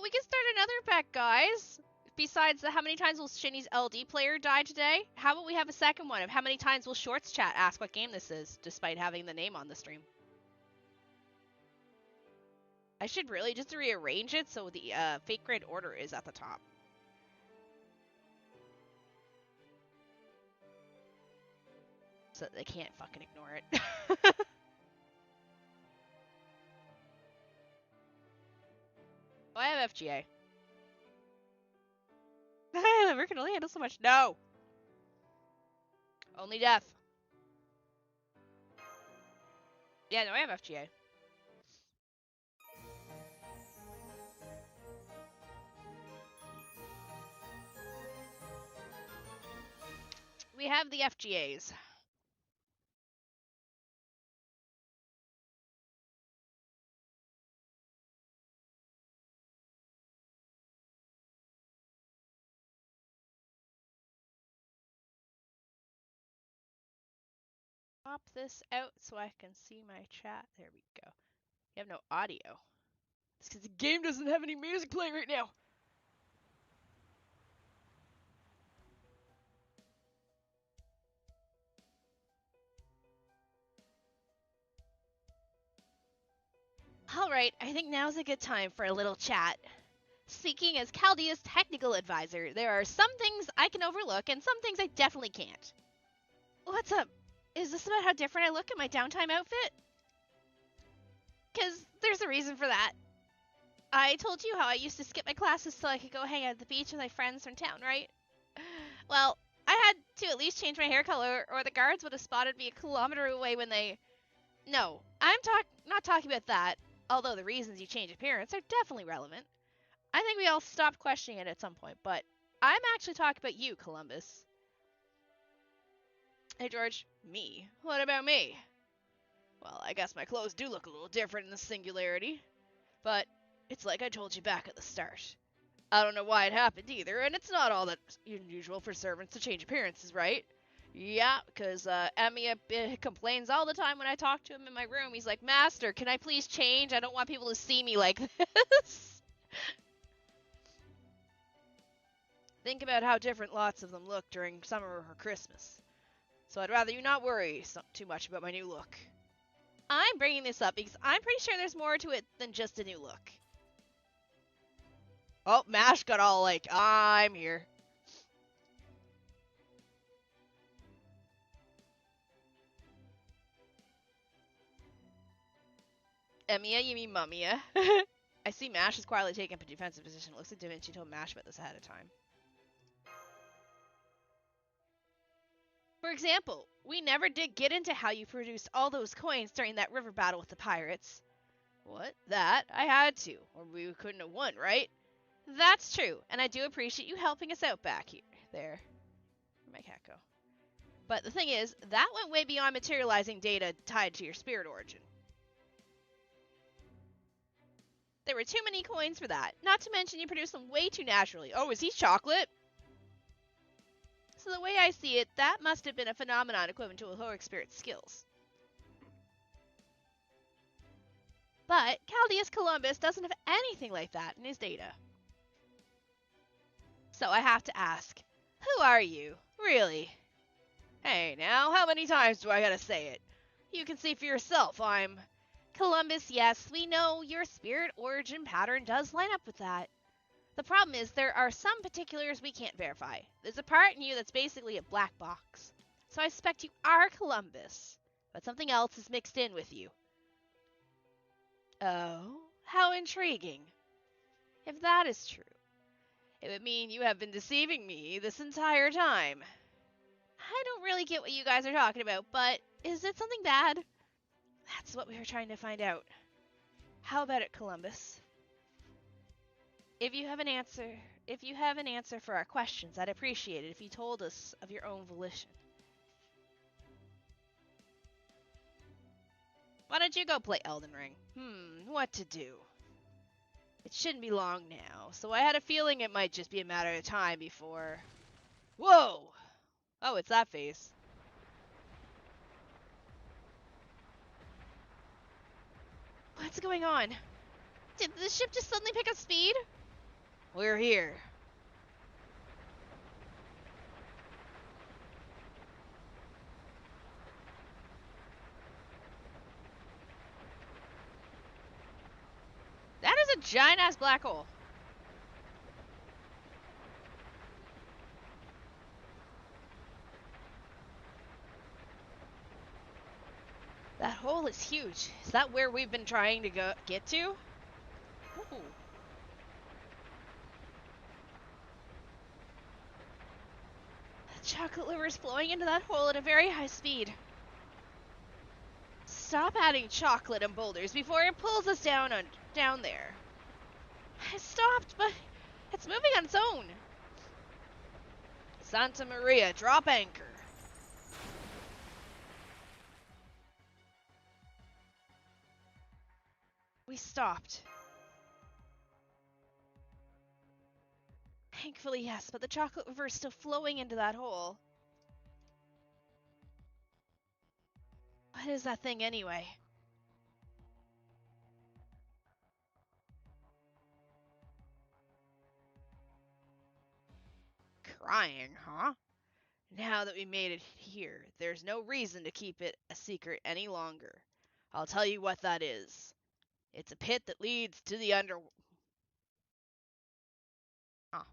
we can start another bet, guys. Besides the how many times will Shini's LD player die today? How about we have a second one of how many times will Shorts chat ask what game this is, despite having the name on the stream? I should really just rearrange it so the fake grid order is at the top. So that they can't fucking ignore it. Oh, I have FGA. Never can only handle so much. No! Only death. Yeah, no, I have FGA. We have the FGAs. Pop this out so I can see my chat. There we go. You have no audio. It's because the game doesn't have any music playing right now. Alright, I think now's a good time for a little chat. Speaking as Chaldea's technical advisor, there are some things I can overlook and some things I definitely can't. What's up? Is this about how different I look in my downtime outfit? Because there's a reason for that. I told you how I used to skip my classes so I could go hang out at the beach with my friends from town, right? Well, I had to at least change my hair color or the guards would have spotted me a kilometer away when they... No, I'm not talking about that, although the reasons you change appearance are definitely relevant. I think we all stopped questioning it at some point, but I'm actually talking about you, Columbus. Hey, George. Me? What about me? Well, I guess my clothes do look a little different in the singularity. But it's like I told you back at the start. I don't know why it happened either, and it's not all that unusual for servants to change appearances, right? Yeah, because Emiya complains all the time when I talk to him in my room. He's like, Master, can I please change? I don't want people to see me like this. Think about how different lots of them look during summer or Christmas. So I'd rather you not worry too much about my new look. I'm bringing this up because I'm pretty sure there's more to it than just a new look. Oh, Mash got all like, I'm here. Emiya, you mean Mummiya? I see Mash is quietly taking up a defensive position. It looks like Da Vinci told Mash about this ahead of time. For example, we never did get into how you produced all those coins during that river battle with the pirates. What? That? I had to, or we couldn't have won, right? That's true, and I do appreciate you helping us out back here. There. Where'd my cat go? But the thing is, that went way beyond materializing data tied to your spirit origin. There were too many coins for that, not to mention you produced them way too naturally. Oh, is he chocolate? So the way I see it, that must have been a phenomenon equivalent to a heroic spirit's skills. But Chaldeus Columbus doesn't have anything like that in his data. So I have to ask, who are you? Really? Hey now, how many times do I gotta say it? You can see for yourself, I'm... Columbus, yes, we know your spirit origin pattern does line up with that. The problem is there are some particulars we can't verify. There's a part in you that's basically a black box. So I suspect you are Columbus, but something else is mixed in with you. Oh, how intriguing. If that is true, it would mean you have been deceiving me this entire time. I don't really get what you guys are talking about, but is it something bad? That's what we were trying to find out. How about it, Columbus? If you have an answer for our questions, I'd appreciate it if you told us of your own volition. Why don't you go play Elden Ring? What to do? It shouldn't be long now, so I had a feeling it might just be a matter of time before... Whoa! Oh, it's that face. What's going on? Did the ship just suddenly pick up speed? We're here. That is a giant-ass black hole. That hole is huge. Is that where we've been trying to get to? Ooh. The chocolate liver is flowing into that hole at a very high speed. Stop adding chocolate and boulders before it pulls us down there. I stopped, but it's moving on its own. Santa Maria, drop anchor. We stopped. Thankfully, yes, but the chocolate river is still flowing into that hole. What is that thing anyway? Crying, huh? Now that we made it here, there's no reason to keep it a secret any longer. I'll tell you what that is. It's a pit that leads to the underworld. Huh.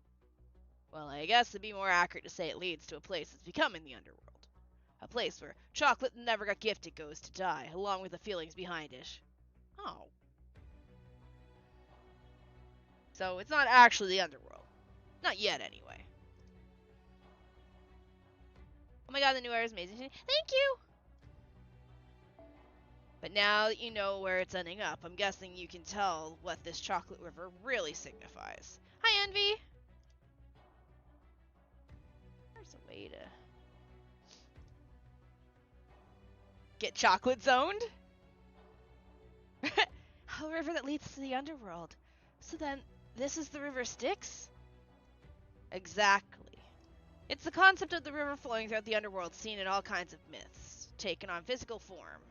Well, I guess it'd be more accurate to say it leads to a place that's becoming the underworld. A place where chocolate that never got gifted goes to die, along with the feelings behind it. Oh. So it's not actually the underworld. Not yet, anyway. Oh my god, the new era is amazing. Thank you! But now that you know where it's ending up, I'm guessing you can tell what this chocolate river really signifies. Hi, Envy! There's a way to get chocolate zoned? A river that leads to the underworld. So then, this is the river Styx? Exactly. It's the concept of the river flowing throughout the underworld seen in all kinds of myths, taken on physical form.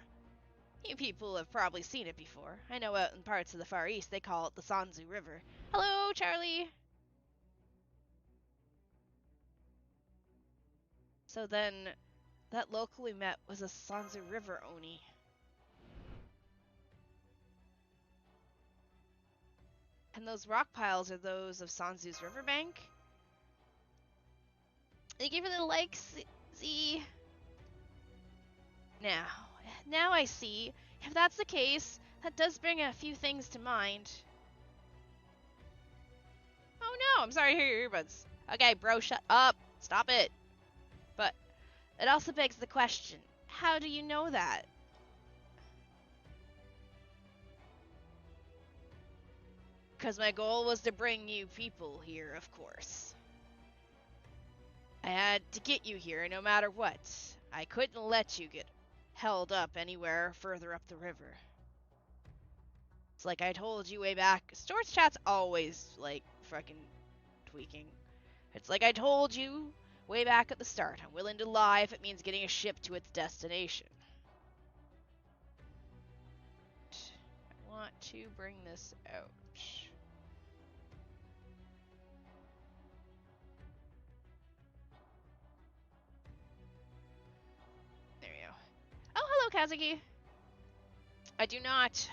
You people have probably seen it before. I know out in parts of the Far East they call it the Sanzu River. Hello, Charlie! So then, that local we met was a Sanzu River Oni. And those rock piles are those of Sanzu's riverbank? Thank you for the likes, Z. Now I see. If that's the case, that does bring a few things to mind. Oh no, I'm sorry to hear your earbuds. Okay, bro, shut up. Stop it. But it also begs the question, how do you know that? Because my goal was to bring you people here, of course. I had to get you here no matter what. I couldn't let you get held up anywhere further up the river. It's like I told you way back. Storage chat's always, like, fucking tweaking. It's like I told you way back at the start. I'm willing to lie if it means getting a ship to its destination. I want to bring this out. There we go. Oh, hello, Kazuki. I do not.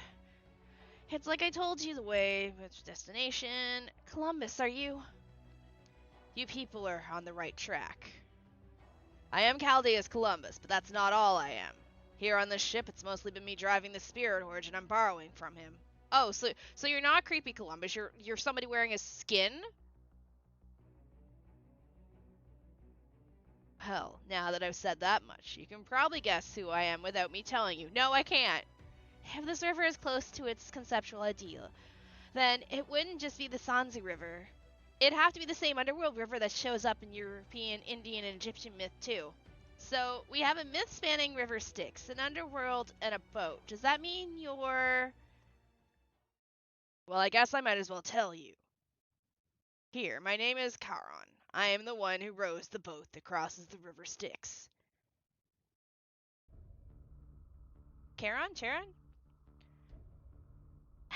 It's like I told you the way, which destination. Columbus, are you? You people are on the right track. I am Chaldea's Columbus, but that's not all I am. Here on this ship, it's mostly been me driving the Spirit Origin I'm borrowing from him. Oh, so you're not creepy Columbus. You're somebody wearing a skin? Well, now that I've said that much, you can probably guess who I am without me telling you. No, I can't. If this river is close to its conceptual ideal, then it wouldn't just be the Sanzi River. It'd have to be the same underworld river that shows up in European, Indian, and Egyptian myth too. So we have a myth-spanning river Styx, an underworld, and a boat. Does that mean you're... Well, I guess I might as well tell you. Here, my name is Charon. I am the one who rows the boat that crosses the river Styx. Charon? Charon?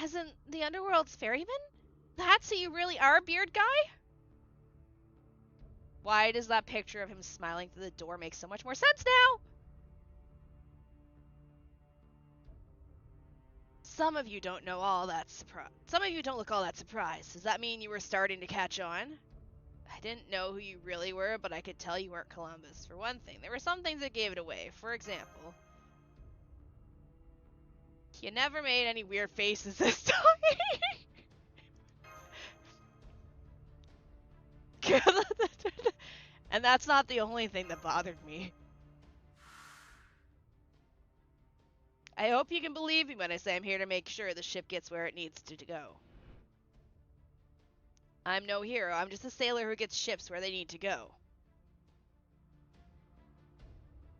As in the underworld's ferryman? That's who you really are, beard guy? Why does that picture of him smiling through the door make so much more sense now? Some of you don't know all that surprised. Some of you don't look all that surprised. Does that mean you were starting to catch on? I didn't know who you really were, but I could tell you weren't Columbus. For one thing, there were some things that gave it away. For example, you never made any weird faces this time. And that's not the only thing that bothered me. I hope you can believe me when I say I'm here to make sure the ship gets where it needs to go. I'm no hero, I'm just a sailor who gets ships where they need to go.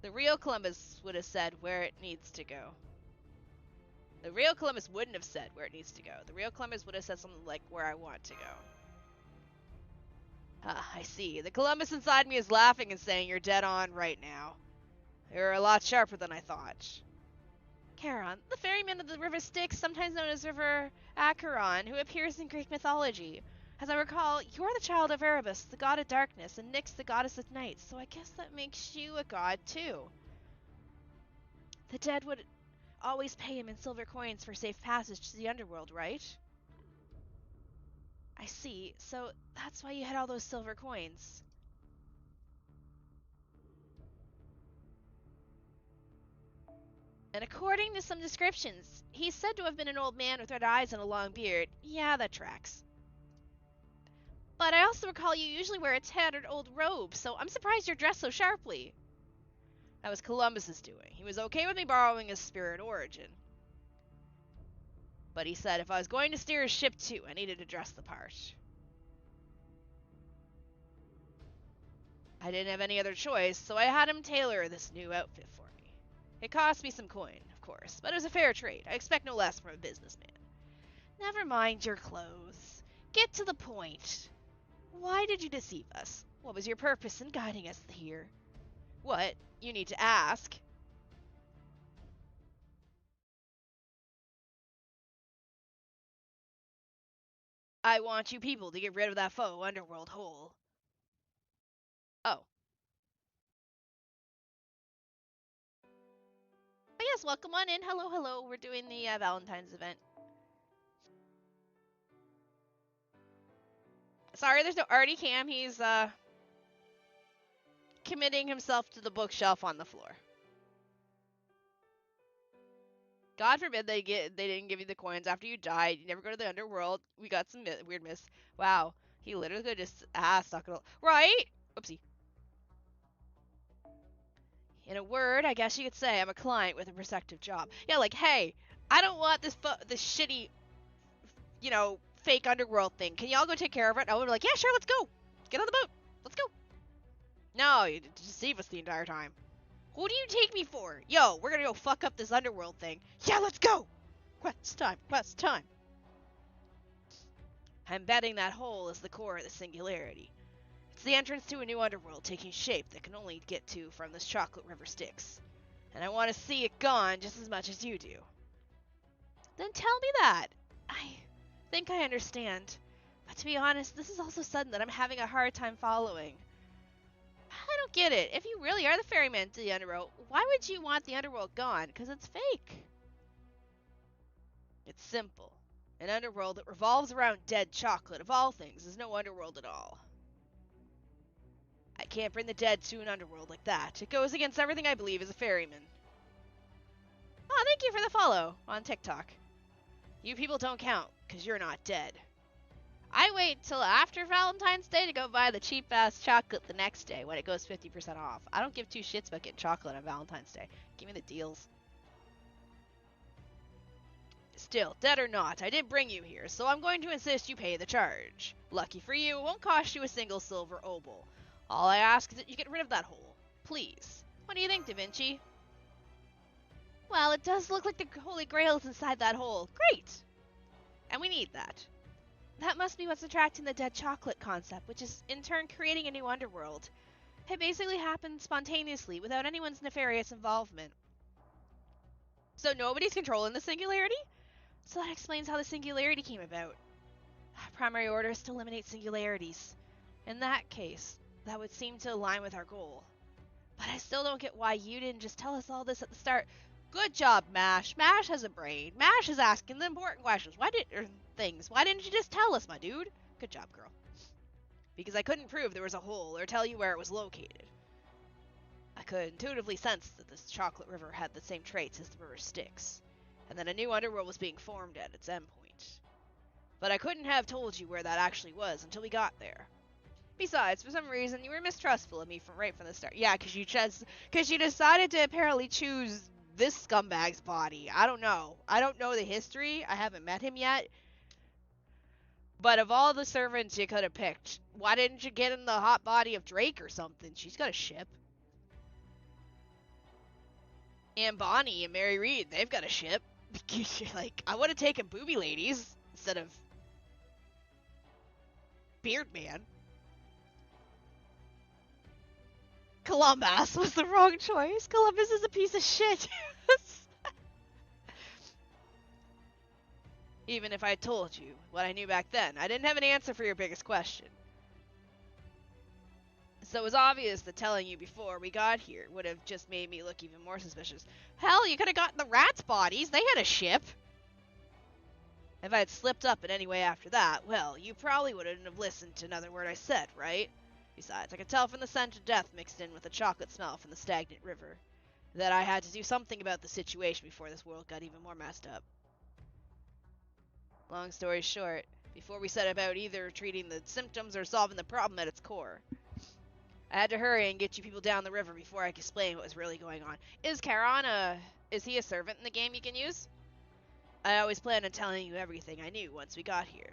The real Columbus would have said where it needs to go. The real Columbus wouldn't have said where it needs to go. The real Columbus would have said something like where I want to go. Ah, I see. The Columbus inside me is laughing and saying you're dead on right now. You're a lot sharper than I thought. Charon, the ferryman of the River Styx, sometimes known as River Acheron, who appears in Greek mythology. As I recall, you're the child of Erebus, the god of darkness, and Nyx, the goddess of night, so I guess that makes you a god too. The dead would always pay him in silver coins for safe passage to the underworld, right? I see, so that's why you had all those silver coins. And according to some descriptions, he's said to have been an old man with red eyes and a long beard. Yeah, that tracks. But I also recall you usually wear a tattered old robe, so I'm surprised you're dressed so sharply. That was Columbus's doing. He was okay with me borrowing his spirit origin. But he said if I was going to steer his ship too, I needed to dress the part. I didn't have any other choice, so I had him tailor this new outfit for me. It cost me some coin, of course, but it was a fair trade. I expect no less from a businessman. Never mind your clothes. Get to the point. Why did you deceive us? What was your purpose in guiding us here? What? You need to ask. I want you people to get rid of that foe underworld hole. Oh. But yes, welcome on in. Hello, hello. We're doing the Valentine's event. Sorry, there's no Artie Cam. He's committing himself to the bookshelf on the floor. God forbid they didn't give you the coins after you died. You never go to the underworld. We got some weird myths. Wow, he literally could just stuck it all right. Oopsie. In a word, I guess you could say I'm a client with a prospective job. Yeah, like, hey, I don't want this shitty, fake underworld thing. Can y'all go take care of it? And I would be like, yeah, sure, let's go. Get on the boat. Let's go. No, you deceive us the entire time. Who do you take me for? Yo, we're gonna go fuck up this underworld thing. Yeah, let's go. Quest time. Quest time. I'm betting that hole is the core of the singularity. It's the entrance to a new underworld taking shape that can only get to from this chocolate river Styx. And I want to see it gone just as much as you do. Then tell me that. I think I understand. But to be honest, this is also sudden that I'm having a hard time following. I don't get it. If you really are the ferryman to the underworld, why would you want the underworld gone? Because it's fake. It's simple. An underworld that revolves around dead chocolate, of all things, is no underworld at all. I can't bring the dead to an underworld like that. It goes against everything I believe as a ferryman. Oh, thank you for the follow on TikTok. You people don't count, because you're not dead. I wait till after Valentine's Day to go buy the cheap-ass chocolate the next day when it goes 50% off. I don't give two shits about getting chocolate on Valentine's Day. Give me the deals. Still, dead or not, I did bring you here, so I'm going to insist you pay the charge. Lucky for you, it won't cost you a single silver obol. All I ask is that you get rid of that hole. Please. What do you think, Da Vinci? Well, it does look like the Holy Grail is inside that hole. Great! And we need that. That must be what's attracting the dead chocolate concept, which is in turn creating a new underworld. It basically happened spontaneously, without anyone's nefarious involvement. So nobody's controlling the singularity? So that explains how the singularity came about. Primary order is to eliminate singularities. In that case, that would seem to align with our goal. But I still don't get why you didn't just tell us all this at the start. Good job, Mash. Mash has a brain. Mash is asking the important questions. Why didn't you just tell us, my dude? Good job, girl. Because I couldn't prove there was a hole or tell you where it was located. I could intuitively sense that this chocolate river had the same traits as the river Styx, and that a new underworld was being formed at its endpoint. But I couldn't have told you where that actually was until we got there. Besides, for some reason, you were mistrustful of me right from the start. Yeah, because you decided to apparently choose this scumbag's body. I don't know. I don't know the history. I haven't met him yet. But of all the servants you could have picked, why didn't you get in the hot body of Drake or something? She's got a ship. And Bonnie and Mary Reed, they've got a ship. Like, I would have taken Booby Ladies instead of Beard Man. Columbus was the wrong choice. Columbus is a piece of shit. Even if I told you what I knew back then, I didn't have an answer for your biggest question. So it was obvious that telling you before we got here would have just made me look even more suspicious. Hell, you could have gotten the rats' bodies. They had a ship. If I had slipped up in any way after that, well, you probably wouldn't have listened to another word I said, right? Besides, I could tell from the scent of death mixed in with the chocolate smell from the stagnant river that I had to do something about the situation before this world got even more messed up. Long story short, before we set about either treating the symptoms or solving the problem at its core, I had to hurry and get you people down the river before I could explain what was really going on. Is he a servant in the game you can use? I always planned on telling you everything I knew once we got here.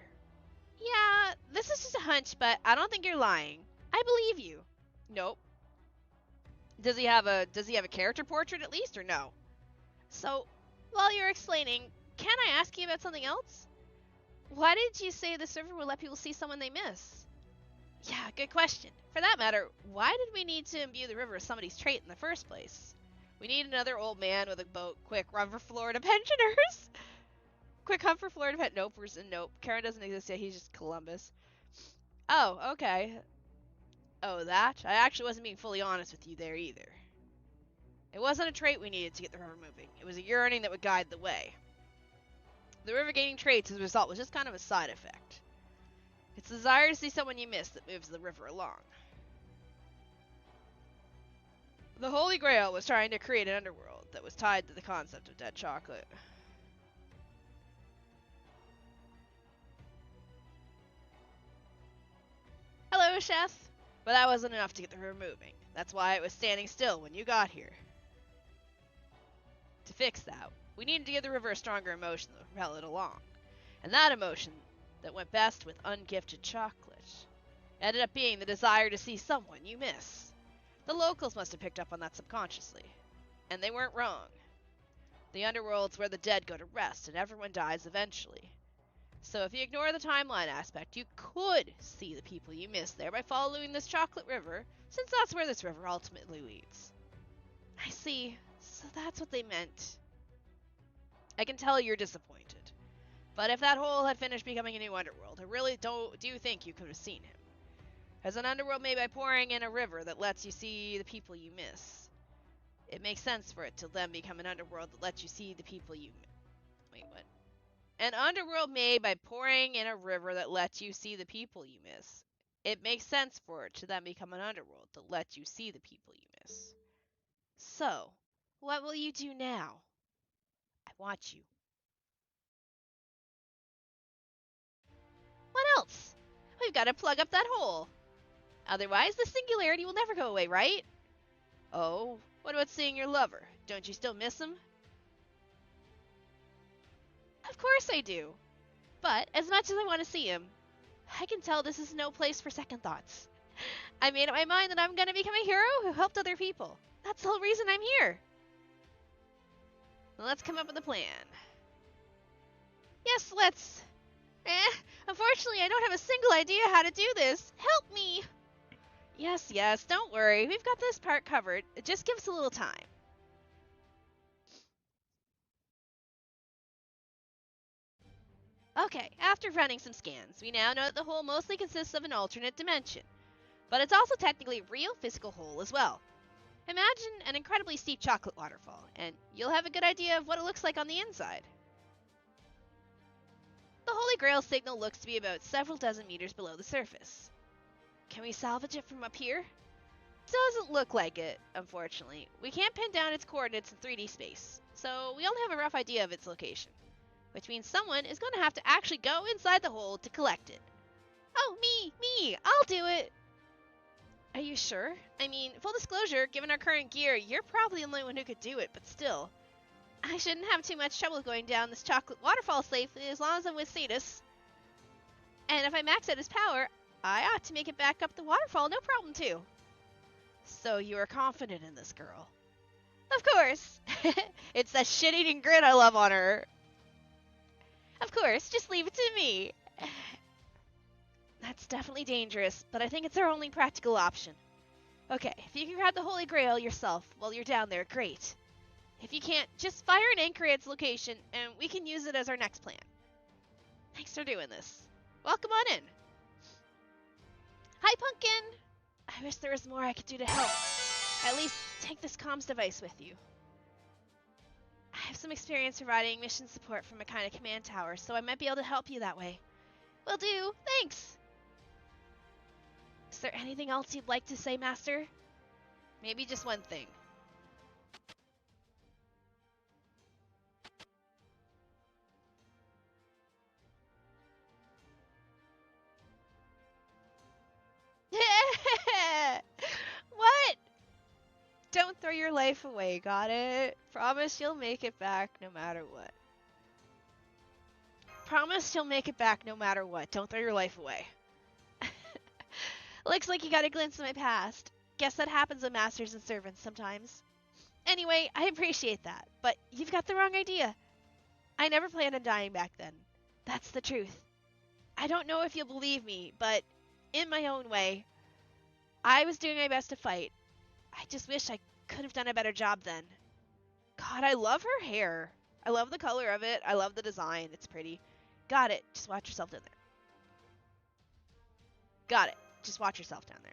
Yeah, this is just a hunch, but I don't think you're lying. I believe you. Nope. Does he have a character portrait at least, or no? So, while you're explaining, can I ask you about something else? Why did you say the server will let people see someone they miss? Yeah, good question. For that matter, why did we need to imbue the river with somebody's trait in the first place? We need another old man with a boat. Quick, run for Florida pensioners! Quick hunt for Florida pet. Nope, nope. Karen doesn't exist yet. He's just Columbus. Oh, okay. Oh, that? I actually wasn't being fully honest with you there either. It wasn't a trait we needed to get the river moving. It was a yearning that would guide the way. The river gaining traits as a result was just kind of a side effect. It's the desire to see someone you miss that moves the river along. The Holy Grail was trying to create an underworld that was tied to the concept of dead chocolate. Hello, Chef. But that wasn't enough to get the river moving. That's why it was standing still when you got here. To fix that, we needed to give the river a stronger emotion that would propel it along. And that emotion that went best with ungifted chocolate ended up being the desire to see someone you miss. The locals must have picked up on that subconsciously. And they weren't wrong. The underworld's where the dead go to rest and everyone dies eventually. So if you ignore the timeline aspect, you could see the people you miss there by following this chocolate river, since that's where this river ultimately leads. I see. So that's what they meant. I can tell you're disappointed. But if that hole had finished becoming a new underworld, I really do think you could have seen him. As an underworld made by pouring in a river that lets you see the people you miss, it makes sense for it to then become an underworld that lets you see the people you miss. Wait, what? An underworld made by pouring in a river that lets you see the people you miss. It makes sense for it to then become an underworld that lets you see the people you miss. So, what will you do now? I want you. What else? We've got to plug up that hole. Otherwise, the singularity will never go away, right? Oh, what about seeing your lover? Don't you still miss him? Of course I do. But, as much as I want to see him, I can tell this is no place for second thoughts. I made up my mind that I'm going to become a hero who helped other people. That's the whole reason I'm here. Well, let's come up with a plan. Yes, let's. Unfortunately, I don't have a single idea how to do this. Help me! Yes, don't worry. We've got this part covered. Just give us a little time. Okay, after running some scans, we now know that the hole mostly consists of an alternate dimension. But it's also technically a real physical hole as well. Imagine an incredibly steep chocolate waterfall, and you'll have a good idea of what it looks like on the inside. The Holy Grail signal looks to be about several dozen meters below the surface. Can we salvage it from up here? Doesn't look like it, unfortunately. We can't pin down its coordinates in 3D space, so we only have a rough idea of its location. Which means someone is going to have to actually go inside the hole to collect it. Oh, me, I'll do it! Are you sure? I mean, full disclosure, given our current gear, you're probably the only one who could do it, but still. I shouldn't have too much trouble going down this chocolate waterfall safely as long as I'm with Cetus. And if I max out his power, I ought to make it back up the waterfall, no problem too. So you are confident in this girl? Of course! It's that shit-eating grin I love on her. Of course, just leave it to me. That's definitely dangerous, but I think it's our only practical option. Okay, if you can grab the Holy Grail yourself while you're down there, great. If you can't, just fire an anchor at its location, and we can use it as our next plan. Thanks for doing this. Welcome on in. Hi, Pumpkin! I wish there was more I could do to help. At least, take this comms device with you. I have some experience providing mission support from a kind of command tower, so I might be able to help you that way. Will do, thanks! Is there anything else you'd like to say, Master? Maybe just one thing. What? Don't throw your life away, got it? Promise you'll make it back no matter what. Promise you'll make it back no matter what. Don't throw your life away. Looks like you got a glimpse of my past. Guess that happens with masters and servants sometimes. Anyway, I appreciate that, but you've got the wrong idea. I never planned on dying back then. That's the truth. I don't know if you'll believe me, but in my own way, I was doing my best to fight. I just wish I could have done a better job then. God, I love her hair. I love the color of it. I love the design. It's pretty. Got it. Just watch yourself down there. Got it. Just watch yourself down there.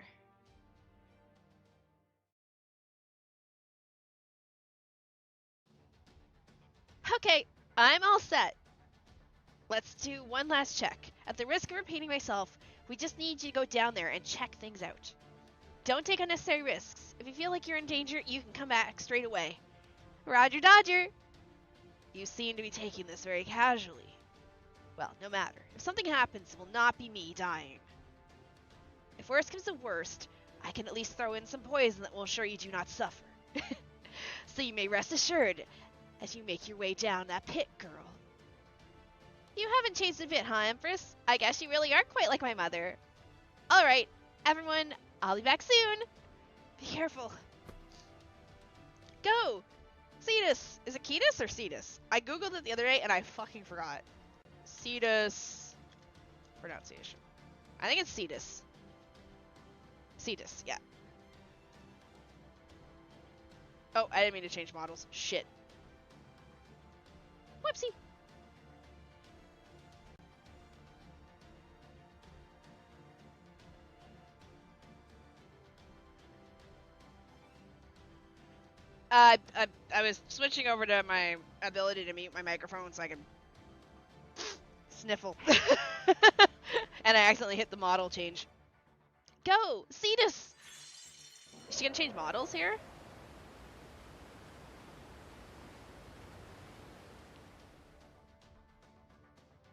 Okay, I'm all set. Let's do one last check. At the risk of repeating myself, we just need you to go down there and check things out. Don't take unnecessary risks. If you feel like you're in danger, you can come back straight away. Roger Dodger! You seem to be taking this very casually. Well, no matter. If something happens, it will not be me dying. If worst comes to worst, I can at least throw in some poison that will ensure you do not suffer. So you may rest assured as you make your way down that pit, girl. You haven't changed a bit, huh, Empress? I guess you really are quite like my mother. Alright, everyone, I'll be back soon. Be careful. Go! Cetus! Is it Ketus or Cetus? I googled it the other day and I fucking forgot. Cetus pronunciation. I think it's Cetus. Cetus, yeah. Oh, I didn't mean to change models. Shit. Whoopsie. I was switching over to my ability to mute my microphone so I can sniffle. And I accidentally hit the model change. Go! Cetus! Is she gonna change models here?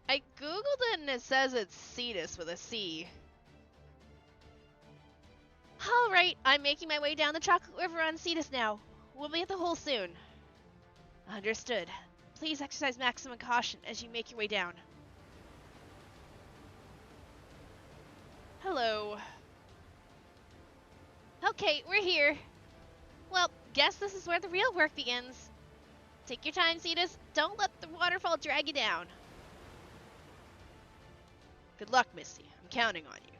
I googled it and it says it's Cetus with a C. Alright, I'm making my way down the Chocolate River on Cetus now. We'll be at the hole soon. Understood. Please exercise maximum caution as you make your way down. Hello. Okay, we're here. Well, guess this is where the real work begins. Take your time, Cetus. Don't let the waterfall drag you down. Good luck, Misty. I'm counting on you.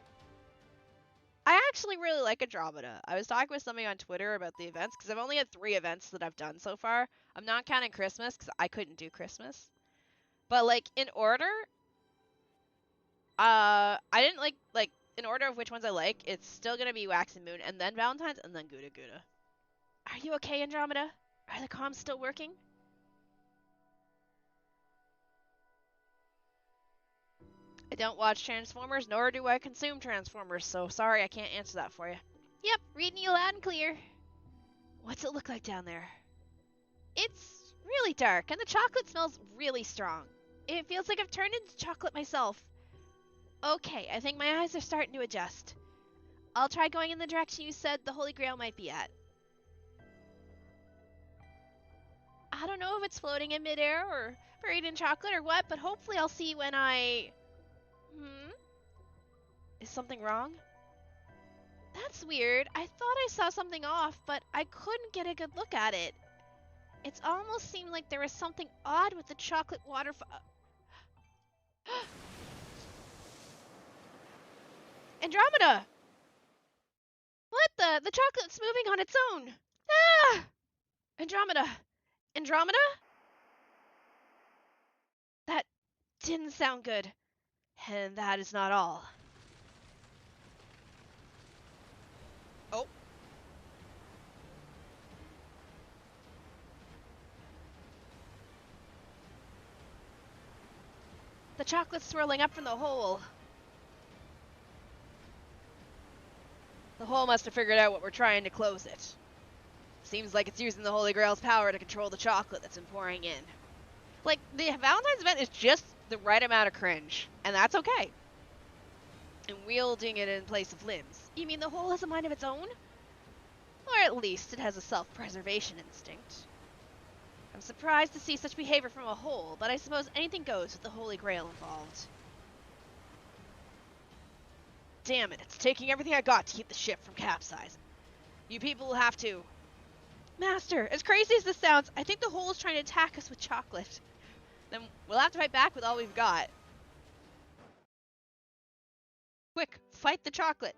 I actually really like Andromeda. I was talking with somebody on Twitter about the events, because I've only had 3 events that I've done so far. I'm not counting Christmas, because I couldn't do Christmas. But, like, in order, I didn't like in order of which ones I like. It's still gonna be Wax and Moon, and then Valentines, and then Gouda Gouda. Are you okay, Andromeda? Are the comms still working? I don't watch Transformers, nor do I consume Transformers, so sorry I can't answer that for you. Yep, reading you loud and clear. What's it look like down there? It's really dark, and the chocolate smells really strong. It feels like I've turned into chocolate myself. Okay, I think my eyes are starting to adjust. I'll try going in the direction you said the Holy Grail might be at. I don't know if it's floating in midair or buried in chocolate or what, but hopefully I'll see when I... Is something wrong? That's weird. I thought I saw something off, but I couldn't get a good look at it. It almost seemed like there was something odd with the chocolate waterfall. Andromeda! What the? The chocolate's moving on its own. Ah! Andromeda! Andromeda? That didn't sound good. And that is not all. Oh. The chocolate's swirling up from the hole. The hole must have figured out what we're trying to close it. Seems like it's using the Holy Grail's power to control the chocolate that's been pouring in. Like, the Valentine's event is just the right amount of cringe, and that's okay. And wielding it in place of limbs. You mean the hole has a mind of its own? Or at least it has a self-preservation instinct. I'm surprised to see such behavior from a hole, but I suppose anything goes with the Holy Grail involved. Damn it, it's taking everything I got to keep the ship from capsizing. You people will have to... Master, as crazy as this sounds, I think the hole is trying to attack us with chocolate. Then we'll have to fight back with all we've got. Quick, fight the chocolate.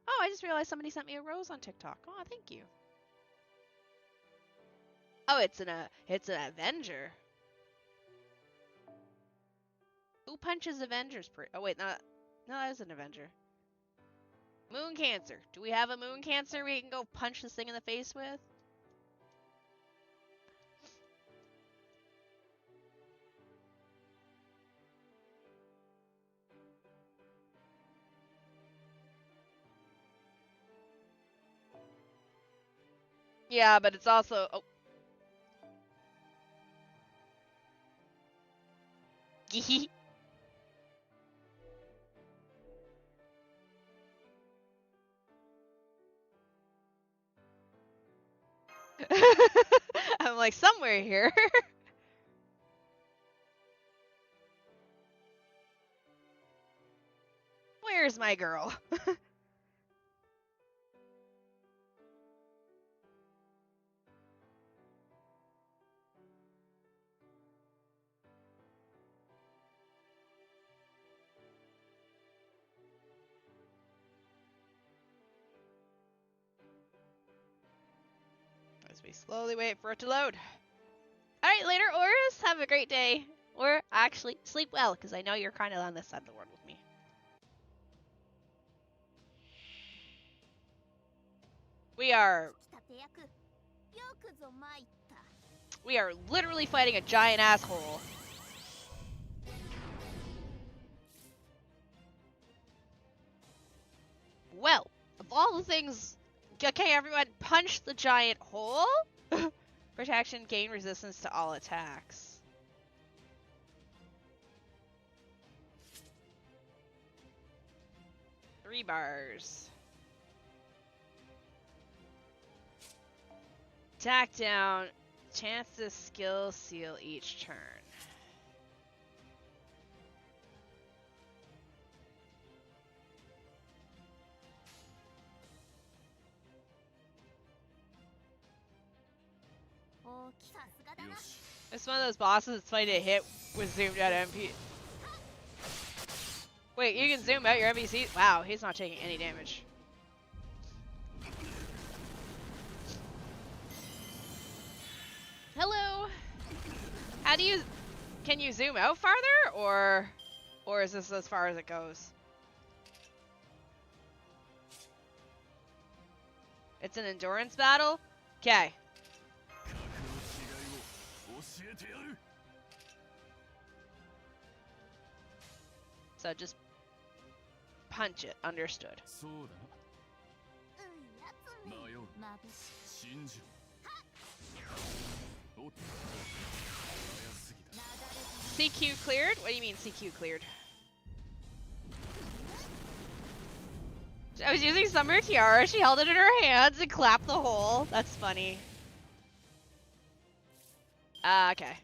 Oh, I just realized somebody sent me a rose on TikTok. Oh, thank you. Oh, it's an Avenger. Who punches Avengers? Oh wait, no, that is an Avenger. Moon Cancer. Do we have a Moon Cancer we can go punch this thing in the face with? Yeah, but it's also... Oh. Gee. I'm like, somewhere here. Where's my girl? As we slowly wait for it to load. Alright, later, Oris. Have a great day. Or actually, sleep well, because I know you're kind of on this side of the world with me. We are literally fighting a giant asshole. Well, of all the things... Okay, everyone, punch the giant hole. Protection, gain resistance to all attacks. Three bars. Attack down. Chance to skill seal each turn. It's one of those bosses that's funny to hit with zoomed out MP. Wait, you can zoom out your NPC? Wow, he's not taking any damage. Hello! How do you... Can you zoom out farther, or is this as far as it goes? It's an endurance battle? Okay. So just punch it, understood. CQ cleared? What do you mean CQ cleared? I was using Summer Tiara, she held it in her hands and clapped the hole. That's funny. Okay.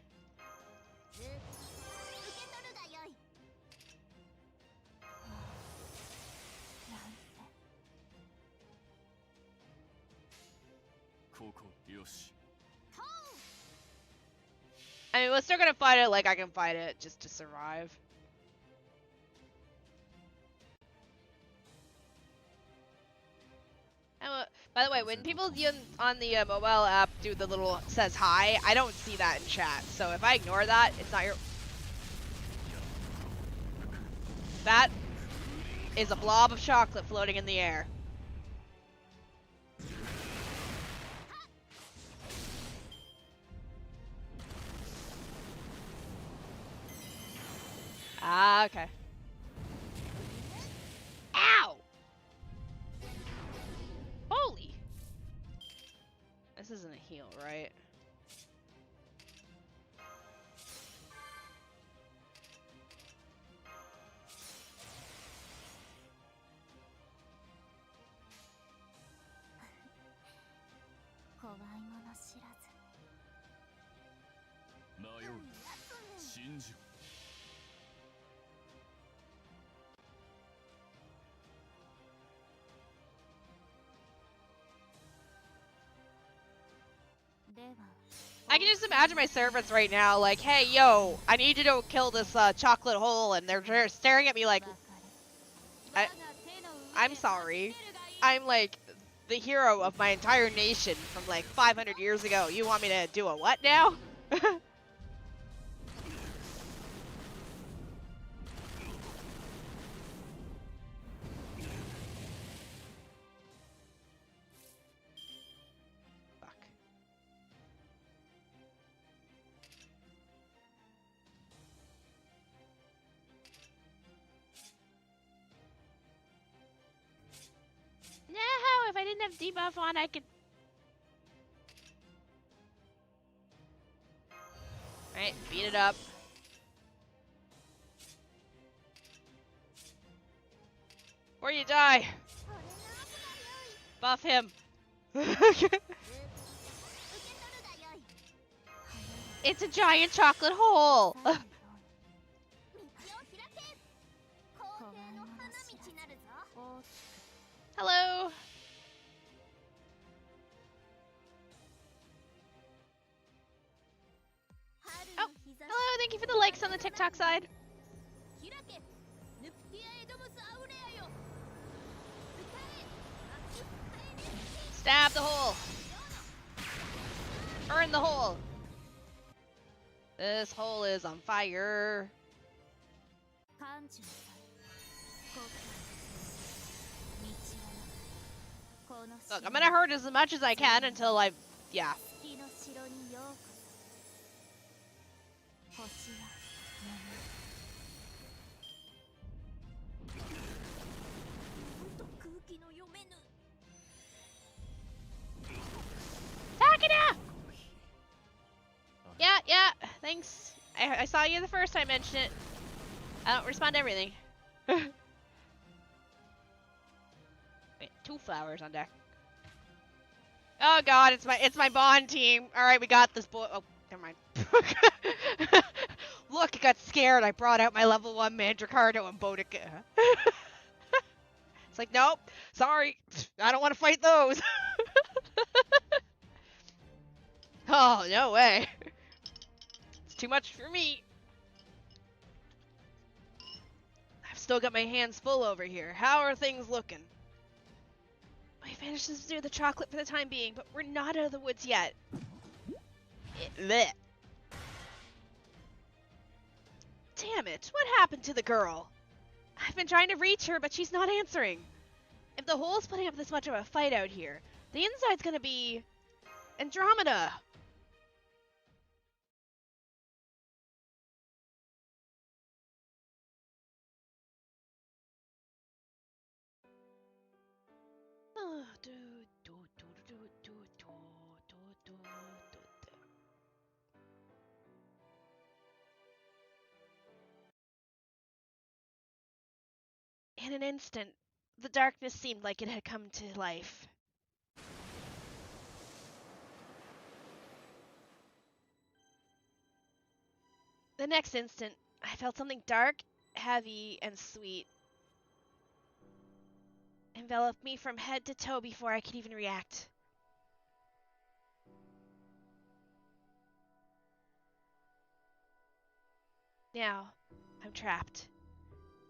I mean, we're still gonna fight it like I can fight it, just to survive. By the way, when people on the mobile app do the little says hi, I don't see that in chat. So if I ignore that, it's not your... That is a blob of chocolate floating in the air. Ah, okay. Ow! Holy! This isn't a heal, right? I can just imagine my servants right now, like, hey, yo, I need you to kill this chocolate hole, and they're staring at me like, I'm sorry. I'm like the hero of my entire nation from like 500 years ago. You want me to do a what now? No, if I didn't have debuff on, I could... Alright, beat it up. Or you die. Buff him. It's a giant chocolate hole. Hello. Oh, hello. Thank you for the likes on the TikTok side. Stab the hole. Burn the hole. This hole is on fire. Look, I'm gonna hurt as much as I can until I... yeah. Takeda! Yeah, thanks. I saw you the first time I mentioned it. I don't respond to everything. Wait, 2 flowers on deck. Oh god, it's my bond team. Alright, we got this boy. Oh, never mind. Look, I got scared. I brought out my level 1 Mandricardo and Boudica. It's like, nope, sorry. I don't want to fight those. Oh, no way. It's too much for me. I've still got my hands full over here. How are things looking? We managed to do the chocolate for the time being, but we're not out of the woods yet. Blech. Damn it, what happened to the girl? I've been trying to reach her, but she's not answering. If the hole's putting up this much of a fight out here, the inside's gonna be... Andromeda! In an instant, the darkness seemed like it had come to life. The next instant, I felt something dark, heavy, and sweet envelop me from head to toe before I could even react. Now, I'm trapped.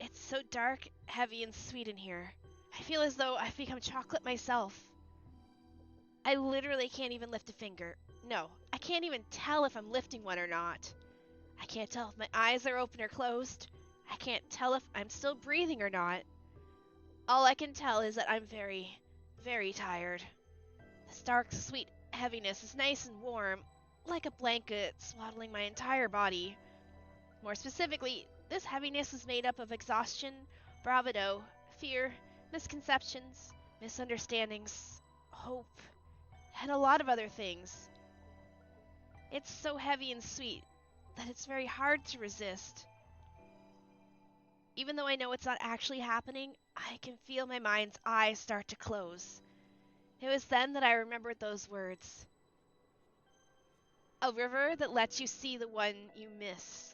It's so dark, heavy, and sweet in here. I feel as though I've become chocolate myself. I literally can't even lift a finger. No, I can't even tell if I'm lifting one or not. I can't tell if my eyes are open or closed. I can't tell if I'm still breathing or not. All I can tell is that I'm very, very tired. This dark, sweet heaviness is nice and warm, like a blanket swaddling my entire body. More specifically, this heaviness is made up of exhaustion, bravado, fear, misconceptions, misunderstandings, hope, and a lot of other things. It's so heavy and sweet that it's very hard to resist. Even though I know it's not actually happening, I can feel my mind's eyes start to close. It was then that I remembered those words. A river that lets you see the one you miss.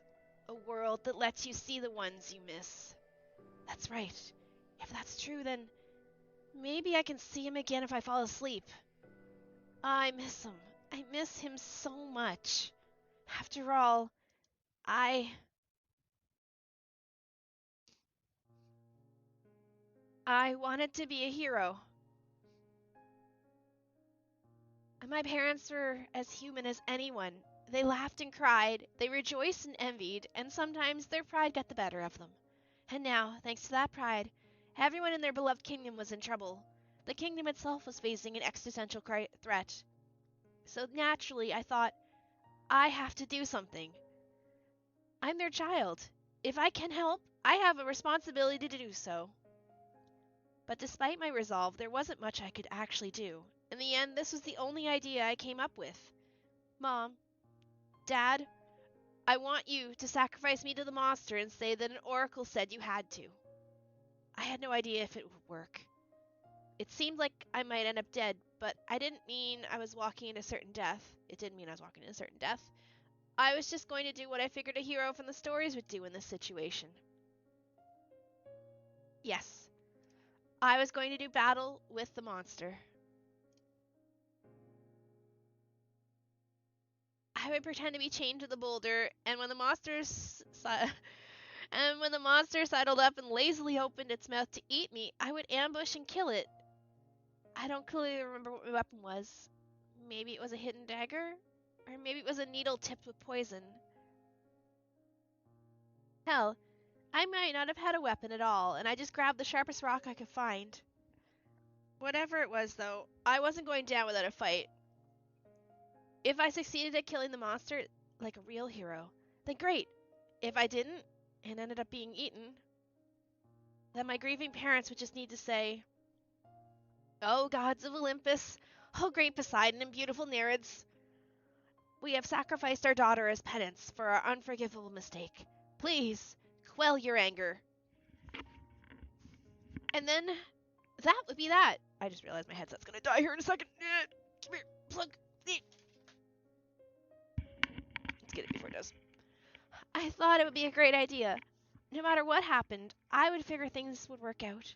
A world that lets you see the ones you miss. That's right. If that's true, then maybe I can see him again if I fall asleep. I miss him. I miss him so much. After all, I wanted to be a hero. My parents were as human as anyone. They laughed and cried, they rejoiced and envied, and sometimes their pride got the better of them. And now, thanks to that pride, everyone in their beloved kingdom was in trouble. The kingdom itself was facing an existential threat. So naturally, I thought, I have to do something. I'm their child. If I can help, I have a responsibility to do so. But despite my resolve, there wasn't much I could actually do. In the end, this was the only idea I came up with. Mom, Dad, I want you to sacrifice me to the monster and say that an oracle said you had to. I had no idea if it would work. It seemed like I might end up dead, but I didn't mean I was walking into certain death. It didn't mean I was walking into certain death. I was just going to do what I figured a hero from the stories would do in this situation. Yes, I was going to do battle with the monster. I would pretend to be chained to the boulder, and when the monster sidled up and lazily opened its mouth to eat me, I would ambush and kill it. I don't clearly remember what my weapon was. Maybe it was a hidden dagger? Or maybe it was a needle tipped with poison. Hell, I might not have had a weapon at all, and I just grabbed the sharpest rock I could find. Whatever it was, though, I wasn't going down without a fight. If I succeeded at killing the monster like a real hero, then great. If I didn't, and ended up being eaten, then my grieving parents would just need to say, "Oh, gods of Olympus, oh great Poseidon and beautiful Nereids, we have sacrificed our daughter as penance for our unforgivable mistake. Please, quell your anger." And then, that would be that. I just realized my headset's gonna die here in a second. Come here, plug. Let's get it before it does. I thought it would be a great idea. No matter what happened, I would figure things would work out.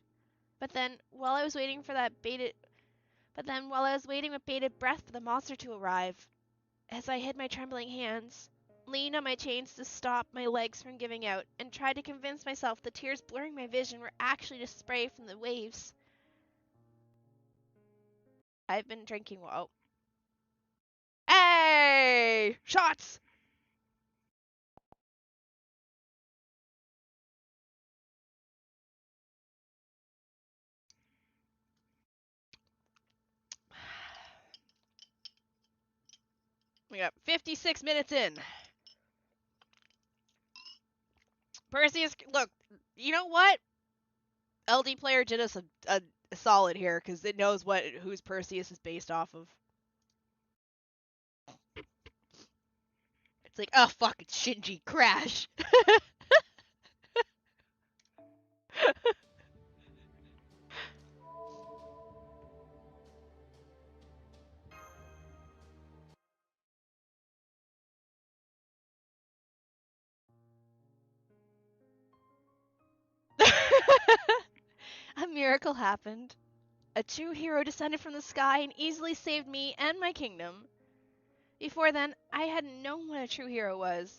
But then, while I was waiting with bated breath for the monster to arrive, as I hid my trembling hands, leaned on my chains to stop my legs from giving out, and tried to convince myself the tears blurring my vision were actually just spray from the waves. I've been drinking. Whoa. Hey! Shots! We got 56 minutes in. Perseus, look, you know what? LD player did us a solid here because it knows whose Perseus is based off of. It's like, oh fuck, it's Shinji, crash. A miracle happened. A true hero descended from the sky and easily saved me and my kingdom. Before then, I hadn't known what a true hero was.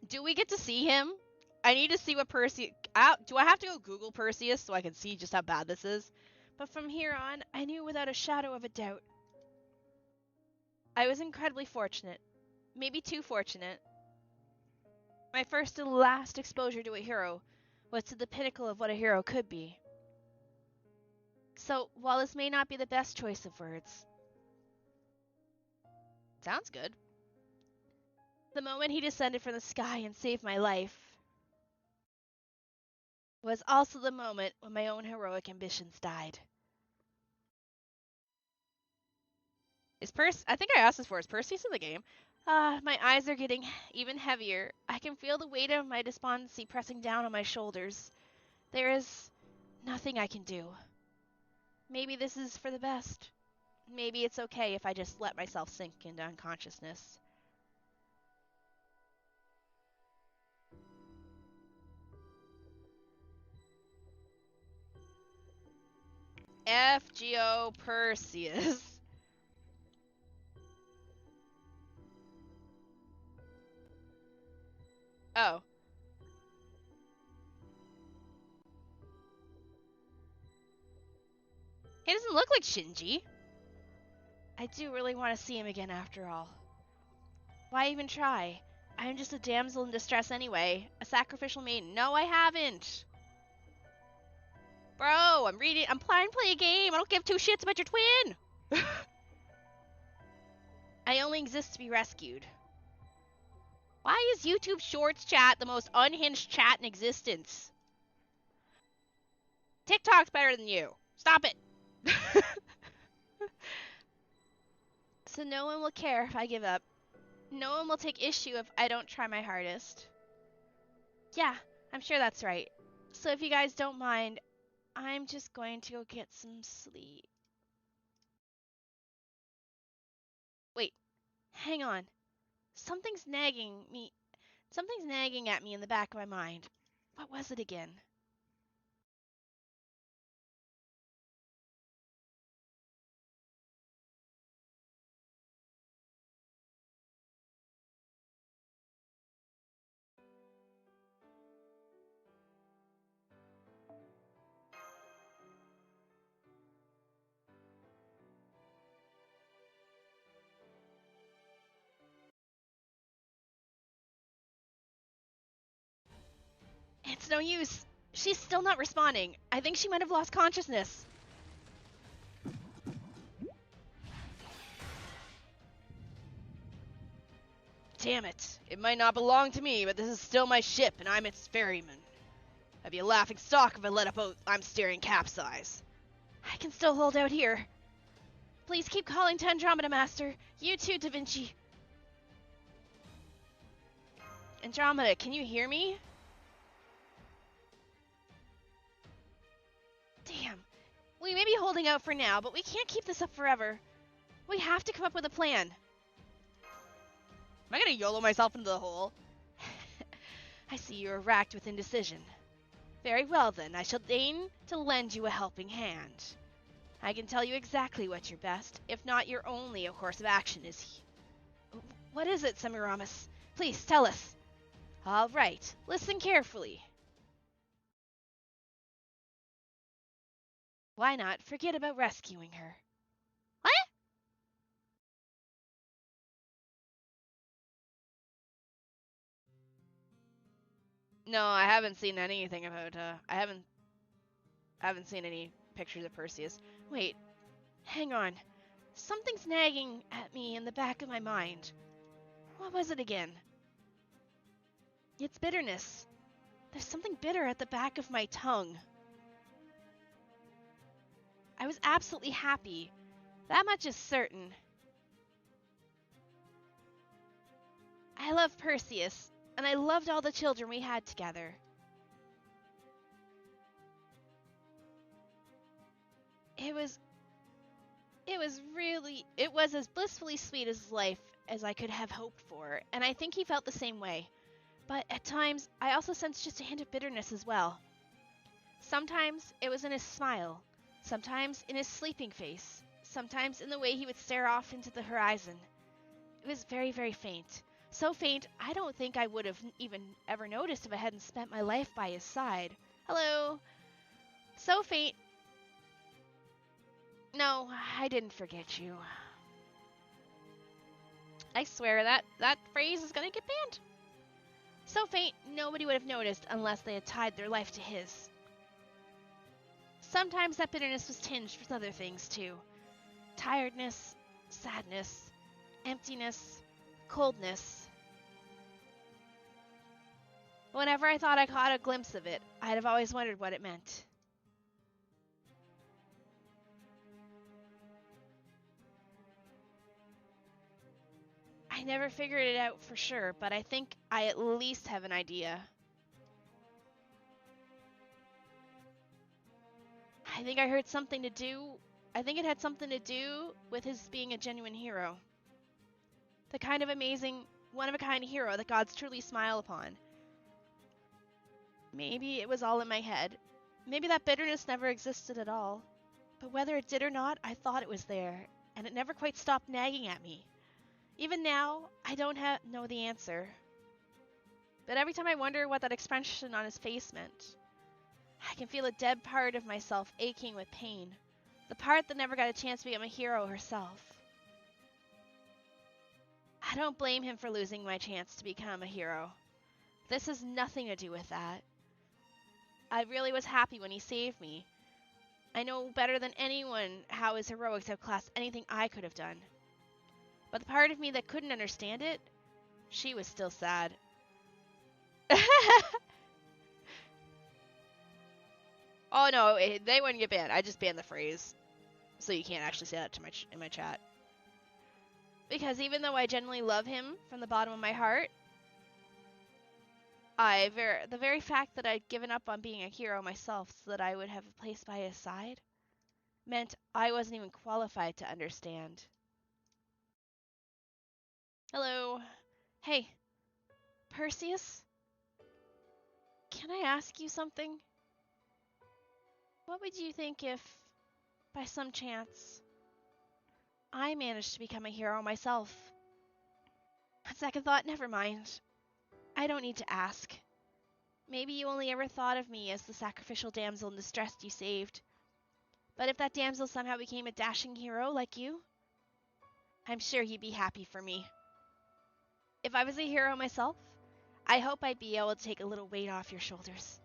Do we get to see him? I need to see what Perseus... do I have to go Google Perseus so I can see just how bad this is? But from here on, I knew without a shadow of a doubt. I was incredibly fortunate. Maybe too fortunate. My first and last exposure to a hero was to the pinnacle of what a hero could be. So, while this may not be the best choice of words... Sounds good. The moment he descended from the sky and saved my life was also the moment when my own heroic ambitions died. I think I asked this for, is Perseus in the game? My eyes are getting even heavier. I can feel the weight of my despondency pressing down on my shoulders. There is nothing I can do. Maybe this is for the best. Maybe it's okay if I just let myself sink into unconsciousness. FGO Perseus. Oh. He doesn't look like Shinji. I do really want to see him again after all. Why even try? I'm just a damsel in distress anyway. A sacrificial maiden. No, I haven't. Bro, I'm trying to play a game. I don't give two shits about your twin. I only exist to be rescued. Why is YouTube Shorts chat the most unhinged chat in existence? TikTok's better than you. Stop it. So no one will care if I give up. No one will take issue if I don't try my hardest. Yeah, I'm sure that's right. So if you guys don't mind, I'm just going to go get some sleep. Wait, hang on. Something's nagging at me in the back of my mind. What was it again? It's no use. She's still not responding. I think she might have lost consciousness. Damn it. It might not belong to me, but this is still my ship, and I'm its ferryman. I'd be a laughing stock if I let a boat I'm steering capsize. I can still hold out here. Please keep calling to Andromeda Master. You too, Da Vinci. Andromeda, can you hear me? Damn. We may be holding out for now, but we can't keep this up forever. We have to come up with a plan. Am I gonna YOLO myself into the hole? I see you're racked with indecision. Very well then, I shall deign to lend you a helping hand. I can tell you exactly what's your best, if not your only, course of action is... What is it, Semiramis? Please, tell us. All right, listen carefully. Why not forget about rescuing her? What? No, I haven't seen anything about, I haven't seen any pictures of Perseus. Wait, hang on. Something's nagging at me in the back of my mind. What was it again? It's bitterness. There's something bitter at the back of my tongue. I was absolutely happy. That much is certain. I love Perseus, and I loved all the children we had together. It was as blissfully sweet as life as I could have hoped for, and I think he felt the same way. But at times, I also sensed just a hint of bitterness as well. Sometimes it was in his smile, sometimes in his sleeping face, sometimes in the way he would stare off into the horizon. It was very, very faint. So faint, I don't think I would have even ever noticed if I hadn't spent my life by his side. Hello? So faint. No, I didn't forget you. I swear that phrase is gonna get banned. So faint, nobody would have noticed unless they had tied their life to his. Sometimes that bitterness was tinged with other things too. Tiredness, sadness, emptiness, coldness. Whenever I thought I caught a glimpse of it, I'd have always wondered what it meant. I never figured it out for sure, but I think I at least have an idea. I think it had something to do with his being a genuine hero. The kind of amazing, one-of-a-kind hero that gods truly smile upon. Maybe it was all in my head. Maybe that bitterness never existed at all. But whether it did or not, I thought it was there, and it never quite stopped nagging at me. Even now, I don't know the answer. But every time I wonder what that expression on his face meant, I can feel a dead part of myself aching with pain. The part that never got a chance to become a hero herself. I don't blame him for losing my chance to become a hero. This has nothing to do with that. I really was happy when he saved me. I know better than anyone how his heroics outclassed anything I could have done. But the part of me that couldn't understand it, she was still sad. Oh no, they wouldn't get banned. I just banned the phrase. So you can't actually say that to in my chat. Because even though I genuinely love him from the bottom of my heart, the very fact that I'd given up on being a hero myself so that I would have a place by his side meant I wasn't even qualified to understand. Hello. Hey, Perseus? Can I ask you something? What would you think if, by some chance, I managed to become a hero myself? On second thought, never mind. I don't need to ask. Maybe you only ever thought of me as the sacrificial damsel in distress you saved. But if that damsel somehow became a dashing hero like you, I'm sure you'd be happy for me. If I was a hero myself, I hope I'd be able to take a little weight off your shoulders.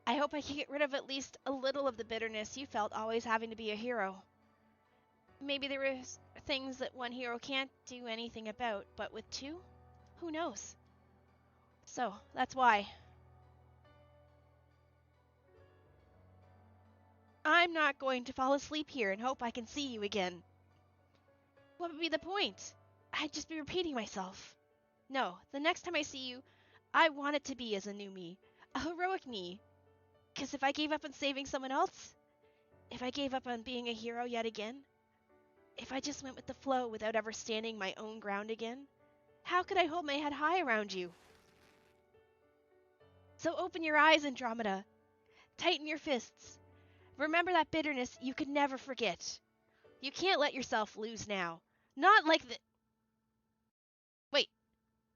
I hope I could get rid of at least a little of the bitterness you felt always having to be a hero. Maybe there were things that one hero can't do anything about, but with two, who knows? So, that's why. I'm not going to fall asleep here and hope I can see you again. What would be the point? I'd just be repeating myself. No, the next time I see you, I want it to be as a new me, a heroic me. 'Cause if I gave up on saving someone else, if I gave up on being a hero yet again, if I just went with the flow without ever standing my own ground again, how could I hold my head high around you? So open your eyes, Andromeda. Tighten your fists. Remember that bitterness you could never forget. You can't let yourself lose now. Not like the... Wait,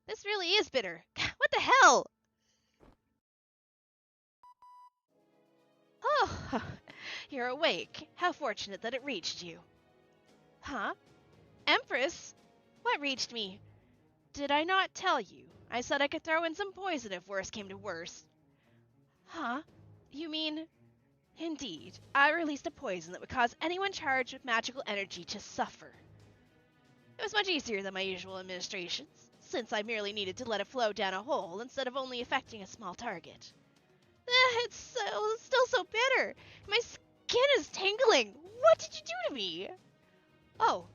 this really is bitter. What the hell? Oh, you're awake. How fortunate that it reached you. Huh? Empress? What reached me? Did I not tell you? I said I could throw in some poison if worse came to worse. Huh? You mean Indeed, I released a poison that would cause anyone charged with magical energy to suffer. It was much easier than my usual administrations, since I merely needed to let it flow down a hole instead of only affecting a small target. It's still so bitter. My skin is tingling. What did you do to me? Oh,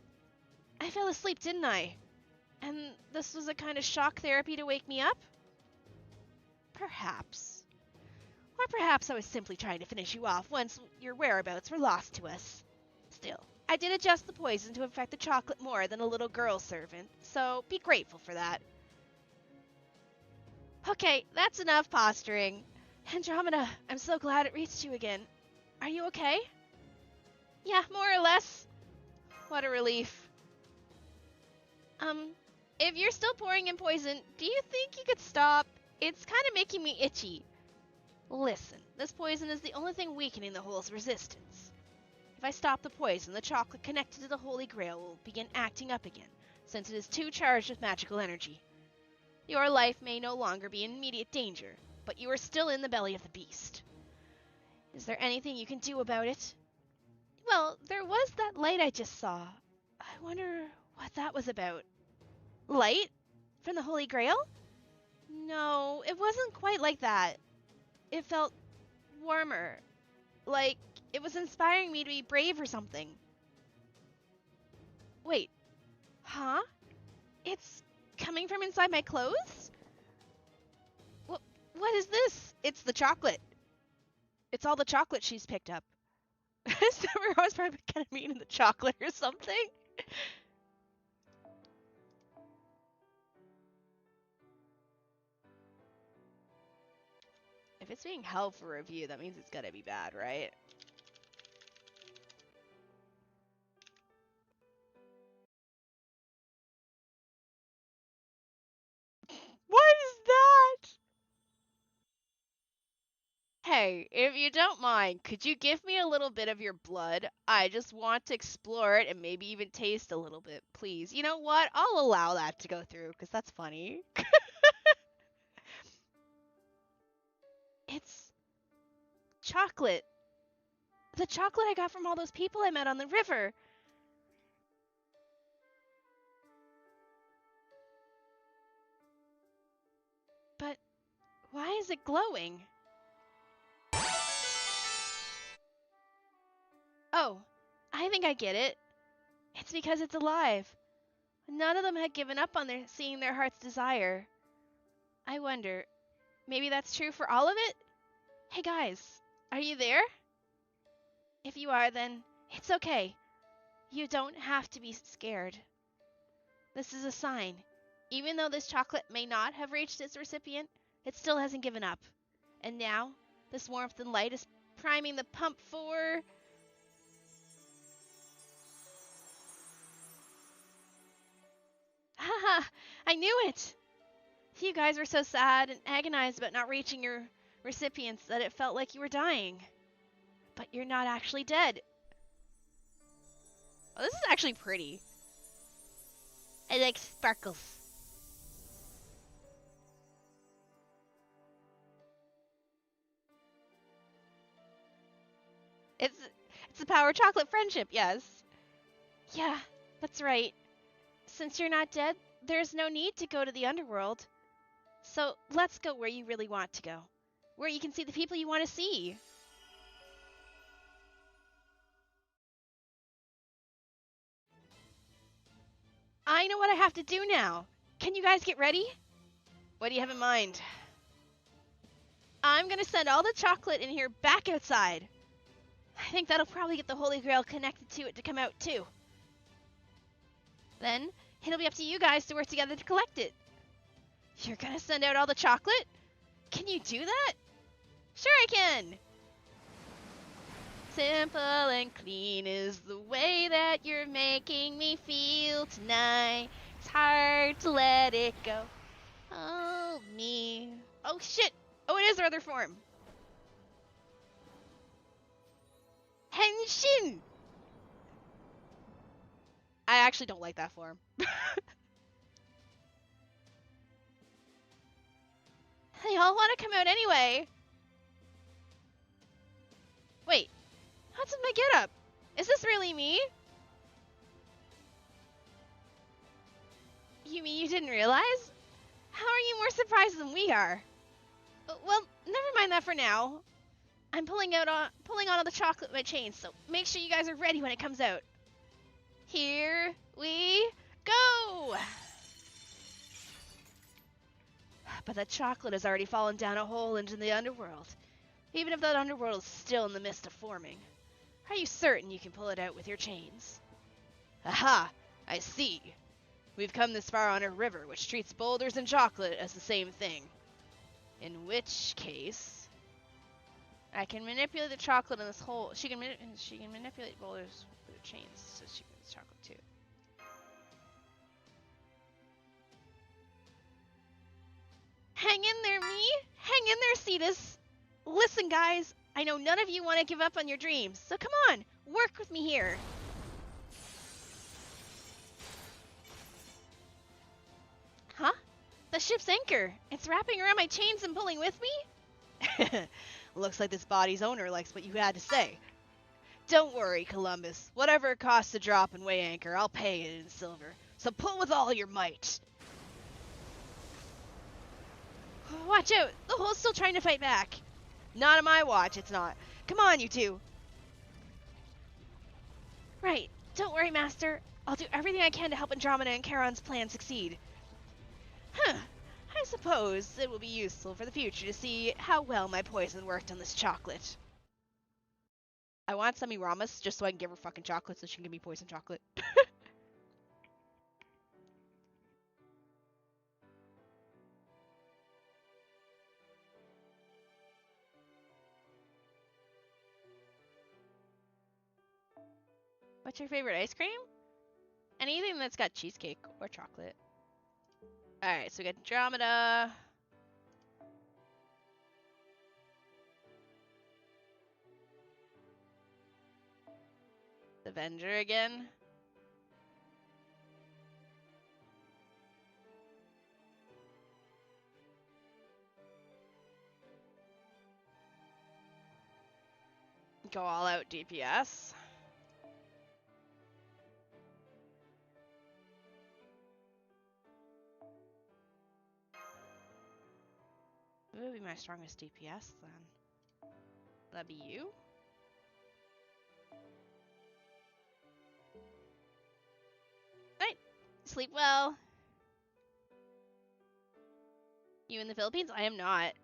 I fell asleep, didn't I? And this was a kind of shock therapy to wake me up? Perhaps. Or perhaps I was simply trying to finish you off once your whereabouts were lost to us. Still, I did adjust the poison to affect the chocolate more than a little girl servant, so be grateful for that. Okay, that's enough posturing. Andromeda, I'm so glad it reached you again. Are you okay? Yeah, more or less. What a relief. If you're still pouring in poison, do you think you could stop? It's kind of making me itchy. Listen, this poison is the only thing weakening the hole's resistance. If I stop the poison, the chocolate connected to the Holy Grail will begin acting up again, since it is too charged with magical energy. Your life may no longer be in immediate danger, but you are still in the belly of the beast. Is there anything you can do about it? Well, there was that light I just saw. I wonder what that was about. Light? From the Holy Grail? No, it wasn't quite like that. It felt warmer. Like it was inspiring me to be brave or something. Wait. Huh? It's coming from inside my clothes? What is this? It's the chocolate. It's all the chocolate she's picked up. So we're always probably kind of mean in the chocolate or something. If it's being held for review, that means it's gonna be bad, right? What is that? Hey, if you don't mind, could you give me a little bit of your blood? I just want to explore it and maybe even taste a little bit, please. You know what? I'll allow that to go through, because that's funny. It's chocolate. The chocolate I got from all those people I met on the river. But why is it glowing? Oh, I think I get it. It's because it's alive. None of them had given up on seeing their heart's desire. I wonder, maybe that's true for all of it? Hey guys, are you there? If you are, then it's okay. You don't have to be scared. This is a sign. Even though this chocolate may not have reached its recipient, it still hasn't given up. And now, this warmth and light is priming the pump for... Haha, I knew it! You guys were so sad and agonized about not reaching your recipients that it felt like you were dying. But you're not actually dead. Oh, this is actually pretty. I like sparkles. It's the power of chocolate friendship, yes. Yeah, that's right. Since you're not dead, there's no need to go to the underworld. So let's go where you really want to go. Where you can see the people you want to see. I know what I have to do now. Can you guys get ready? What do you have in mind? I'm gonna send all the chocolate in here back outside. I think that'll probably get the Holy Grail connected to it to come out too. Then, it'll be up to you guys to work together to collect it. You're gonna send out all the chocolate? Can you do that? Sure I can! Simple and clean is the way that you're making me feel tonight. It's hard to let it go. Oh, me. Oh, shit! Oh, it is our other form. Henshin! I actually don't like that form. They all want to come out anyway. Wait. What's with my getup? Is this really me? You mean you didn't realize? How are you more surprised than we are? Well, never mind that for now. I'm pulling on all the chocolate with my chains, so make sure you guys are ready when it comes out. Here we go! But that chocolate has already fallen down a hole into the underworld. Even if that underworld is still in the midst of forming. Are you certain you can pull it out with your chains? Aha! I see. We've come this far on a river which treats boulders and chocolate as the same thing. In which case, I can manipulate the chocolate in this hole. She can manipulate boulders with her chains, so she can chocolate too. Hang in there, me! Hang in there, Cetus! Listen, guys, I know none of you want to give up on your dreams, so come on, work with me here. Huh? The ship's anchor. It's wrapping around my chains and pulling with me? Looks like this body's owner likes what you had to say. Don't worry, Columbus. Whatever it costs to drop and weigh anchor, I'll pay it in silver. So pull with all your might. Watch out! The hole's still trying to fight back. Not on my watch, it's not. Come on, you two. Right. Don't worry, Master. I'll do everything I can to help Andromeda and Charon's plan succeed. Huh. I suppose it will be useful for the future to see how well my poison worked on this chocolate. I want Semiramis just so I can give her fucking chocolate so she can give me poison chocolate. What's your favorite ice cream? Anything that's got cheesecake or chocolate. Alright, so we got Andromeda. Avenger again. Go all out DPS. Who would be my strongest DPS then? That'd be you? Alright. Sleep well. You in the Philippines? I am not.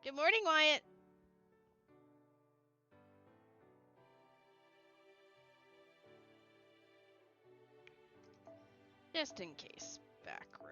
Good morning, Wyatt. Just in case. Back row.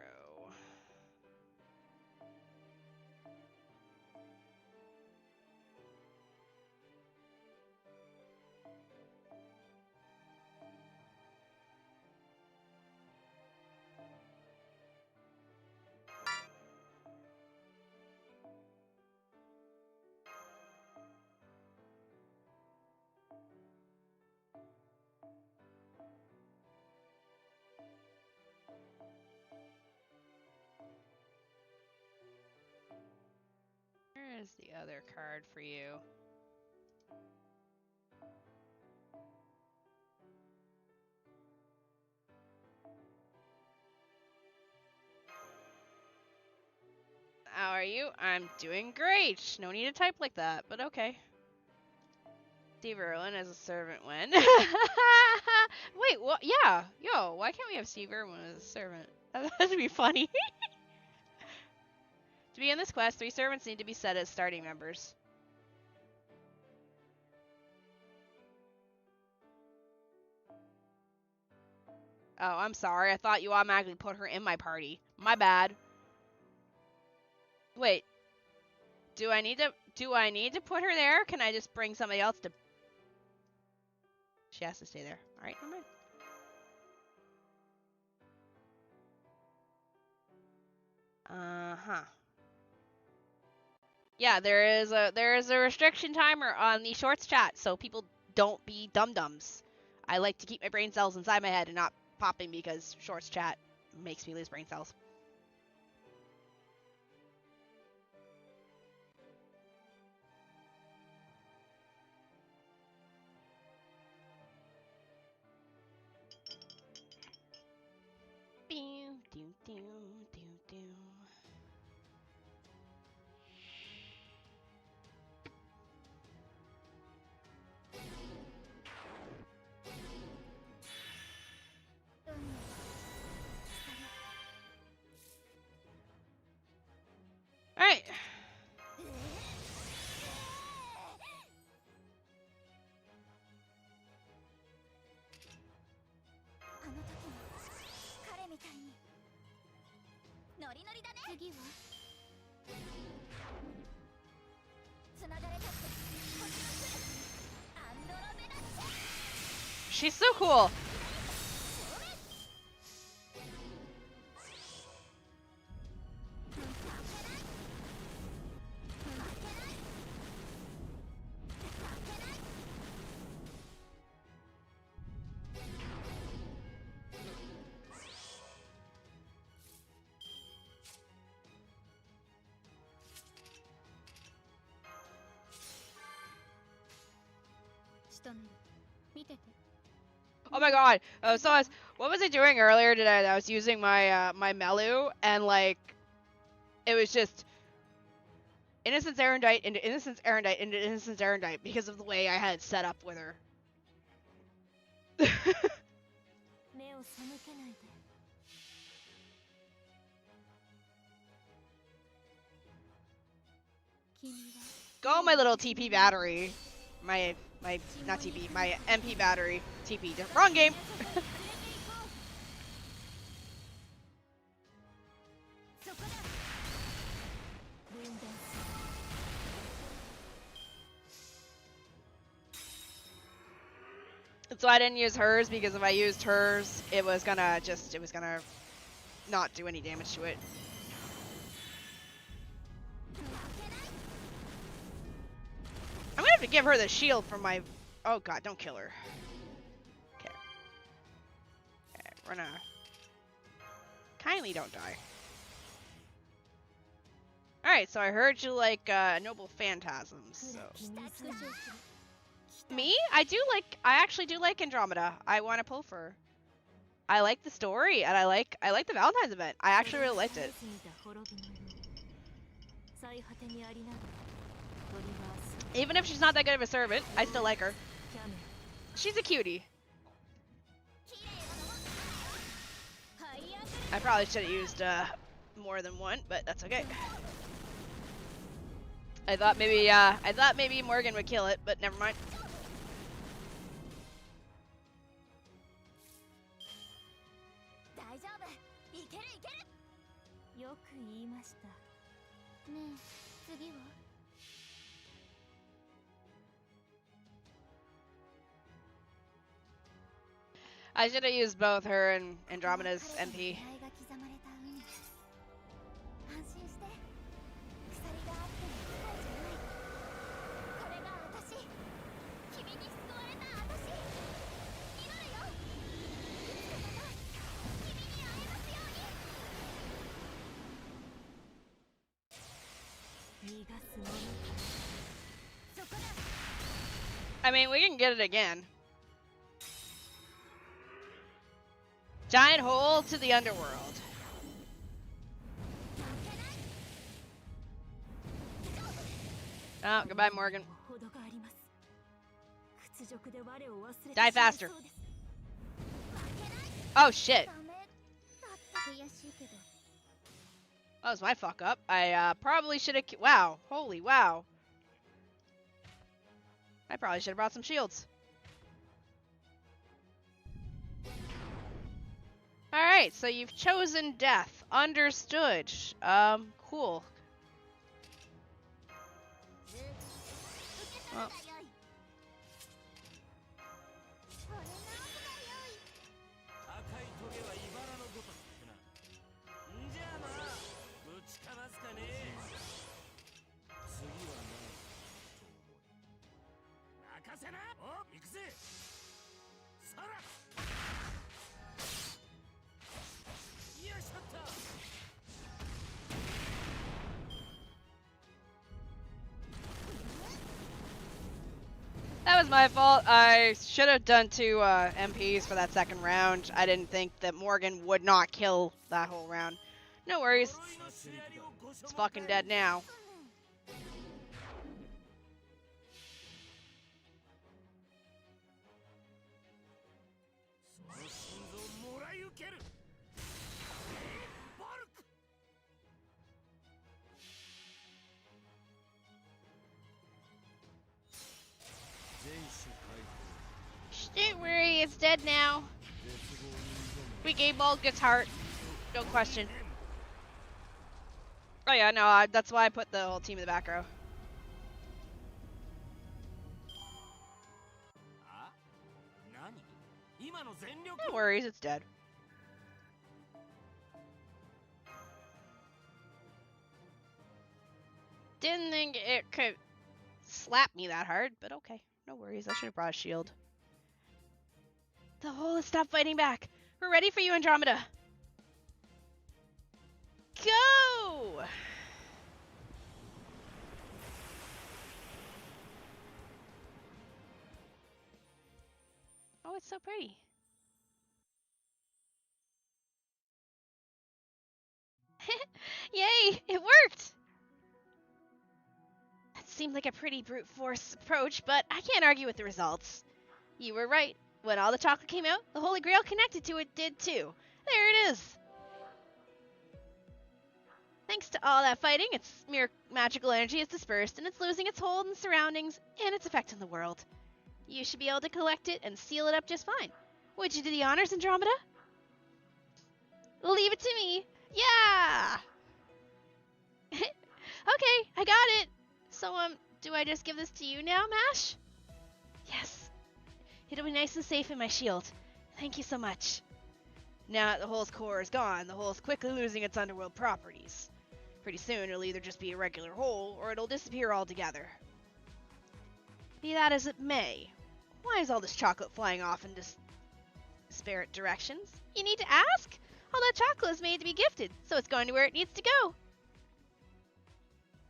Where's the other card for you? How are you? I'm doing great. No need to type like that, but okay. Steve Irwin as a servant when? Wait, what? Yeah. Yo, why can't we have Steve Irwin as a servant? That'd be funny. To be in this quest, 3 servants need to be set as starting members. Oh, I'm sorry. I thought you automatically put her in my party. My bad. Wait. Do I need to put her there? Can I just bring somebody else to... She has to stay there. Alright, never mind. Uh-huh. Yeah, there is a restriction timer on the shorts chat, so people don't be dum-dums. I like to keep my brain cells inside my head and not popping because shorts chat makes me lose brain cells. She's so cool. Oh my god. What was I doing earlier today? I was using my my Melu, and like it was just Innocence Erendite into Innocence Erendite into Innocence Erendite because of the way I had it set up with her. Go, my little TP battery. My not TP, my MP battery. TP, wrong game. So I didn't use hers because if I used hers, it was gonna not do any damage to it. I'm gonna have to give her the shield from my... Oh god, don't kill her. Okay. Okay, we're gonna... Kindly don't die. Alright, so I heard you like Noble Phantasms, so... Me? I actually do like Andromeda. I want to pull for her. I like the story, and I like the Valentine's event. I actually really liked it. Even if she's not that good of a servant, I still like her. She's a cutie. I probably should have used more than one, but that's okay. I thought maybe Morgan would kill it, but never mind. I should have used both her and Andromeda's MP. I mean, we can get it again. Giant hole to the underworld. Oh, goodbye, Morgan. Die faster. Oh, shit. That was my fuck up. I probably should have... Wow. Holy wow. I probably should have brought some shields. Alright, so you've chosen death. Understood. Cool. Well. That was my fault. I should have done 2 MPs for that second round. I didn't think that Morgan would not kill that whole round. No worries. It's fucking dead now. Don't worry, it's dead now. We gave Bald gets heart. No question. Oh yeah, no, that's why I put the whole team in the back row. No worries, it's dead. Didn't think it could slap me that hard, but okay. No worries, I should have brought a shield. The hole has stopped fighting back. We're ready for you, Andromeda. Go! Oh, it's so pretty. Yay! It worked! That seemed like a pretty brute force approach, but I can't argue with the results. You were right. When all the chocolate came out, the Holy Grail connected to it did too. There it is! Thanks to all that fighting, its mere magical energy is dispersed, and it's losing its hold in surroundings and its effect on the world. You should be able to collect it and seal it up just fine. Would you do the honors, Andromeda? Leave it to me. Yeah! Okay, I got it. So, do I just give this to you now, Mash? Yes. It'll be nice and safe in my shield. Thank you so much. Now that the hole's core is gone, the hole's quickly losing its underworld properties. Pretty soon, it'll either just be a regular hole, or it'll disappear altogether. Be that as it may, why is all this chocolate flying off in disparate directions? You need to ask? All that chocolate is made to be gifted, so it's going to where it needs to go.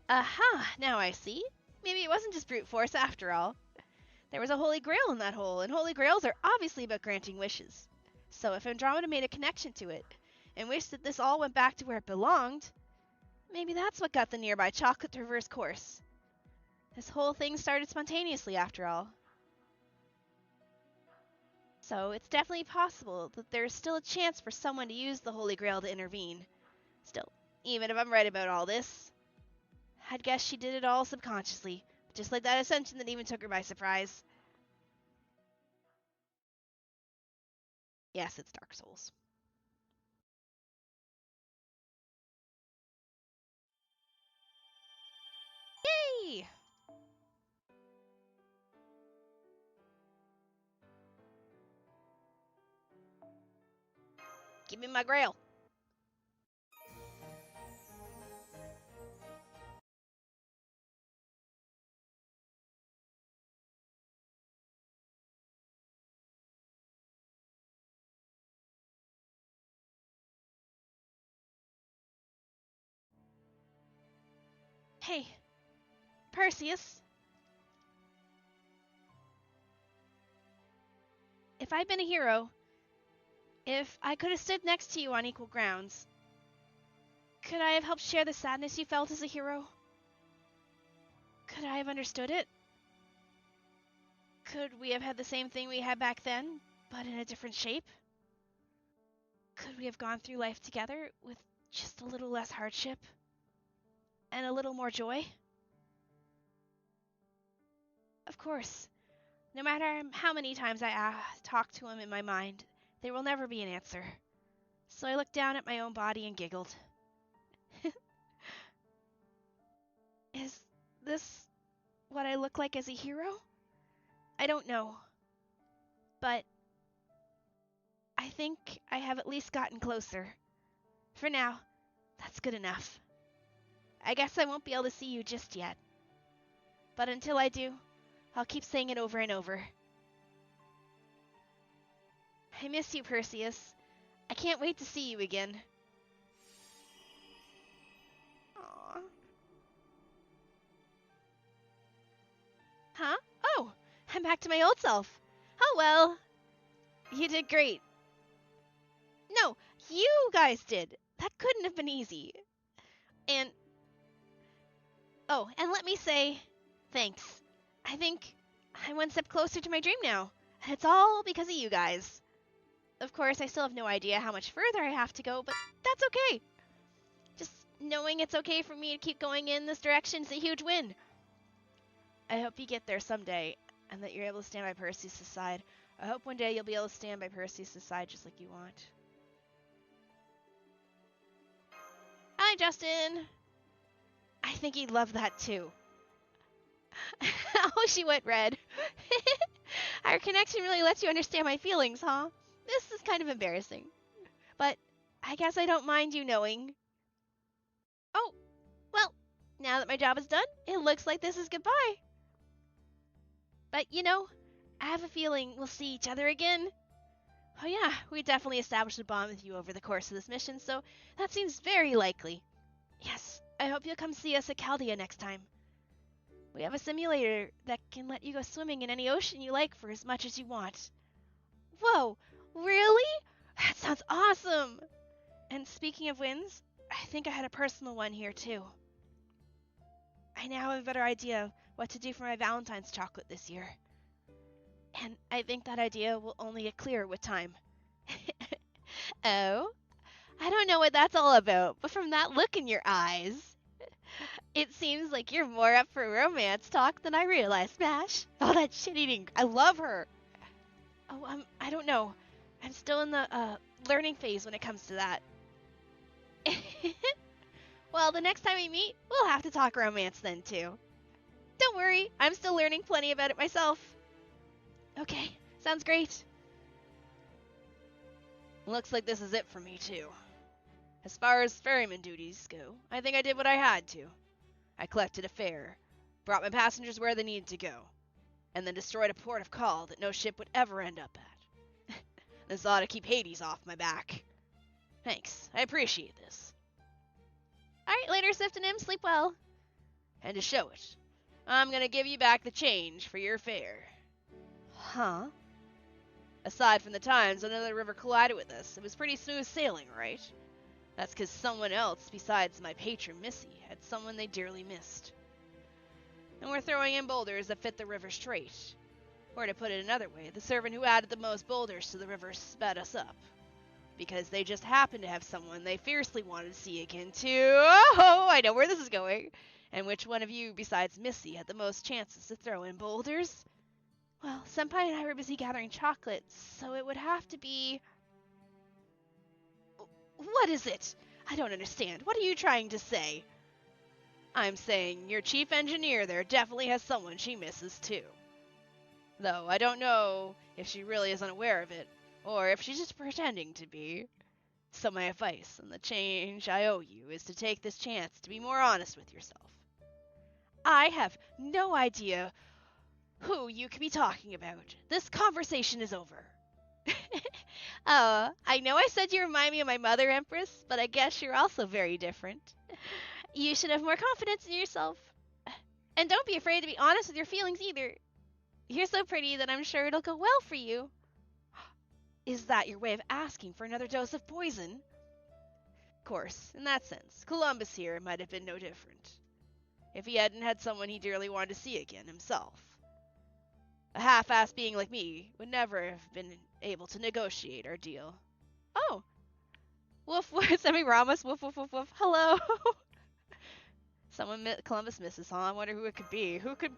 Aha, now I see. Maybe it wasn't just brute force after all. There was a holy grail in that hole, and holy grails are obviously about granting wishes. So if Andromeda made a connection to it, and wished that this all went back to where it belonged, maybe that's what got the nearby chocolate to reverse course. This whole thing started spontaneously after all. So it's definitely possible that there's still a chance for someone to use the Holy Grail to intervene. Still, even if I'm right about all this, I'd guess she did it all subconsciously, just like that ascension that even took her by surprise. Yes, it's Dark Souls. Yay! Give me my grail. Hey, Perseus. If I'd been a hero, if I could have stood next to you on equal grounds, could I have helped share the sadness you felt as a hero? Could I have understood it? Could we have had the same thing we had back then, but in a different shape? Could we have gone through life together with just a little less hardship? And a little more joy? Of course. No matter how many times I talk to him in my mind, there will never be an answer. So I looked down at my own body and giggled. Is this what I look like as a hero? I don't know. But I think I have at least gotten closer. For now, that's good enough. I guess I won't be able to see you just yet. But until I do, I'll keep saying it over and over. I miss you, Perseus. I can't wait to see you again. Aww. Huh? Oh, I'm back to my old self. Oh well. You did great. No, you guys did. That couldn't have been easy. And... oh, and let me say, thanks. I think I'm one step closer to my dream now. And it's all because of you guys. Of course, I still have no idea how much further I have to go, but that's okay. Just knowing it's okay for me to keep going in this direction is a huge win. I hope you get there someday, and that you're able to stand by Perseus' side. I hope one day you'll be able to stand by Perseus' side just like you want. Hi, Justin! I think he'd love that too. Oh, she went red. Our connection really lets you understand my feelings, huh? This is kind of embarrassing. But I guess I don't mind you knowing. Oh, well, now that my job is done, it looks like this is goodbye. But I have a feeling we'll see each other again. Oh yeah, we definitely established a bond with you over the course of this mission, so that seems very likely. Yes, I hope you'll come see us at Chaldea next time. We have a simulator that can let you go swimming in any ocean you like for as much as you want. Whoa, really? That sounds awesome! And speaking of wins, I think I had a personal one here too. I now have a better idea of what to do for my Valentine's chocolate this year. And I think that idea will only get clearer with time. Oh? I don't know what that's all about, but from that look in your eyes, it seems like you're more up for romance talk than I realized, Smash. Oh, that shit-eating, I love her. Oh, I don't know. I'm still in the, learning phase when it comes to that. Well, the next time we meet, we'll have to talk romance then, too. Don't worry, I'm still learning plenty about it myself. Okay, sounds great. Looks like this is it for me, too. As far as ferryman duties go, I think I did what I had to. I collected a fare, brought my passengers where they needed to go, and then destroyed a port of call that no ship would ever end up at. This ought to keep Hades off my back. Thanks, I appreciate this. Alright, later, Sift and Im, sleep well. And to show it, I'm gonna give you back the change for your fare. Huh? Aside from the times another river collided with us, it was pretty smooth sailing, right? That's because someone else besides my patron Missy had someone they dearly missed. And we're throwing in boulders that fit the river straight. Or to put it another way, the servant who added the most boulders to the river sped us up. Because they just happened to have someone they fiercely wanted to see again too. Oh, I know where this is going. And which one of you besides Missy had the most chances to throw in boulders? Well, Senpai and I were busy gathering chocolates, so it would have to be... What is it? I don't understand. What are you trying to say? I'm saying your chief engineer there definitely has someone she misses too. Though I don't know if she really isn't aware of it, or if she's just pretending to be. So my advice and the change I owe you is to take this chance to be more honest with yourself. I have no idea who you could be talking about. This conversation is over. I know I said you remind me of my mother, Empress, but I guess you're also very different. You should have more confidence in yourself. And don't be afraid to be honest with your feelings either. You're so pretty that I'm sure it'll go well for you. Is that your way of asking for another dose of poison? Of course, in that sense, Columbus here might have been no different. If he hadn't had someone he dearly wanted to see again himself. A half-assed being like me would never have been able to negotiate our deal. Oh! Woof woof, Semiramis, woof woof woof woof, hello! Someone Columbus misses, huh? I wonder who it could be. Who could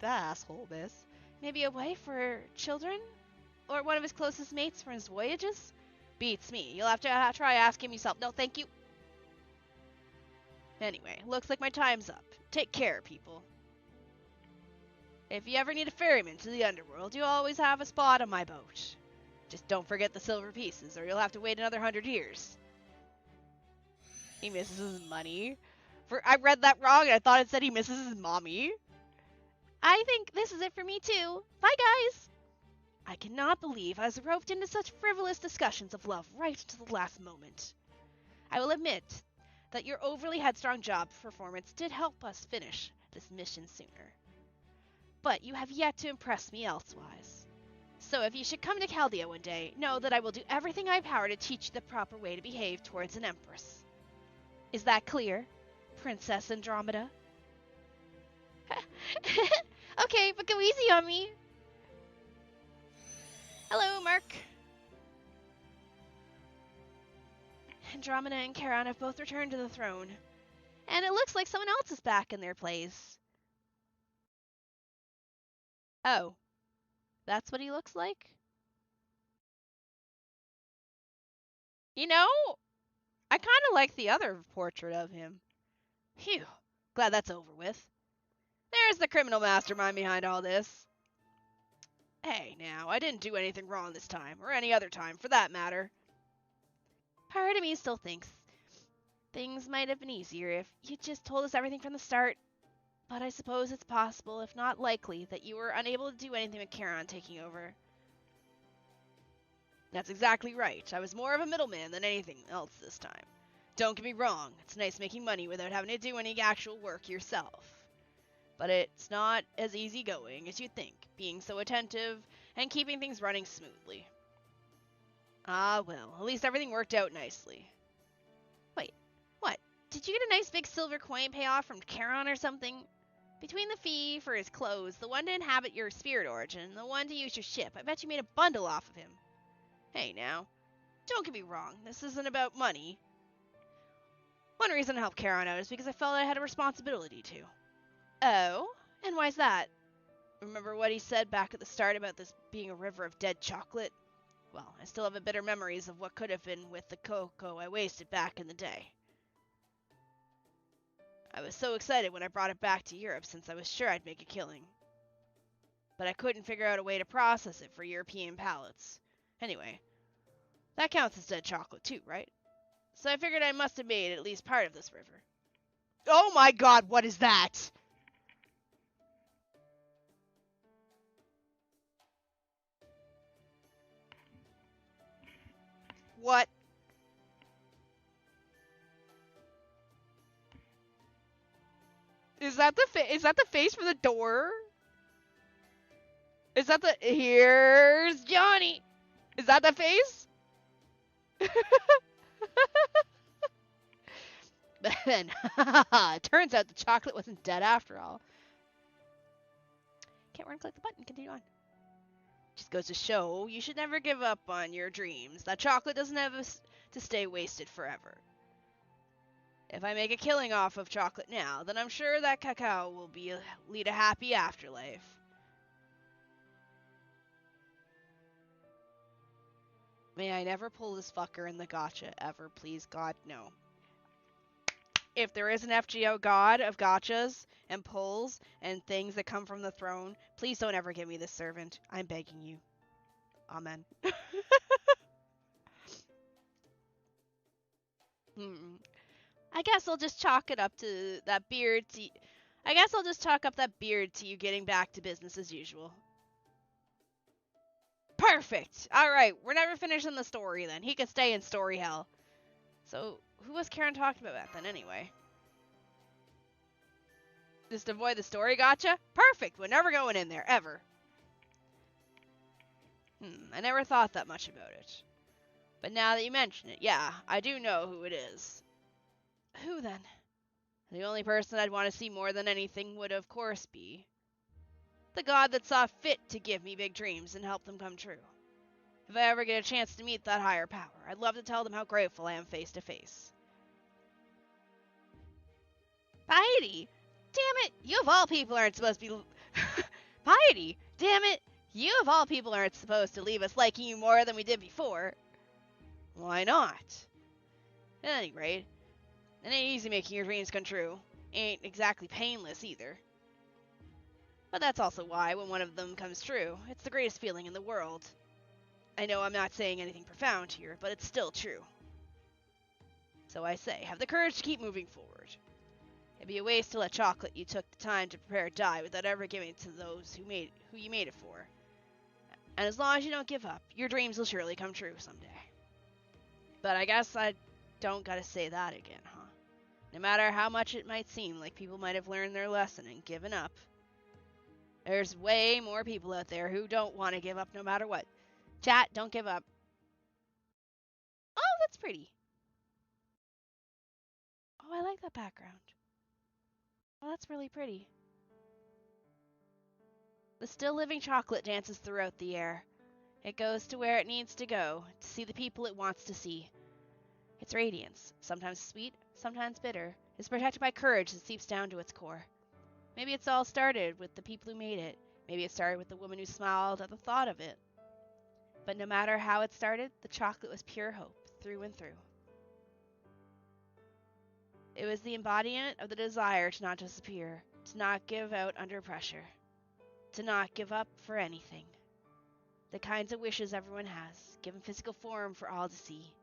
that asshole miss? Maybe a wife or children? Or one of his closest mates from his voyages? Beats me. You'll have to try asking him yourself. No, thank you. Anyway, looks like my time's up. Take care, people. If you ever need a ferryman to the underworld, you'll always have a spot on my boat. Just don't forget the silver pieces, or you'll have to wait another 100 years. He misses his money. I read that wrong, and I thought it said he misses his mommy. I think this is it for me, too. Bye, guys! I cannot believe I was roped into such frivolous discussions of love right to the last moment. I will admit that your overly headstrong job performance did help us finish this mission sooner. But you have yet to impress me elsewise. So if you should come to Chaldea one day, know that I will do everything I have power to teach you the proper way to behave towards an empress. Is that clear, Princess Andromeda? Okay, but go easy on me. Hello, Mark. Andromeda and Charon have both returned to the throne. And it looks like someone else is back in their place. Oh. That's what he looks like? You know, I kind of like the other portrait of him. Phew. Glad that's over with. There's the criminal mastermind behind all this. Hey, now, I didn't do anything wrong this time, or any other time, for that matter. Part of me still thinks things might have been easier if you just told us everything from the start. But I suppose it's possible, if not likely, that you were unable to do anything with Charon taking over. That's exactly right. I was more of a middleman than anything else this time. Don't get me wrong, it's nice making money without having to do any actual work yourself. But it's not as easygoing as you'd think, being so attentive and keeping things running smoothly. Ah, well, at least everything worked out nicely. Wait, what? Did you get a nice big silver coin payoff from Charon or something? Between the fee for his clothes, the one to inhabit your spirit origin, and the one to use your ship, I bet you made a bundle off of him. Hey now, don't get me wrong, this isn't about money. One reason to help Charon out is because I felt I had a responsibility to. Oh? And why's that? Remember what he said back at the start about this being a river of dead chocolate? Well, I still have bitter memories of what could have been with the cocoa I wasted back in the day. I was so excited when I brought it back to Europe since I was sure I'd make a killing. But I couldn't figure out a way to process it for European palates. Anyway, that counts as dead chocolate too, right? So I figured I must have made at least part of this river. Oh my god, what is that? What? Is that the face for the door? Is that the here's Johnny? Is that the face? But then, it turns out the chocolate wasn't dead after all. Can't run click the button, continue on. Just goes to show, you should never give up on your dreams. That chocolate doesn't have to stay wasted forever. If I make a killing off of chocolate now, then I'm sure that cacao will lead a happy afterlife. May I never pull this fucker in the gotcha ever, please God, no. If there is an FGO god of gotchas and pulls and things that come from the throne, please don't ever give me this servant. I'm begging you. Amen. I guess I'll just chalk it up to that beard to... I guess I'll just chalk up that beard to you getting back to business as usual. Perfect! Alright, we're never finishing the story then. He can stay in story hell. So, who was Karen talking about then anyway? Just avoid the story gotcha? Perfect! We're never going in there, ever. I never thought that much about it. But now that you mention it, yeah, I do know who it is. Who then? The only person I'd want to see more than anything would of course be the god that saw fit to give me big dreams and help them come true. If I ever get a chance to meet that higher power, I'd love to tell them how grateful I am face to face. Piety? Damn it, you of all people aren't supposed to be... Piety? Damn it, you of all people aren't supposed to leave us liking you more than we did before. Why not? At any rate, it ain't easy making your dreams come true. Ain't exactly painless either. But that's also why, when one of them comes true, it's the greatest feeling in the world. I know I'm not saying anything profound here, but it's still true. So I say, have the courage to keep moving forward. It'd be a waste to let chocolate you took the time to prepare die without ever giving it to those who you made it for. And as long as you don't give up, your dreams will surely come true someday. But I guess I don't gotta say that again, huh? No matter how much it might seem like people might have learned their lesson and given up, there's way more people out there who don't want to give up no matter what. Chat, don't give up. Oh, that's pretty. Oh, I like that background. Oh, that's really pretty. The still living chocolate dances throughout the air. It goes to where it needs to go, to see the people it wants to see. Its radiance, sometimes sweet, sometimes bitter, is protected by courage that seeps down to its core. Maybe it's all started with the people who made it. Maybe it started with the woman who smiled at the thought of it. But no matter how it started, the chocolate was pure hope, through and through. It was the embodiment of the desire to not disappear, to not give out under pressure, to not give up for anything. The kinds of wishes everyone has, given physical form for all to see.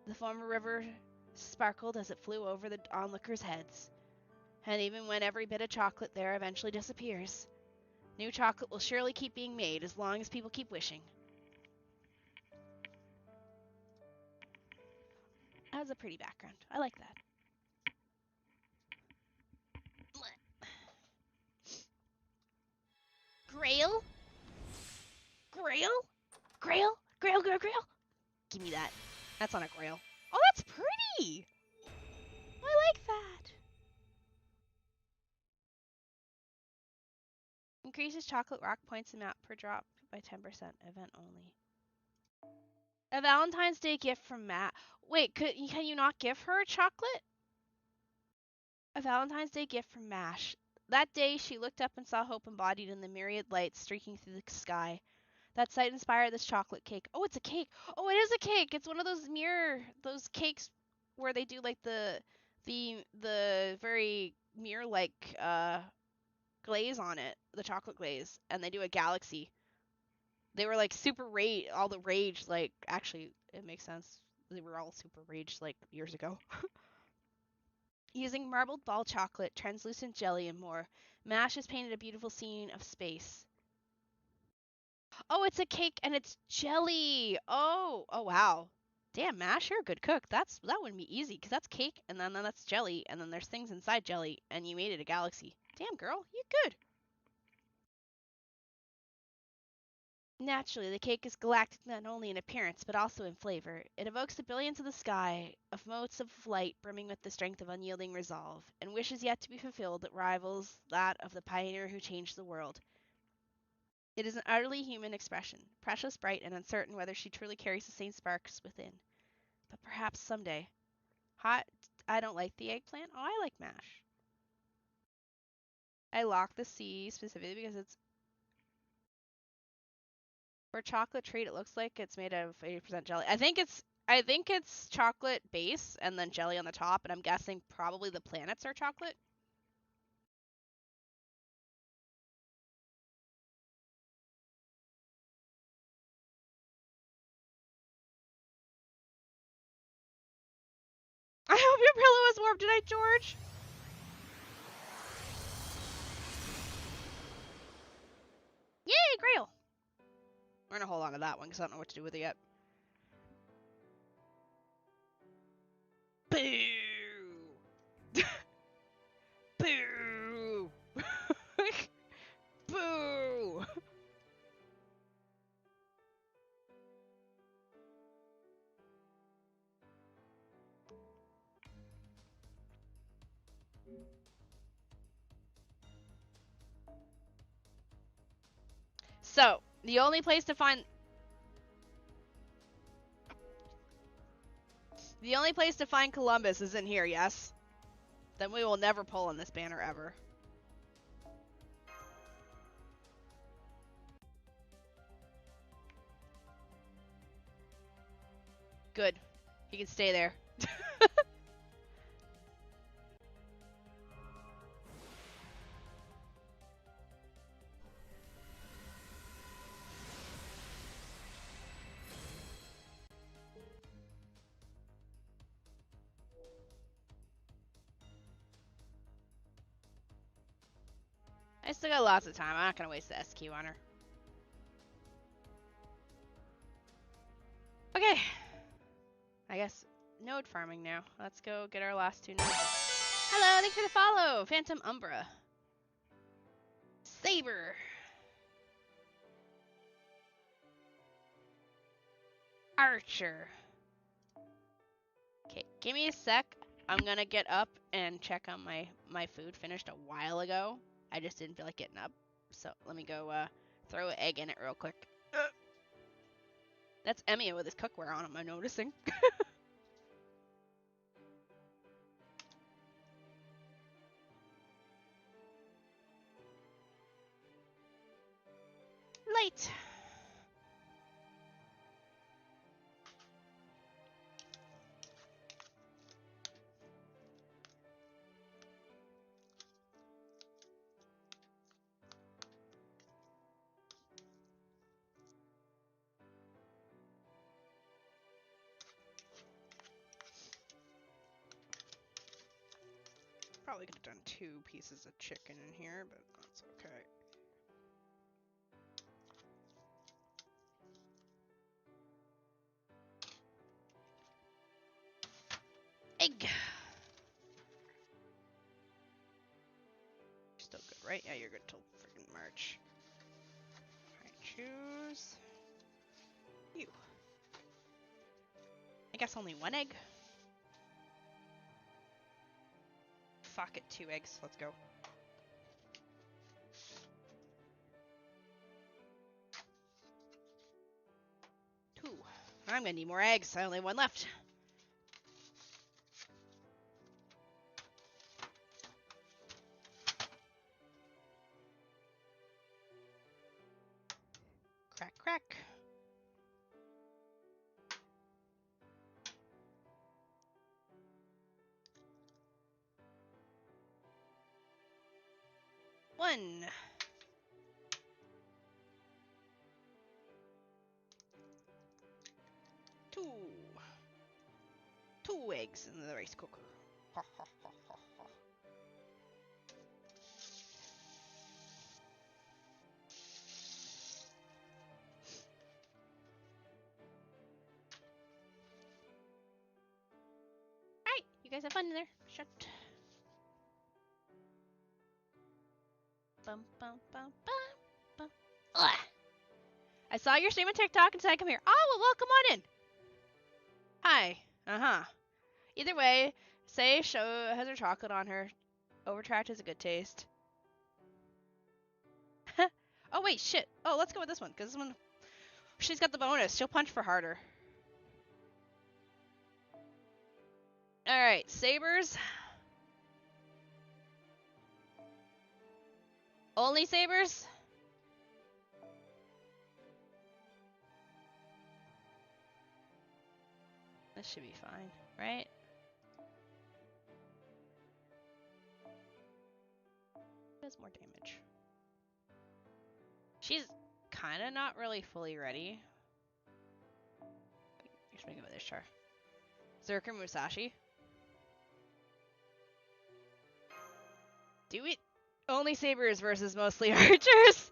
The former river sparkled as it flew over the onlookers' heads. And even when every bit of chocolate there eventually disappears, new chocolate will surely keep being made as long as people keep wishing. That was a pretty background. I like that. Grail? Grail? Grail? Grail, grail, grail? Give me that. That's on a grail. Oh, that's pretty! I like that. Increases chocolate rock points amount per drop by 10%. Event only. A Valentine's Day gift from Matt. Wait, can you not give her chocolate? A Valentine's Day gift from Mash. That day, she looked up and saw hope embodied in the myriad lights streaking through the sky. That sight inspired this chocolate cake. Oh, it's a cake. Oh, it is a cake. It's one of those cakes where they do like the very mirror-like glaze on it, the chocolate glaze, and they do a galaxy. They were like super all the rage, like, actually, it makes sense. They were all super rage like years ago. Using marbled ball chocolate, translucent jelly, and more, Mash has painted a beautiful scene of space. Oh, it's a cake and it's jelly. Oh wow. Damn, Mash, you're a good cook. That wouldn't be easy because that's cake and then that's jelly and then there's things inside jelly and you made it a galaxy. Damn, girl, you good. Naturally, the cake is galactic not only in appearance but also in flavor. It evokes the brilliance of the sky, of motes of light brimming with the strength of unyielding resolve, and wishes yet to be fulfilled that rivals that of the pioneer who changed the world. It is an utterly human expression, precious, bright, and uncertain whether she truly carries the same sparks within. But perhaps someday. Hot, I don't like the eggplant. Oh, I like mash. I lock the C specifically because it's for chocolate treat. It looks like it's made of 80% jelly. I think it's chocolate base and then jelly on the top, and I'm guessing probably the planets are chocolate. I hope your pillow is warm tonight, George. Yay, Grail. We're gonna hold on to that one because I don't know what to do with it yet. Boo! Boo! Boo! So, the only place to find Columbus is in here, yes? Then we will never pull on this banner ever. Good. He can stay there. I still got lots of time. I'm not gonna waste the SQ on her. Okay. I guess node farming now. Let's go get our last 2 nodes. Hello, thanks for the follow. Phantom Umbra. Saber. Archer. Okay, give me a sec. I'm gonna get up and check on my food finished a while ago. I just didn't feel like getting up. So let me go throw an egg in it real quick. That's Emiya with his cookware on him, I'm noticing. Late. Probably could have done 2 pieces of chicken in here, but that's okay. Egg. Still good, right? Yeah, you're good till freaking March. Alright, choose you. I guess only 1 egg. Fuck it, 2 eggs. Let's go. Two. I'm gonna need more eggs. I only have 1 left. Crack, crack. One. 2. 2 eggs in the rice cooker. Ha ha ha ha ha. Alright, you guys have fun in there. Shut. Bum bum bum bum bum. Ugh. I saw your stream on TikTok and said come here. Oh, well, come on in. Hi. Uh-huh. Either way, say show has her chocolate on her. Overtract has a good taste. Oh, wait, shit. Oh, let's go with this one, because this one, she's got the bonus. She'll punch for harder. Alright, sabers. Only sabers? This should be fine, right? Does more damage. She's kind of not really fully ready. You're speaking about this char. Zerker Musashi. Do it. Only sabers versus mostly archers.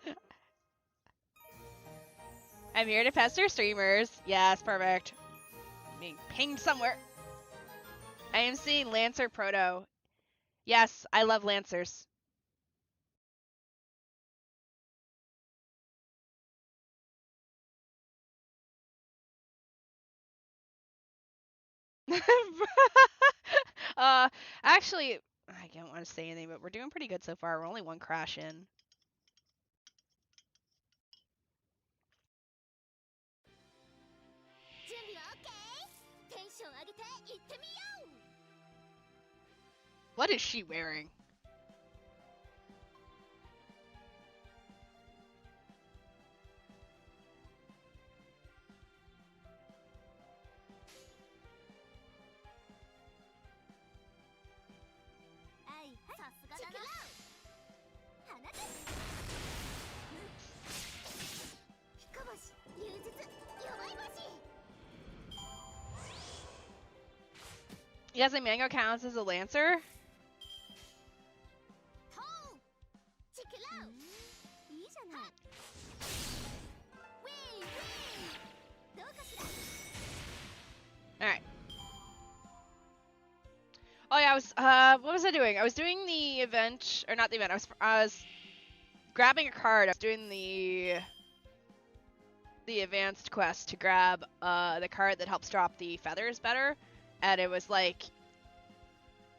I'm here to pester streamers. Yes, perfect. I'm being pinged somewhere. I am seeing Lancer Proto. Yes, I love Lancers. Actually, I don't want to say anything, but we're doing pretty good so far. We're only 1 crash in. What is she wearing? Yes, a mango counts as a Lancer. Alright. Oh yeah, what was I doing? I was doing the event, or not the event, I was grabbing a card. I was doing the advanced quest to grab the card that helps drop the feathers better, and it was like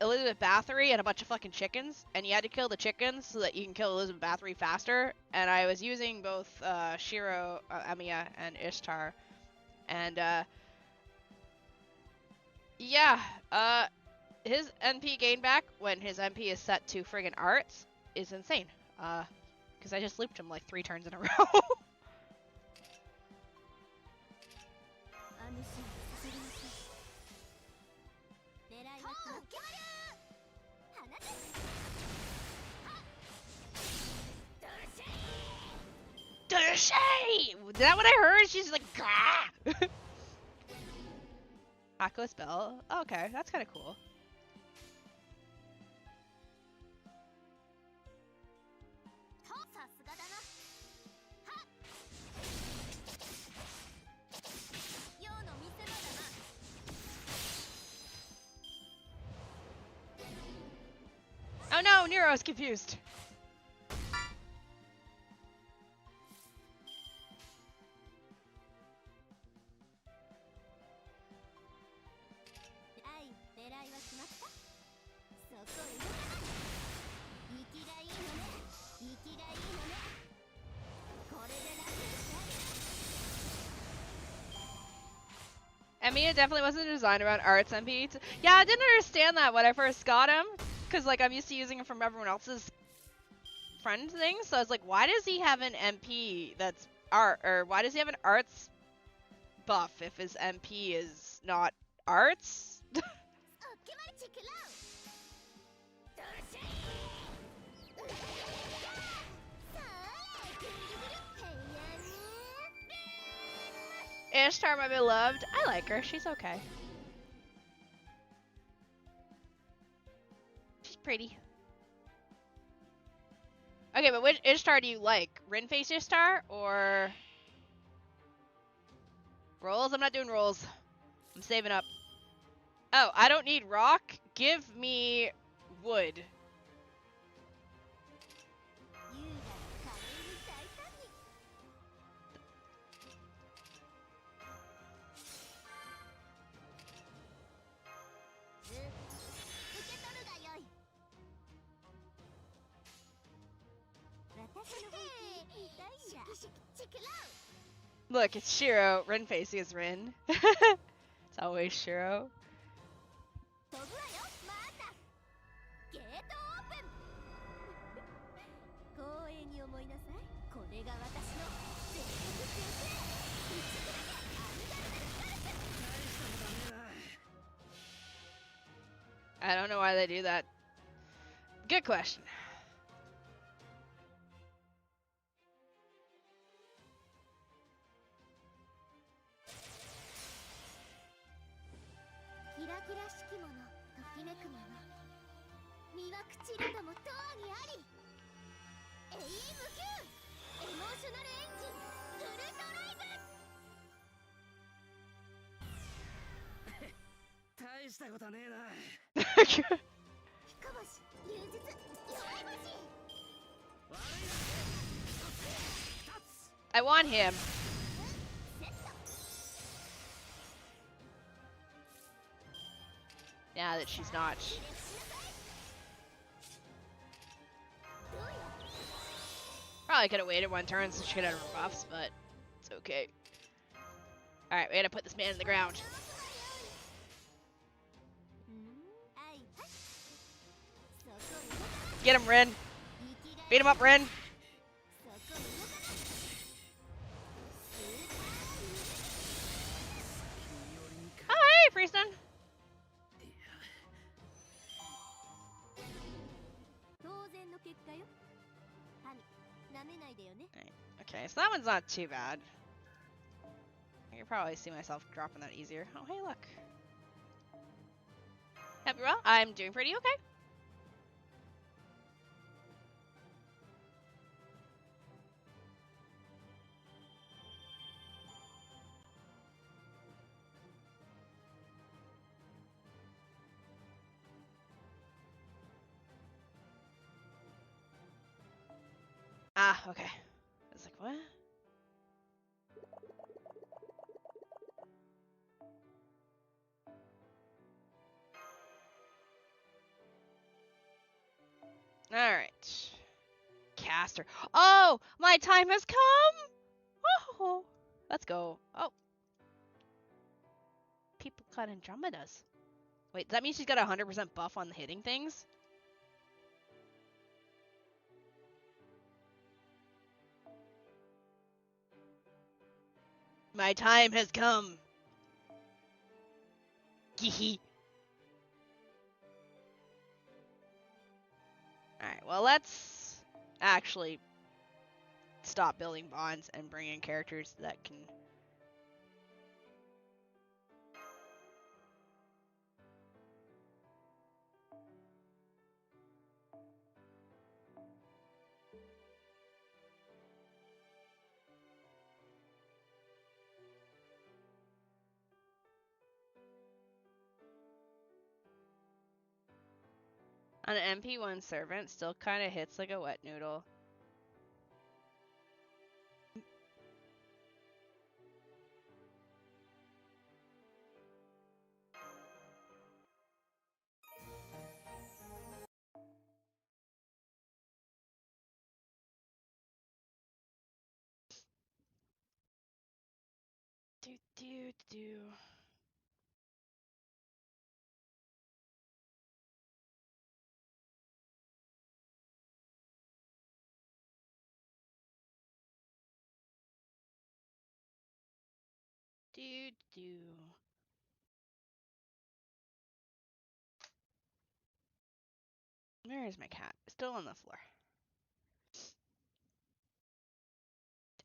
Elizabeth Bathory and a bunch of fucking chickens, and you had to kill the chickens so that you can kill Elizabeth Bathory faster, and I was using both Shiro, Emiya, and Ishtar, and yeah, his NP gain back when his NP is set to friggin' arts is insane, because I just looped him like 3 turns in a row. Is that what I heard? She's like, gah! Aqua spell? Oh, okay, that's kind of cool. Oh no, Nero's confused. Emiya definitely wasn't designed around arts MP. Yeah, I didn't understand that when I first got him, because like I'm used to using him from everyone else's friend things. So I was like, why does he have an MP that's art, or why does he have an arts buff if his MP is not arts? Ishtar, my beloved. I like her. She's okay. She's pretty. Okay, but which Ishtar do you like? Rin face Ishtar or rolls? I'm not doing rolls. I'm saving up. Oh, I don't need rock. Give me wood. Look, it's Shiro. Rin facing is Rin. It's always Shiro. I don't know why they do that. Good question. I want him. Now that she's not. Probably could have waited one turn so she could have her buffs, but it's okay. Alright, we gotta put this man in the ground. Get him, Rin. Beat him up, Rin. Oh, hey, Prieston. Right. Okay, so that one's not too bad. I can probably see myself dropping that easier. Oh, hey, look. Happy well? I'm doing pretty okay. Ah, okay. I was like, what? Alright. Caster. Oh! My time has come! Oh! Let's go. Oh. People got Andromedas. Wait, that means she's got a 100% buff on the hitting things? My time has come. Gee. Alright, well, let's actually stop building bonds and bring in characters that can... An MP1 servant still kind of hits like a wet noodle. Do do do. Do do. Where is my cat? Still on the floor.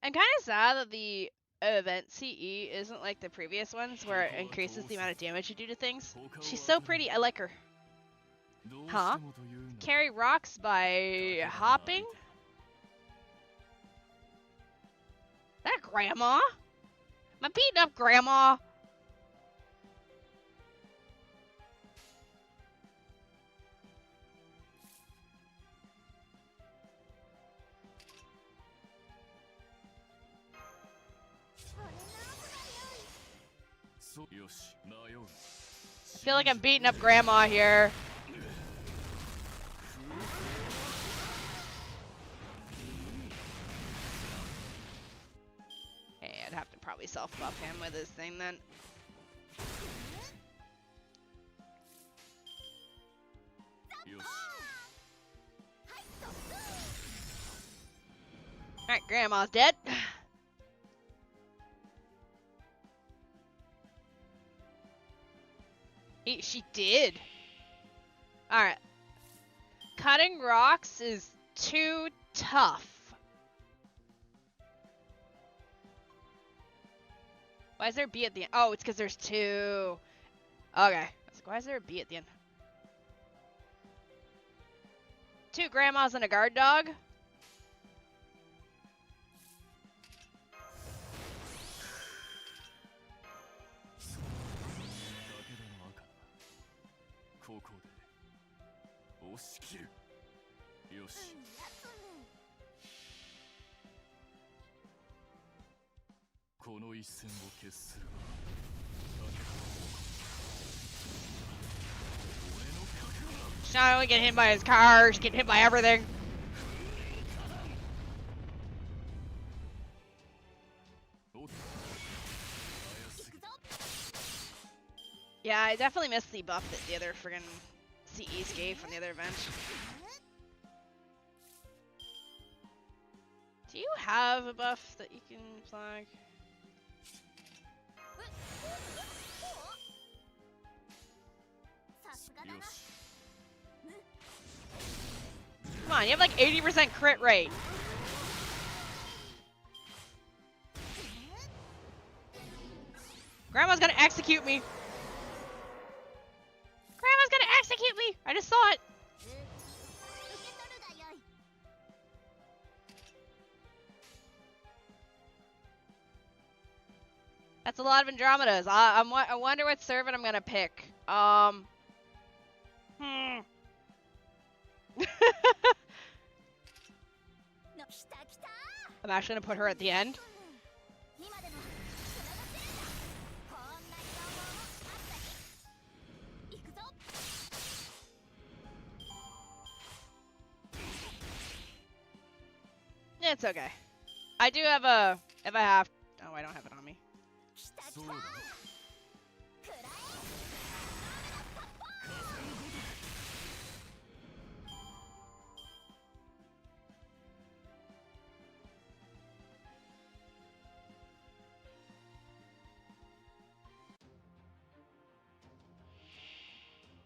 I'm kind of sad that the event CE isn't like the previous ones where it increases the amount of damage you do to things. She's so pretty. I like her. Huh? Carry rocks by hopping? That grandma? Am I beating up grandma? I feel like I'm beating up grandma here. Hey, I'd have to probably self-buff him with this thing then. Alright, grandma's dead. She did. Alright. Cutting rocks is too tough. Why is there a B at the end? Oh, it's because there's two. Okay. I was like, why is there a B at the end? Two grandmas and a guard dog. She's not only getting hit by his car, she's getting hit by everything. Yeah, I definitely missed the buff that the other friggin' CEs gave from the other event. Do you have a buff that you can flag? Come on, you have like 80% crit rate. Grandma's gonna execute me. Grandma's gonna execute me. I just saw it. That's a lot of Andromedas. I wonder what servant I'm gonna pick. I'm actually gonna put her at the end. It's okay. I do have a, if I have, oh, I don't have it on me.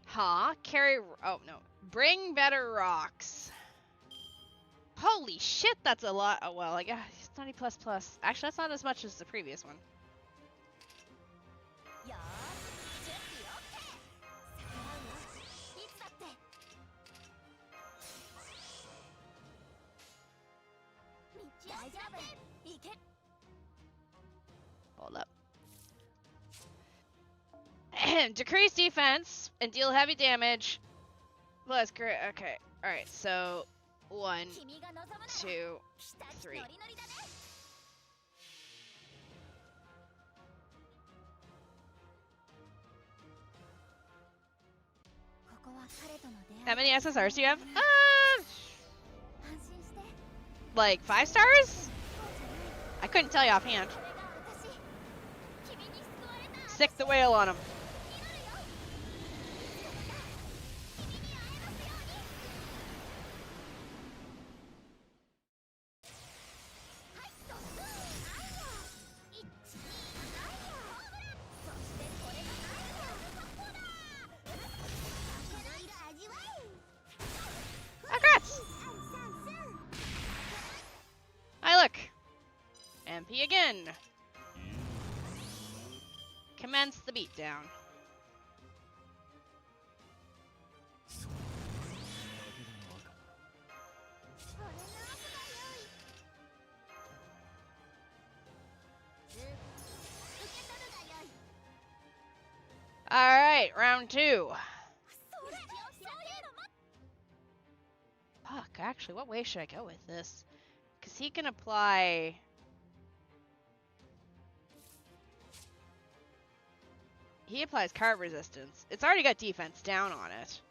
Huh? Carry, oh no. Bring better rocks. Holy shit, that's a lot. Oh well, I guess it's 90 plus plus. Actually, that's not as much as the previous one. Hold up. Decrease defense and deal heavy damage, Plus, great. Okay. All right. So, 1, 2, 3. How many SSRs do you have? Like 5 stars? I couldn't tell you offhand. Sick the whale on him. Congrats! Hi, look. MP again. Commence the beatdown. Alright, round 2. Fuck, actually, what way should I go with this? Because he can apply... He applies card resistance. It's already got defense down on it.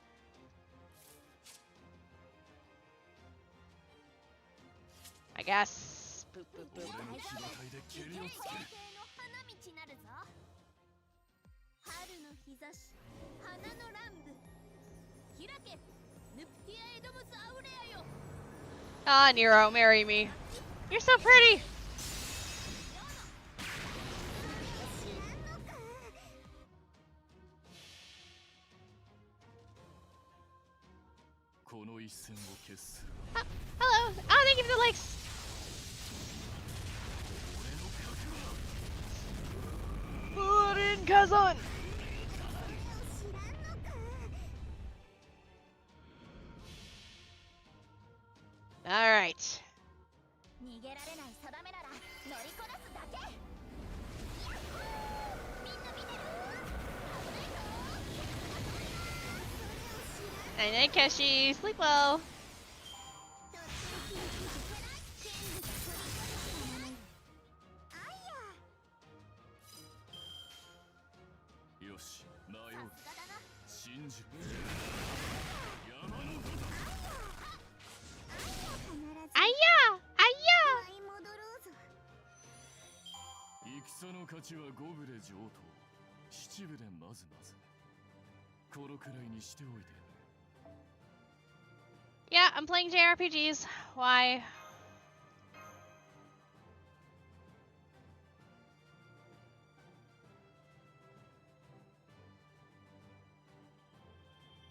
I guess. Boop, boop, boop. Ah, Nero, marry me. You're so pretty. Hello. Oh, thank you for the likes. Burin Kazan. All right. Night night, Keshi. Sleep well. Aya! Aya! Yeah, I'm playing JRPGs. Why?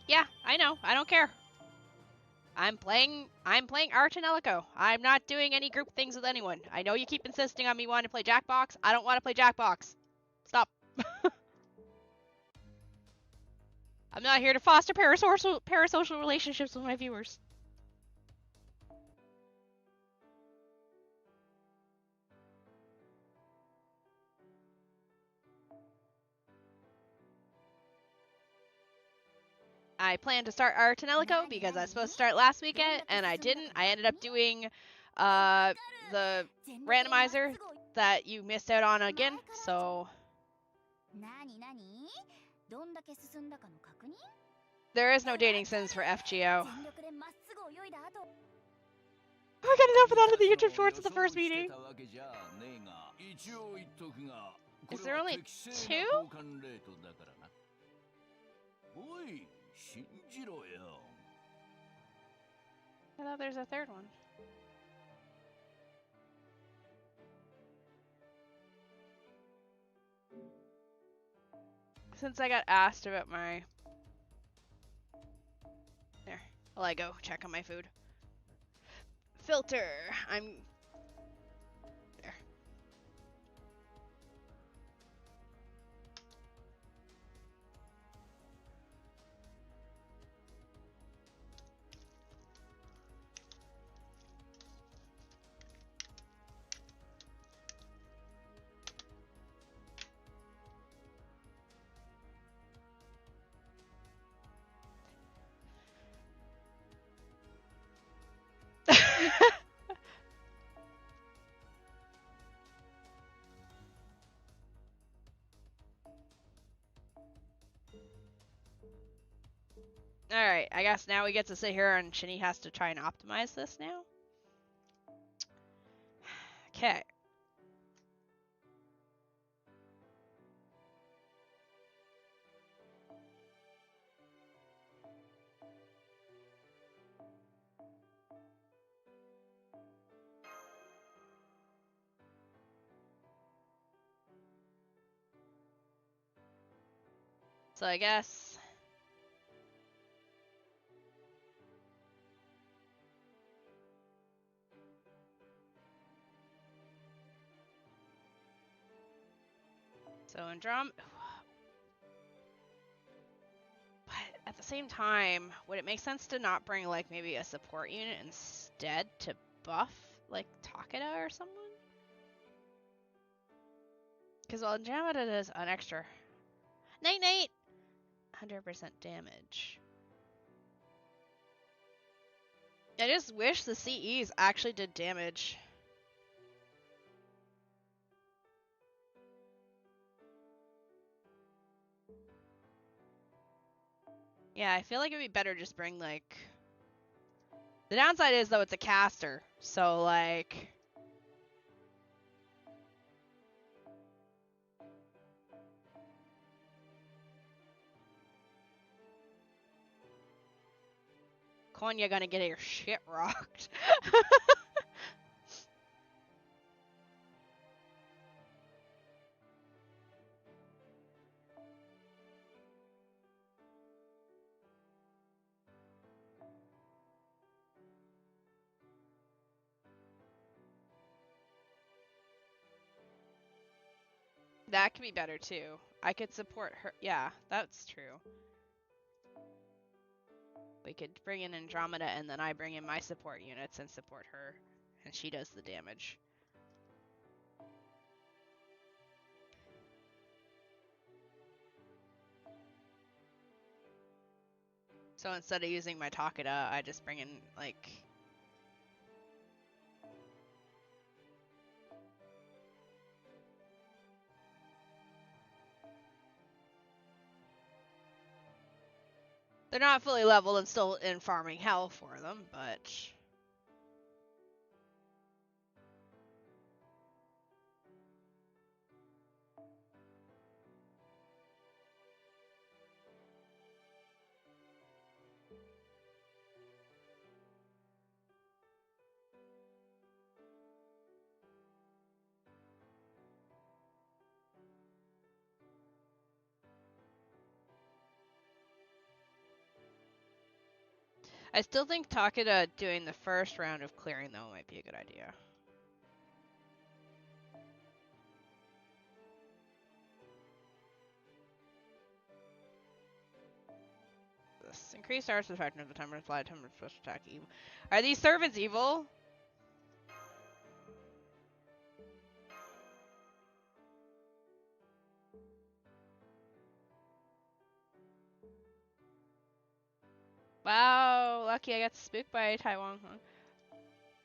Yeah, I know. I don't care. I'm playing Art and Elico. I'm not doing any group things with anyone. I know you keep insisting on me wanting to play Jackbox. I don't want to play Jackbox. Stop. I'm not here to foster parasocial relationships with my viewers. I planned to start Art and Elico because I was supposed to start last weekend, and I didn't. I ended up doing the randomizer that you missed out on again, so... There is no dating sims for FGO. I got enough of that in the YouTube shorts at the first meeting. Is there only 2? I thought there's a third one. Since I got asked about my... There. Well, I go check on my food. Filter. I'm... There. Alright, I guess now we get to sit here and Shini has to try and optimize this now. Okay. So I guess... So Androm... But at the same time, would it make sense to not bring, like, maybe a support unit instead to buff, like, Takeda or someone? Because Andromeda does an extra... Night-night! 100% damage. I just wish the CEs actually did damage. Yeah, I feel like it'd be better just bring, like... The downside is, though, it's a caster. So, like... Konya gonna get your shit rocked. That could be better, too. I could support her. Yeah, that's true. We could bring in Andromeda, and then I bring in my support units and support her. And she does the damage. So instead of using my Takeda, I just bring in, like... They're not fully leveled and still in farming hell for them, but... I still think Takeda doing the first round of clearing, though, might be a good idea. This increased arts effectiveness of the timer fly time of special attack evil. Are these servants evil? Wow, lucky I got spooked by Taiwan, huh? Are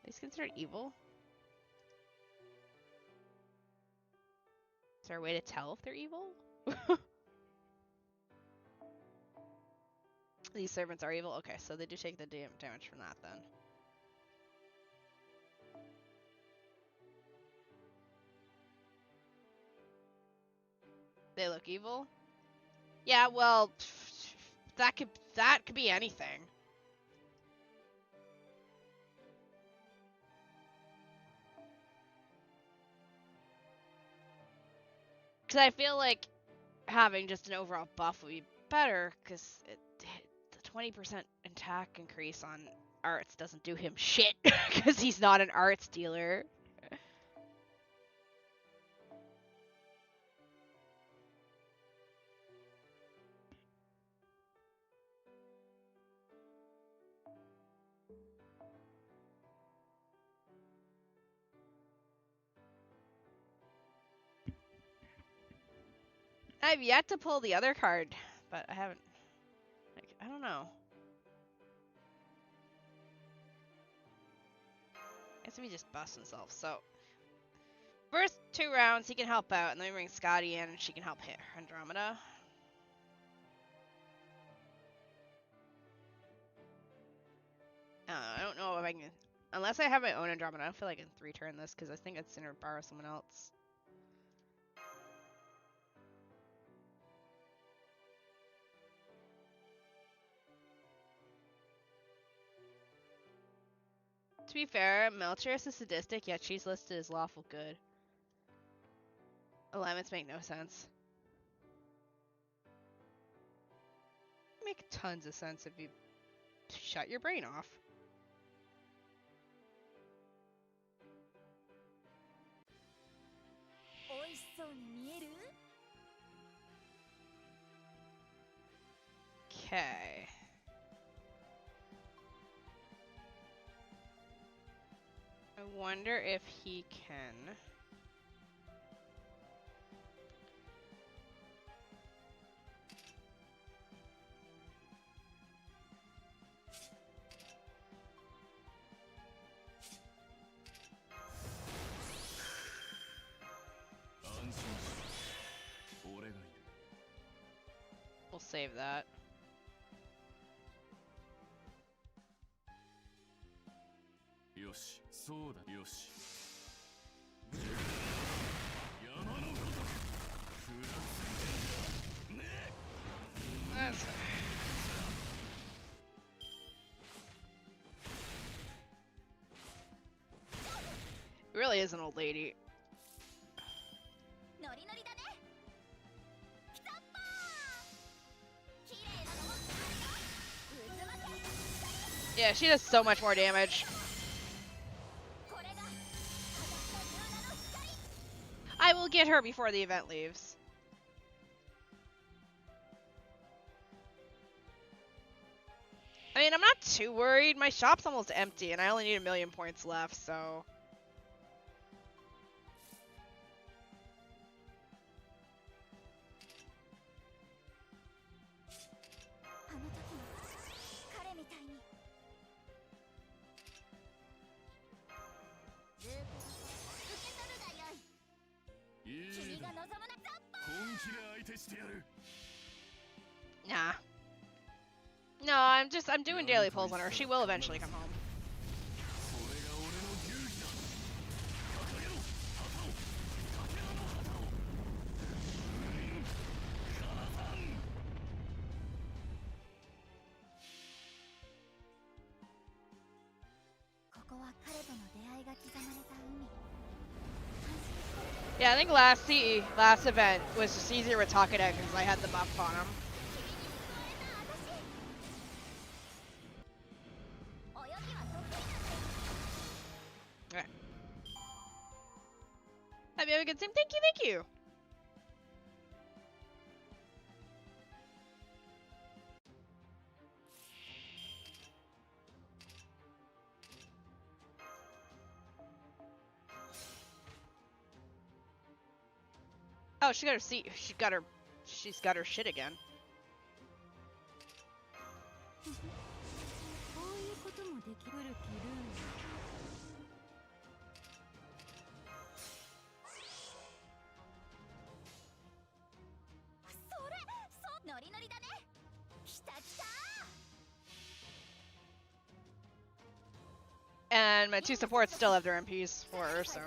these considered evil? Is there a way to tell if they're evil? These servants are evil? Okay, so they do take the damage from that then. They look evil? Yeah, well, that could be anything. Because I feel like having just an overall buff would be better, because the 20% attack increase on arts doesn't do him shit, because he's not an arts dealer. I've yet to pull the other card, but I haven't. Like, I don't know. I guess if he just busts himself. So, first 2 rounds, he can help out, and then we bring Scotty in, and she can help hit Andromeda. Unless I have my own Andromeda, I don't feel like I can 3-turn this because I think I'd sooner borrow someone else. To be fair, Melchiorus is sadistic, yet she's listed as lawful good. Alignments make no sense. Make tons of sense if you shut your brain off. Okay. I wonder if he can. We'll save that. That's it really is an old lady. Yeah, she does so much more damage. I will get her before the event leaves. I mean, I'm not too worried. My shop's almost empty, and I only need 1,000,000 points left, so... Nah. No, I'm doing daily pulls on her. She will eventually come home. Yeah, I think last event was just easier with Takeda because I had the buff on him. Okay. Hope you have a good stream. Thank you, thank you. Oh, she got her seat. She's got her shit again. And my 2 supports still have their MPs for her, so...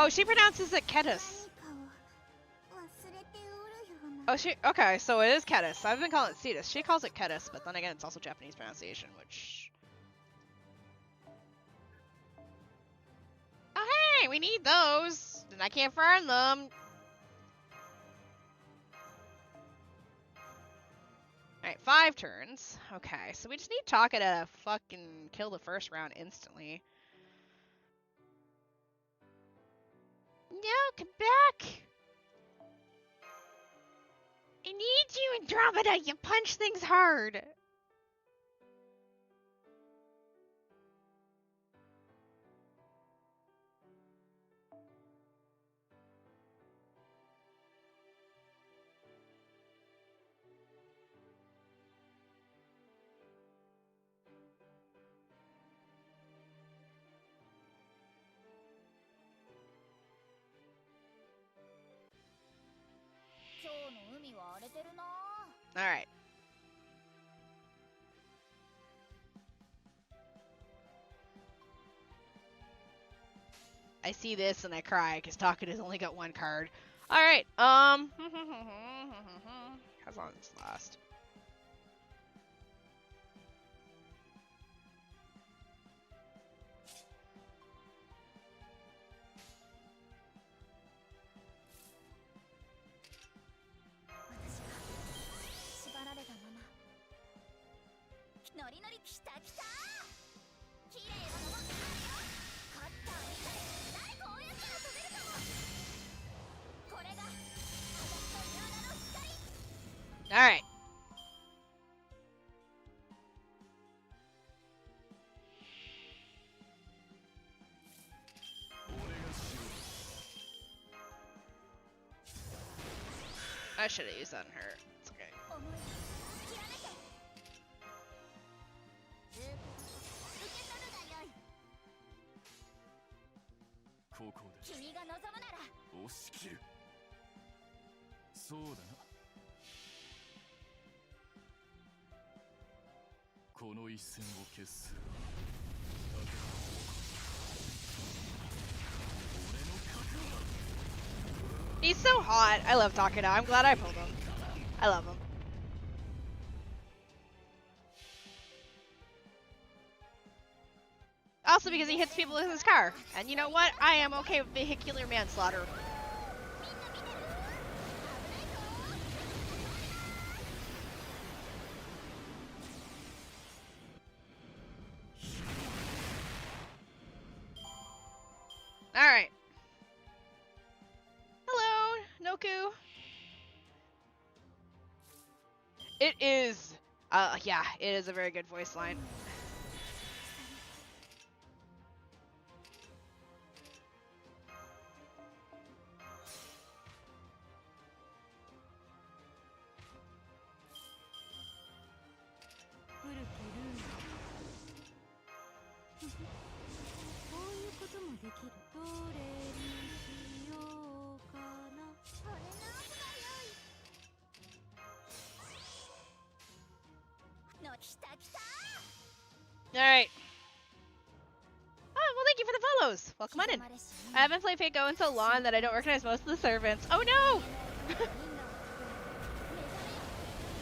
Oh, she pronounces it Ketis. Oh, okay, so it is Ketis. I've been calling it Cetus. She calls it Ketis, but then again, it's also Japanese pronunciation, which... Oh, hey, we need those! And I can't find them! Alright, 5 turns. Okay, so we just need Taka to fucking kill the first round instantly. No, come back! I need you, Andromeda! You punch things hard! Alright. I see this and I cry because Takada's only got 1 card. Alright, how long does this last? Alright. I should have used that on her. It's okay. He's so hot. I love Takada. I'm glad I pulled him. I love him. Also because he hits people with his car. And you know what? I am okay with vehicular manslaughter. Alright. Hello, Noku. It is, yeah, it is a very good voice line. Alright. Oh, well, thank you for the follows. Welcome on in. I haven't played FGO in so long that I don't recognize most of the servants. Oh no!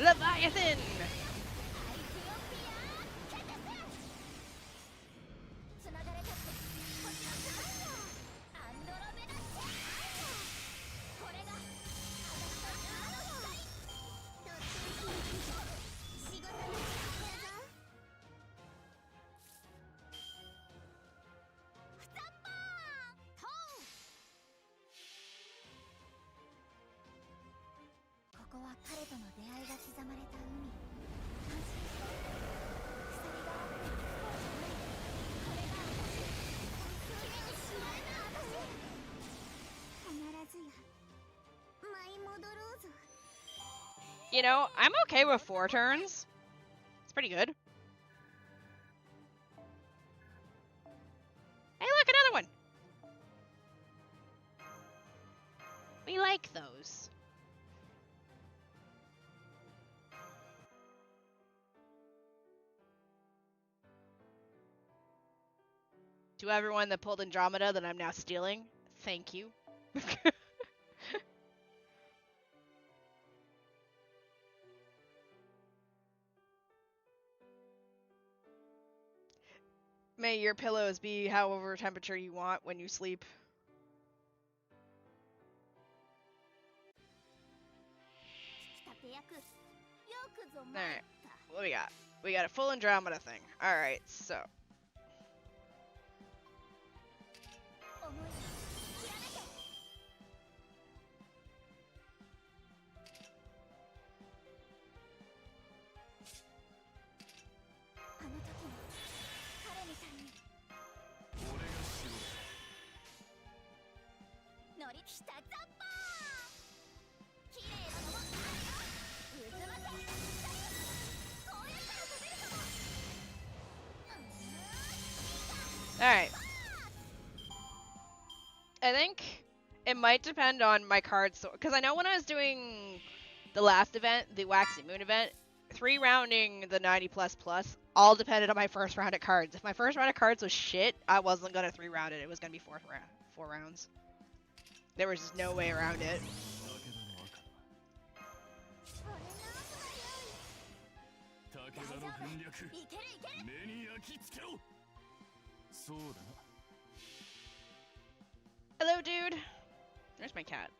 Leviathan! You know, I'm okay with 4 turns. It's pretty good. Hey, look, another one. We like those. To everyone that pulled Andromeda that I'm now stealing, thank you. May your pillows be however temperature you want when you sleep. Alright, what we got? We got a full Andromeda thing. Alright, so. Alright. I think it might depend on my cards, because I know when I was doing the last event, the Waxy Moon event, 3 rounding the 90 plus all depended on my first round of cards. If my first round of cards was shit, I wasn't gonna 3 round it. It was gonna be 4 rounds. There was just no way around it. Hello, dude. There's my cat.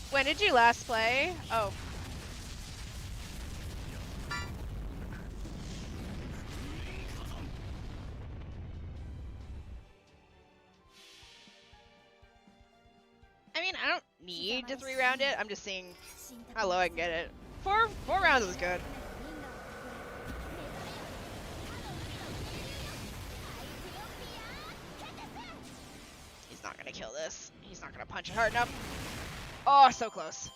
When did you last play? Oh. I mean, I don't need to 3 round it. I'm just seeing how low I can get it. 4 rounds is good. He's not gonna kill this. He's not gonna punch it hard enough. Oh, so close.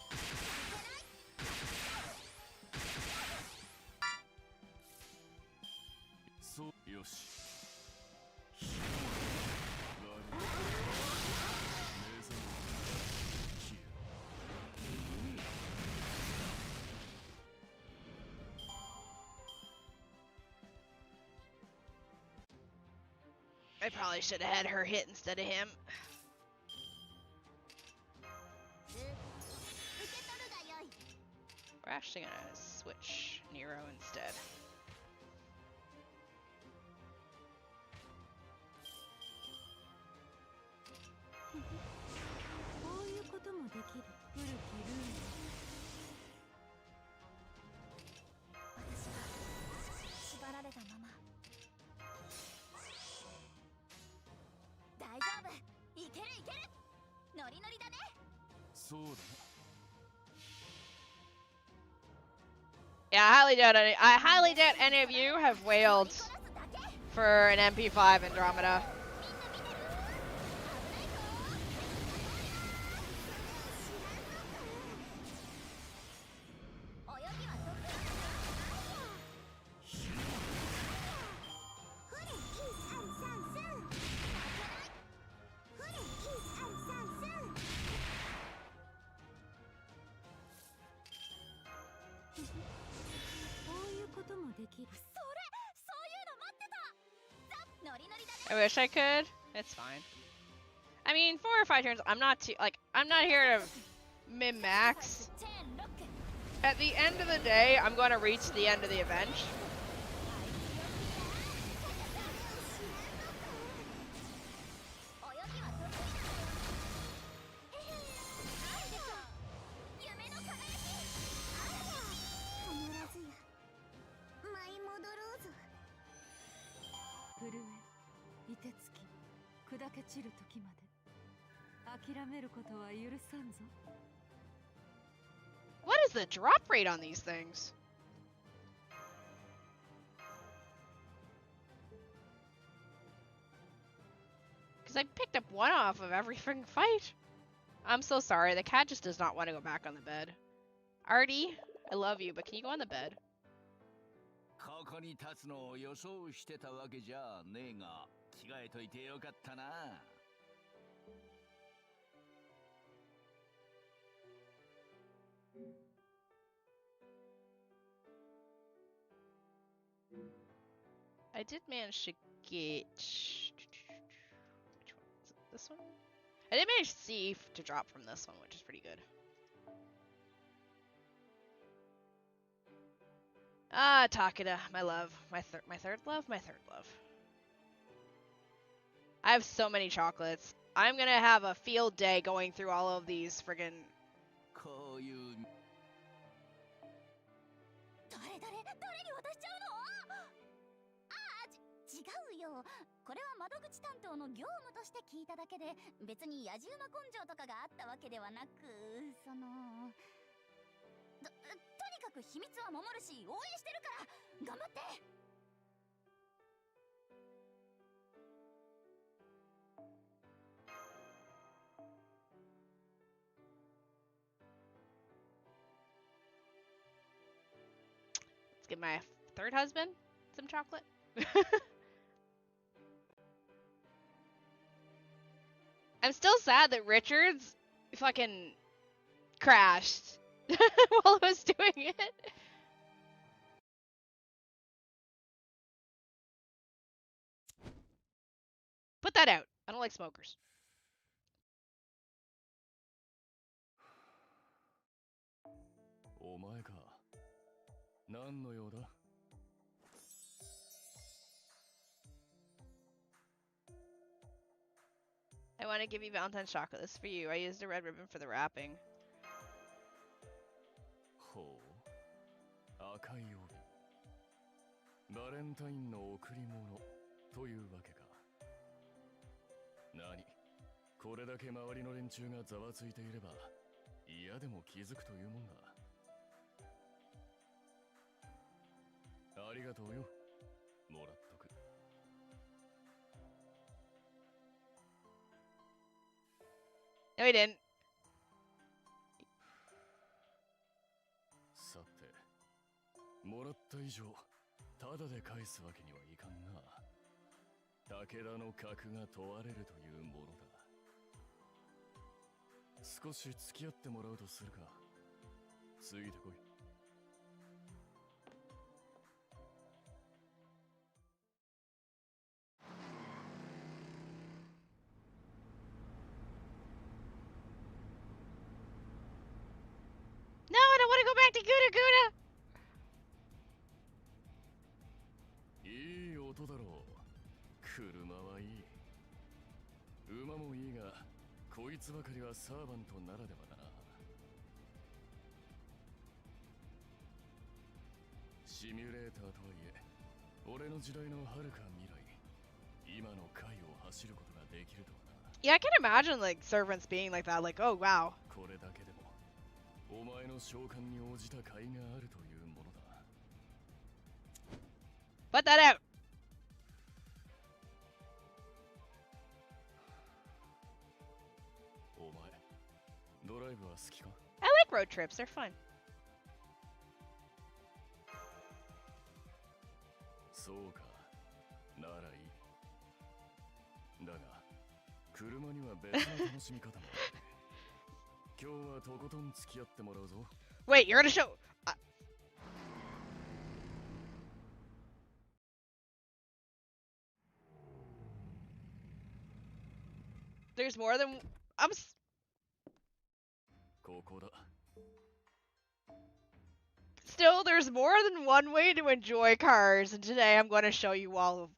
I probably should have had her hit instead of him. We're actually gonna switch Nero instead. Yeah, I highly doubt any of you have wailed for an MP5 Andromeda. I wish I could. It's fine. I mean, 4 or 5 turns, I'm not here to min-max. At the end of the day, I'm going to reach the end of the event. What is the drop rate on these things? Because I picked up 1 off of every freaking fight. I'm so sorry. The cat just does not want to go back on the bed. Artie, I love you, but can you go on the bed? I did manage to get... Which one is it? This one? I did manage C to drop from this one, which is pretty good. Ah, Takeda, my love. My third love? My third love. I have so many chocolates. I'm gonna have a field day going through all of these friggin' こういう。誰に渡しちゃうの？違うよ。これは窓口担当の業務として聞いただけで、別に野じ馬根性とかがあったわけではなく、とにかく秘密は守るし、応援してるから頑張って。Let's give my third husband some chocolate. I'm still sad that Richards fucking crashed while I was doing it. Put that out. I don't like smokers. お前か。何の用だ? I want to give you Valentine's chocolate. This is for you. I used a red ribbon for the wrapping. ほう。赤い帯。バレンタインの贈り物というわけか。何？これだけ周りの連中がざわついていれば、嫌でも気づくというもんだ。ありがとうよ。もらっとく。No, he didn't. さて、もらった以上、ただで返すわけにはいかんな。武田の格が問われるというものだ。少し付き合ってもらうとするか。ついてこい。No, I don't want to go back to Guda Guda! いい音だろう。車はいい。馬もいいが、こいつばかりはサーバントならではだな。シミュレーターとはいえ、俺の時代の遥か未来、今の回を走ることができるとはな。Yeah, I can imagine like servants being like that. Like, oh wow. これだけでも、お前の召喚に応じた甲斐があるというものだ。Put that out. お前、ドライブは好きか? I like road trips. They're fun. そうか。ならいい。だが、車には別の楽しみ方もある。今日はとことん付き合ってもらうぞ。Wait, you're gonna show. There's more than Still, there's more than one way to enjoy cars, and today I'm going to show you all of.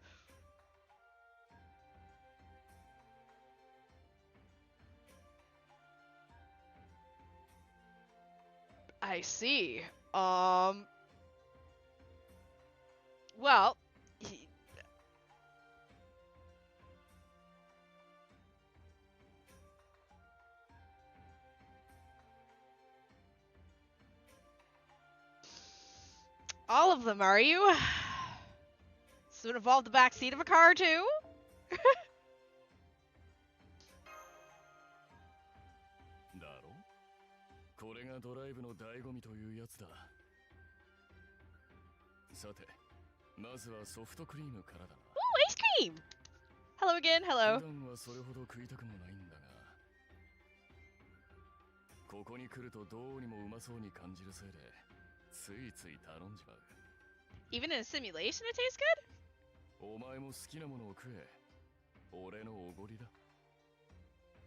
I see. Well, all of them, are you? So it involved the back seat of a car too? だろ? これがドライブの醍醐味というやつだ。さて、まずはソフトクリームからだな。Ooh, ice cream! Hello again, hello. 普段はそれほど食いたくもないんだが、ここに来るとどうにもうまそうに感じるせいで、ついつい頼んじまう。Even in a simulation, it tastes good? お前も好きなものを食え。俺のおごりだ。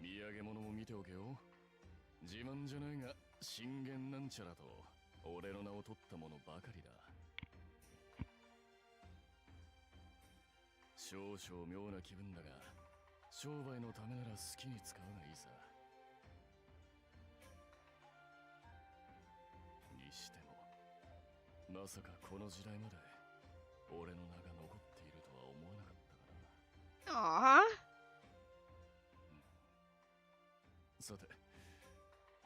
土産物も見ておけよ。自慢じゃないが、信玄なんちゃらと俺の名を取ったものばかりだ。少々妙な気分だが、商売のためなら好きに使うがいいさ。にしても、まさかこの時代まで俺の名が残っているとは思わなかったからな。Aww. さて、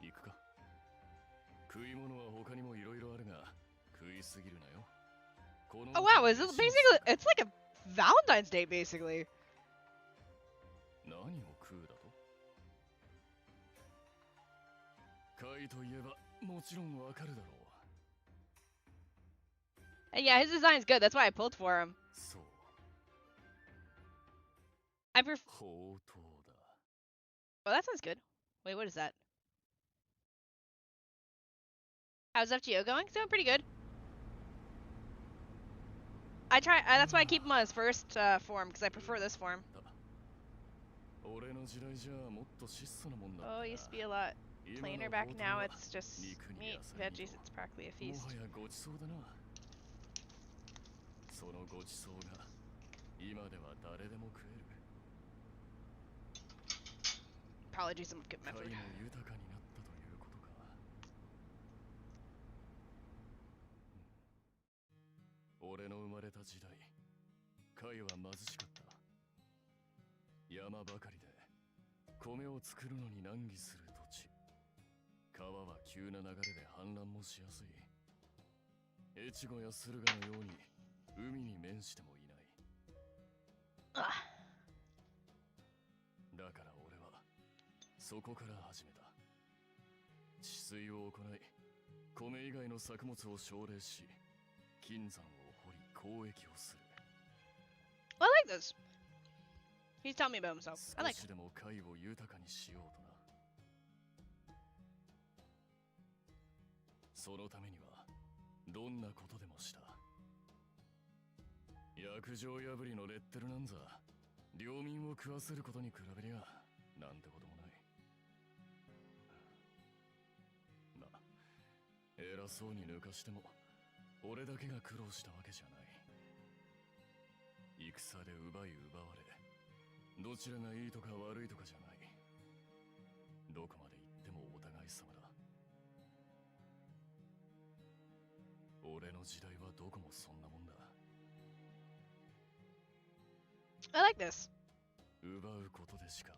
行くか。食い物は他にもいろいろあるが、食いすぎるなよ。Oh wow, is it basically? It's like a Valentine's Day, basically. 何を食うだと？貝といえばもちろんわかるだろう。And yeah, his design's good. That's why I pulled for him. そう。I prefer. ほうとうだ。 Oh, that sounds good. Wait, what is that? How's FGO going? It's doing pretty good. I try. That's why I keep him on his first form because I prefer this form. 俺の時代じゃもっと質素なもんだった。 Oh, it used to be a lot plainer back now. It's just meat, veggies. It's practically a も feast. はやごちそうだな。そのごちそうが今では誰でも食える。 Probably do some good 貝 method. も豊かになったということか。俺の生まれた時代、貝は貧しかった。山ばかりで米を作るのに難儀する土地。川は急な流れで氾濫もしやすい。越後や駿河のように海に面してもいない。 だから俺はそこから始めた。治水を行い、米以外の作物を奨励し、金山を掘り交易をする。 I like this. He's telling me about himself. I 少 like しでも貝を豊かにしようとな。そのためにはどんなことでもした。約定破りのレッテルなんざ領民を食わせることに比べりゃなんてこともない。まあ偉そうに抜かしても俺だけが苦労したわけじゃない。戦で奪い奪われ、どちらがいいとか悪いとかじゃない。どこまで行ってもお互い様だ。俺の時代はどこもそんなもんだ。 I like this. 奪うことでしか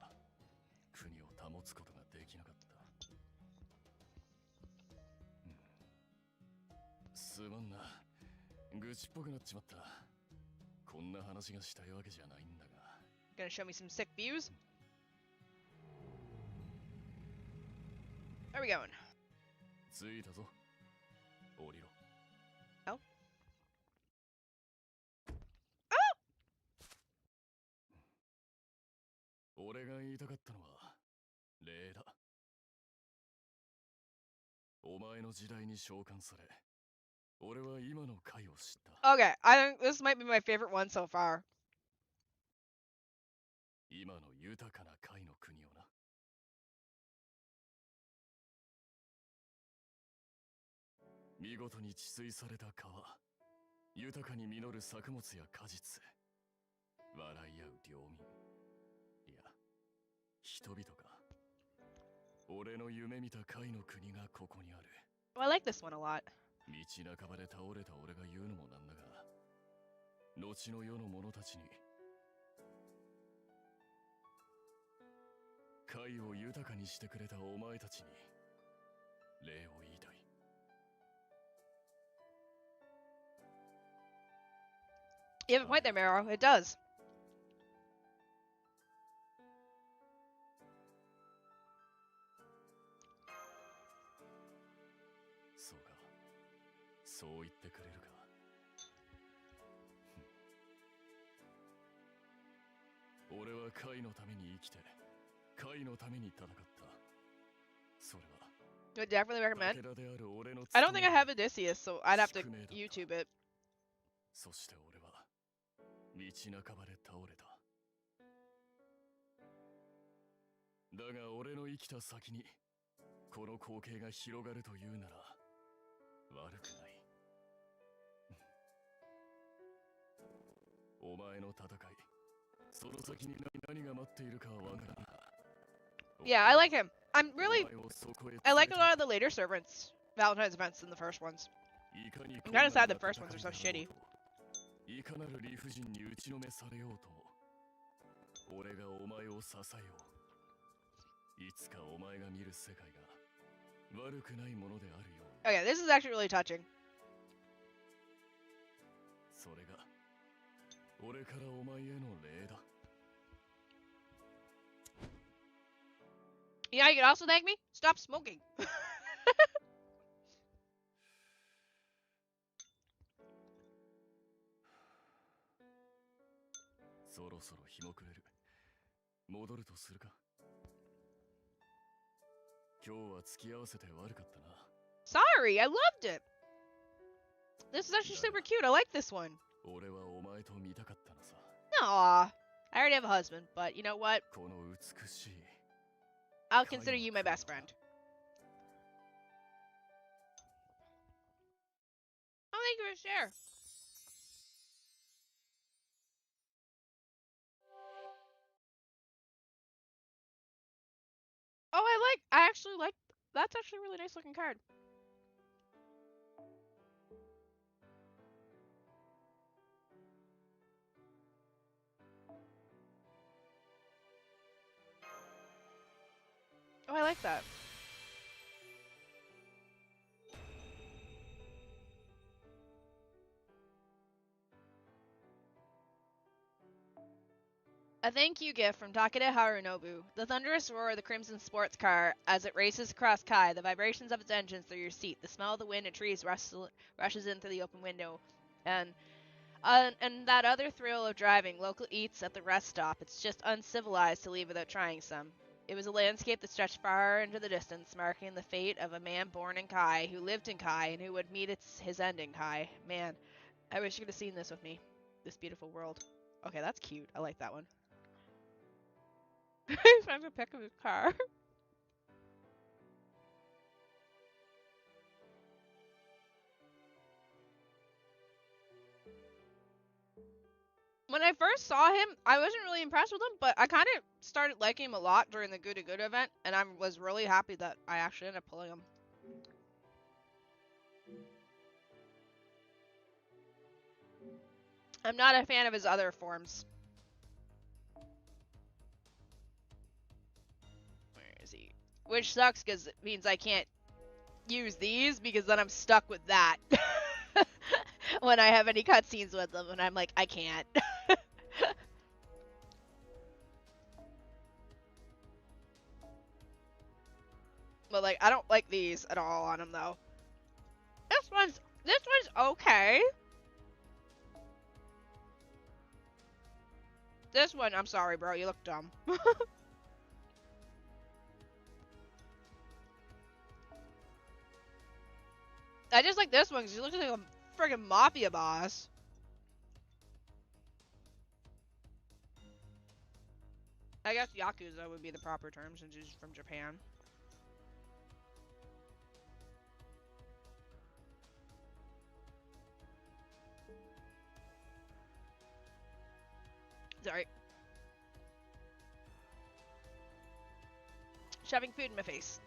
国を保つことができなかった。すまんな、愚痴っぽくなっちまった。こんな話がしたいわけじゃないんだが。 Gonna show me some sick views. Where are we going? 着いたぞ。降りろ。 Oh. 俺が言いたかったのは礼だ。お前の時代に召喚され、俺は今の回を知った。 Okay, I think this might be my favorite one so far. 今の豊かな貝の国をな。見事に治水された川、豊かに実る作物や果実、笑い合う領民、いや人々か。俺の夢見た貝の国がここにある。 Oh, I like this one a lot. 道半ばで倒れた俺が言うのもなんだが、後の世の者たちに貝を豊かにしてくれたお前たちに礼を言いたい。 You have a point there, Maro. It does. そうか、そう言ってくれるか。俺は貝のために生きて、貝のために戦った。それは I would definitely recommend. 武田である俺の I don't think I have 務め Odysseus, so I'd have to 宿命だった。 YouTube it. そして俺は道半ばで倒れた。だが俺の生きた先にこの光景が広がるというなら悪くない。お前の戦い、その先に何が待っているかはわからん。 Yeah, I like him. I like a lot of the お later servants, Valentine's events than the first ones. 前をそこへ連れて I'm kind of sad the first ones are so shitty. いかなる理不尽に打ちのめされようと俺がお前を支えよう。いつかお前が見る世界が悪くないものであるように。 Okay, this is actually really touching. それが俺からお前への礼だ。 You know, you could also thank me. Stop smoking. そろそろ日も暮れる。戻るとするか。今日は付き合わせて悪かったな。 Sorry, I loved it. This is actually super cute. I like this one. 俺はお前と見たかったのさ。 Aw, I already have a husband, but you know what? この美しい I'll consider you my best friend. Oh, thank you for the share. Oh, I actually like, that's actually a really nice looking card. Oh, I like that. A thank you gift from Takeda Harunobu. The thunderous roar of the crimson sports car as it races across Kai, the vibrations of its engines through your seat, the smell of the wind and trees rushes in through the open window, and that other thrill of driving, local eats at the rest stop. It's just uncivilized to leave without trying some. It was a landscape that stretched far into the distance, marking the fate of a man born in Kai, who lived in Kai, and who would meet his end in Kai. Man, I wish you could have seen this with me. This beautiful world. Okay, that's cute. I like that one. He's trying to pick up his car. When I first saw him, I wasn't really impressed with him, but I kind of started liking him a lot during the Good to Good event, and I was really happy that I actually ended up pulling him. I'm not a fan of his other forms. Where is he? Which sucks because it means I can't use these because then I'm stuck with that. When I have any cutscenes with them, and I'm like, I can't. But like, I don't like these at all on him though. This one's okay. This one, I'm sorry, bro, you look dumb. I just like this one because he looks like a friggin' mafia boss. I guess Yakuza would be the proper term since he's from Japan. Sorry. Shoving food in my face.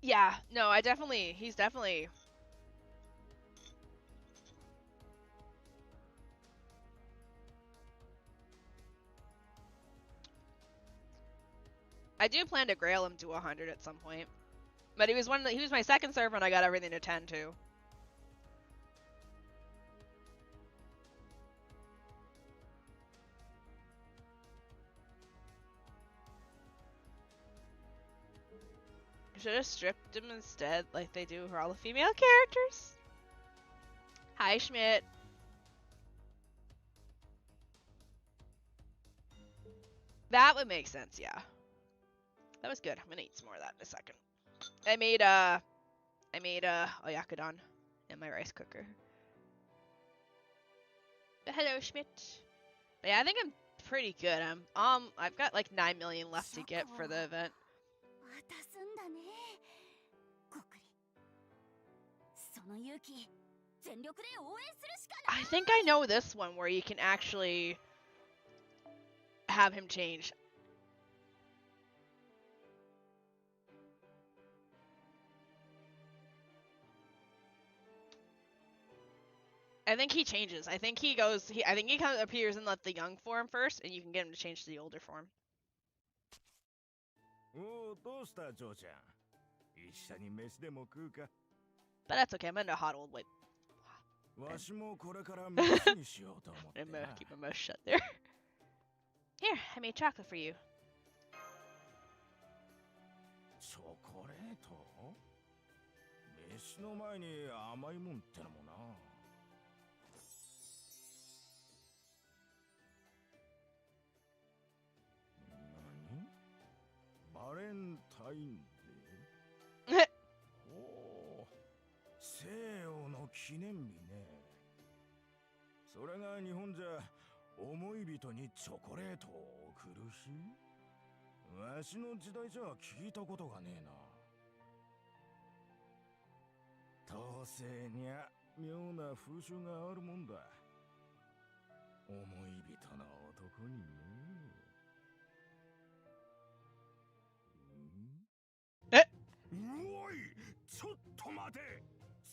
Yeah, no, he's definitely... I do plan to grail him to 100 at some point. But he was my second server and I got everything to 10 too. Should have stripped him instead, like they do for all the female characters. Hi, Schmidt. That would make sense, yeah. That was good. I'm gonna eat some more of that in a second. I made oyakudon in my rice cooker. Hello, Schmidt. But yeah, I think I'm pretty good. I've got like 9 million left to get for the event. の勇気全力で応援するしかない。 I think I know this one where you can actually have him change. I think he changes. I think he goes. I think he appears in the young form first, and you can get him to change to the older form. おお、どうしたジョーちゃん。一緒に飯でも食うか。 But that's okay. I'm into hot old white. わしもこれから飯にしようと思って I'm な。 gonna keep my mouth shut there. Here, I made chocolate for you. チョコレート？飯の前に甘いもんってのもな。何？バレンタインデー？おお、西洋の記念日ね。それが日本じゃ思い人にチョコレートを贈る日？わしの時代じゃ聞いたことがねえな。当世にゃ妙な風習があるもんだ。思い人の男にね。え？うおい、ちょっと待て。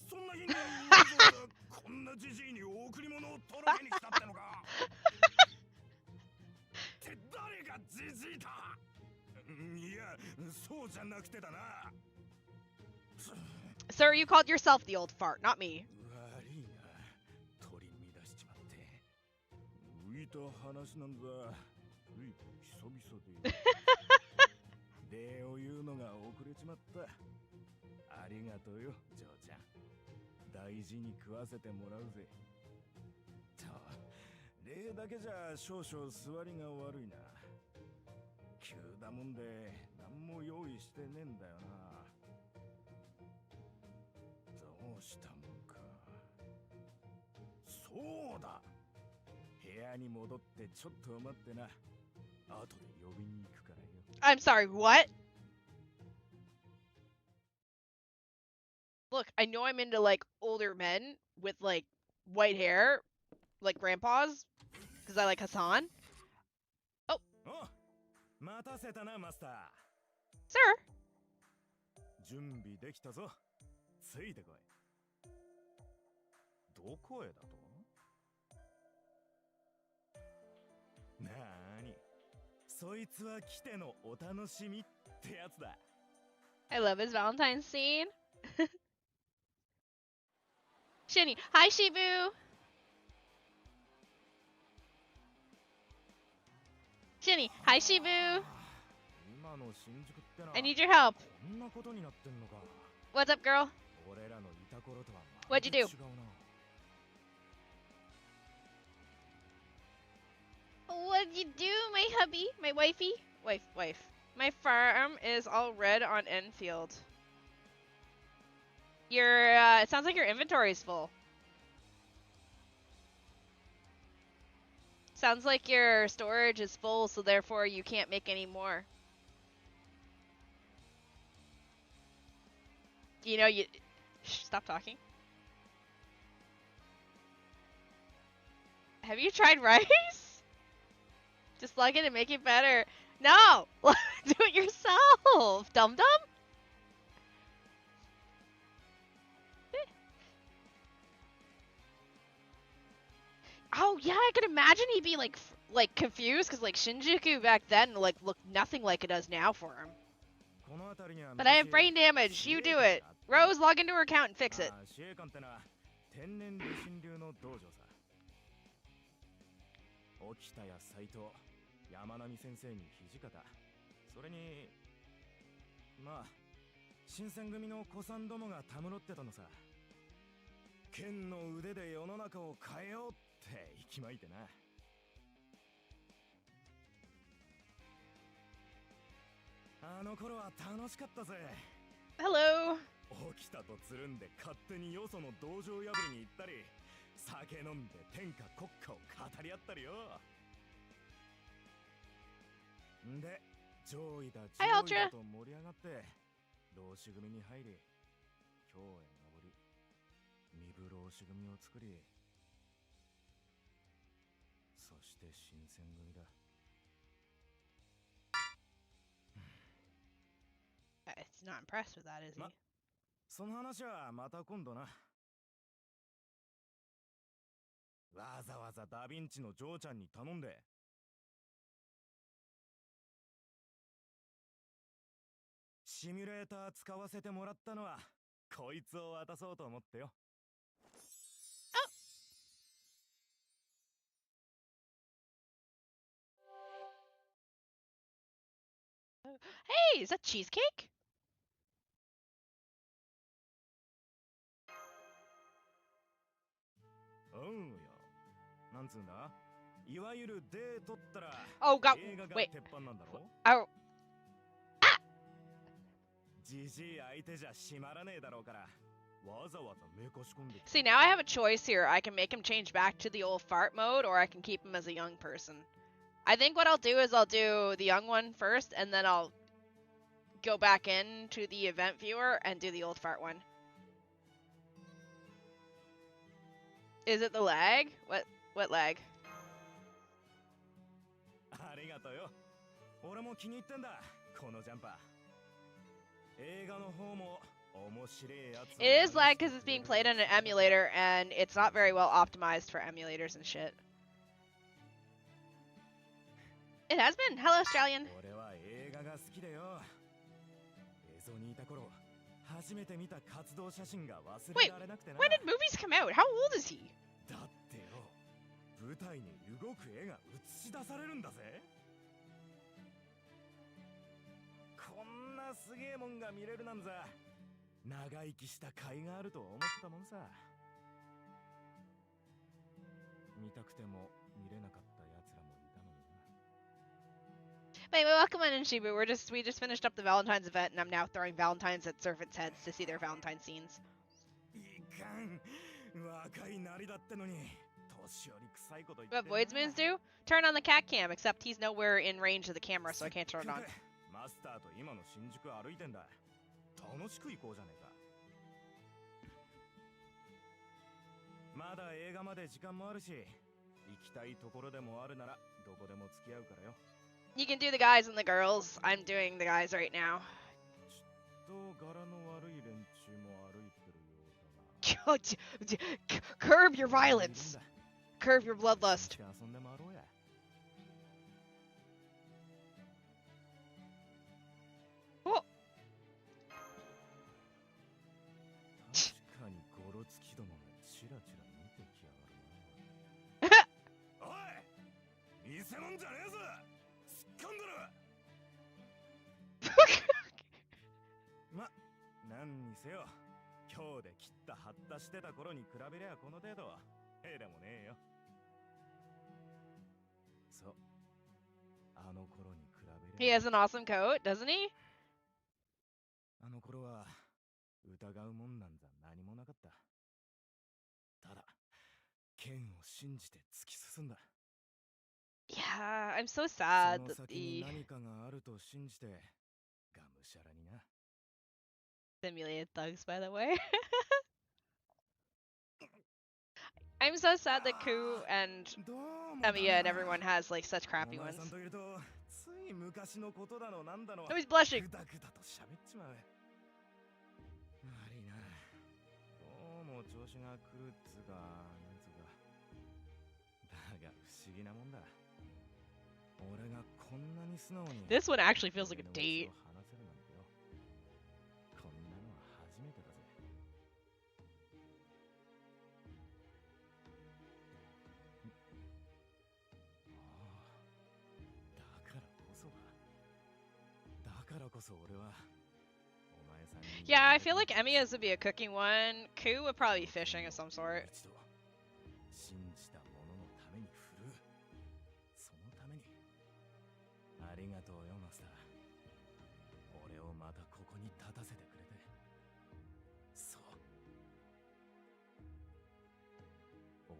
そんな日にわざわざこんなじじいに贈り物を届けに来たってのか。って誰がじじいだ。いや、そうじゃなくてだな。Sir, you called yourself the old fart, not me. 悪いな、取り乱しちまって。浮いた話なんざ、つい久々で。礼を言うのが遅れちまった。ありがとうよ、ジョーちゃん。大事に食わせてもらうぜ。と、礼だけじゃ少々座りが悪いな。急だもんで何も用意してねえんだよな。どうしたもんか。そうだ、部屋に戻ってちょっと待ってな。後で呼びに行くからよ。I'm sorry, what? Look, I know I'm into like older men with like white hair, like grandpas, because I like Hassan. Oh, お、待たせたな、マスター。 sir. 準備できたぞ。ついてこい。どこへだと？なーに、そいつは来てのお楽しみってやつだ。 I love his Valentine scene. Shini, hi Shibu. Shini, hi Shibu. 今の新宿ってな、 I need your help. こんなことになってんのか。 What's up, girl? 俺らのいた頃とは What'd you do? 違うな。 What'd you do, my hubby? My wifey? Wife. My farm is all red on Enfield. It sounds like your inventory is full. Sounds like your storage is full, so therefore you can't make any more. You know, stop talking. Have you tried rice? Just plug it and make it better. No! Do it yourself, dum-dum! Oh yeah, I could imagine he'd be like confused because like Shinjuku back then like looked nothing like it does now for him. But I have brain damage. You do it. Rose, log into her account and fix it. 天然理心流の道場さ。沖田や斎藤、山並先生に土方、それにまあ新選組の古参どもがたむろってたのさ。剣の腕で世の中を変えようって息巻いてな。あの頃は楽しかったぜ。 Hello. 沖田とつるんで勝手によその道場破りに行ったり、酒飲んで天下国家を語り合ったりよ。んで上位だ上位だと盛り上がって浪士組に入り、今日へ上り。身分浪士組を作り、そして新選組だ。He's not impressed with that, is he? その話はまた今度な。わざわざダヴィンチのジョーちゃんに頼んで。シミュレーター使わせてもらったのは、こいつを渡そうと思ってよ。Hey, is that cheesecake? うんよ。なんつうんだ、いわゆるデートったら Oh, God. 映画が Wait. 鉄板なんだろ。 Oh. じじい相手じゃ閉まらねえだろうから、わざわざめかし込んできた。 See, now I have a choice here. I can make him change back to the old fart mode, or I can keep him as a young person. I think what I'll do is I'll do the young one first, and then I'll go back into the event viewer and do the old fart one. Is it the lag? What lag? ありがとうよ。俺も気に入ってんだ、このジャンパー。映画の方も面白いやつ。 It is lag because it's being played on an emulator, and it's not very well optimized for emulators and shit. It has been. Hello, Australian. 俺は映画が好きだよ。映像にいた頃、初めて見た活動写真が忘れられなくてな。 When did movies come out? How old is he? だってよ、舞台に動く絵が映し出されるんだぜ。こんなすげえもんが見れるなんざ、長生きした甲斐があると思ったもんさ。見たくても見れなかった奴らもいたのにな。 Wait, welcome in, Shibu. We just finished up the Valentine's event, and I'm now throwing Valentines at servants' heads to see their Valentine scenes. いかん、若いなりだってのに、年寄り臭いこと言って What Voidsmoons do? Turn on the cat cam, except he's nowhere in range of the camera, so I can't turn it on. マスターと今の新宿歩いてんだ。楽しく行こうじゃねえか。まだ映画まで時間もあるし、行きたいところでもあるならどこでも付き合うからよ。 You can do the guys and the girls. I'm doing the guys right now. ちょっと柄の悪い連中も歩いてるようだが。 Curb your violence. Curb your bloodlust. 遊んで回ろうや。お確かにゴロつきどもがチラチラ見てきやがるな。おい、見せもんじゃねえぞ、すっかんだろ。ま、なんにせよ、今日で切った張ったしてた頃に比べりゃこの程度でもねえよ。そう、あの頃に比べ He りゃ。 has an awesome coat, doesn't he? あの頃は疑うもんなんざ何もなかった。ただ、剣を信じて突き進んだ。 Yeah, I'm so そ sad の that 先に the 何かがあると信じて、がむしゃらにな。 simulated thugs, by the way. I'm so sad that Ku and どうも Emiya and everyone has like such お crappy 前 ones. さんといると、つい昔のことだのなんだの Oh, he's blushing. ぐだぐだと喋っちまう。悪いな。どうも調子が狂うっつうか、なんつうか。だが不思議なもんだ。俺がこんなに素直に This one actually feels like a 俺の date. 道を話せるなんてよ。こんなのは初めてだぜ。だからこそだ。だからこそ俺はお前さんに Yeah, I feel like Emiya's would be a cooking one. Ku would probably be fishing of some sort. 一度信じた者のために振るう。そのためにありがとうよマスター。俺をまたここに立たせてくれて。そう、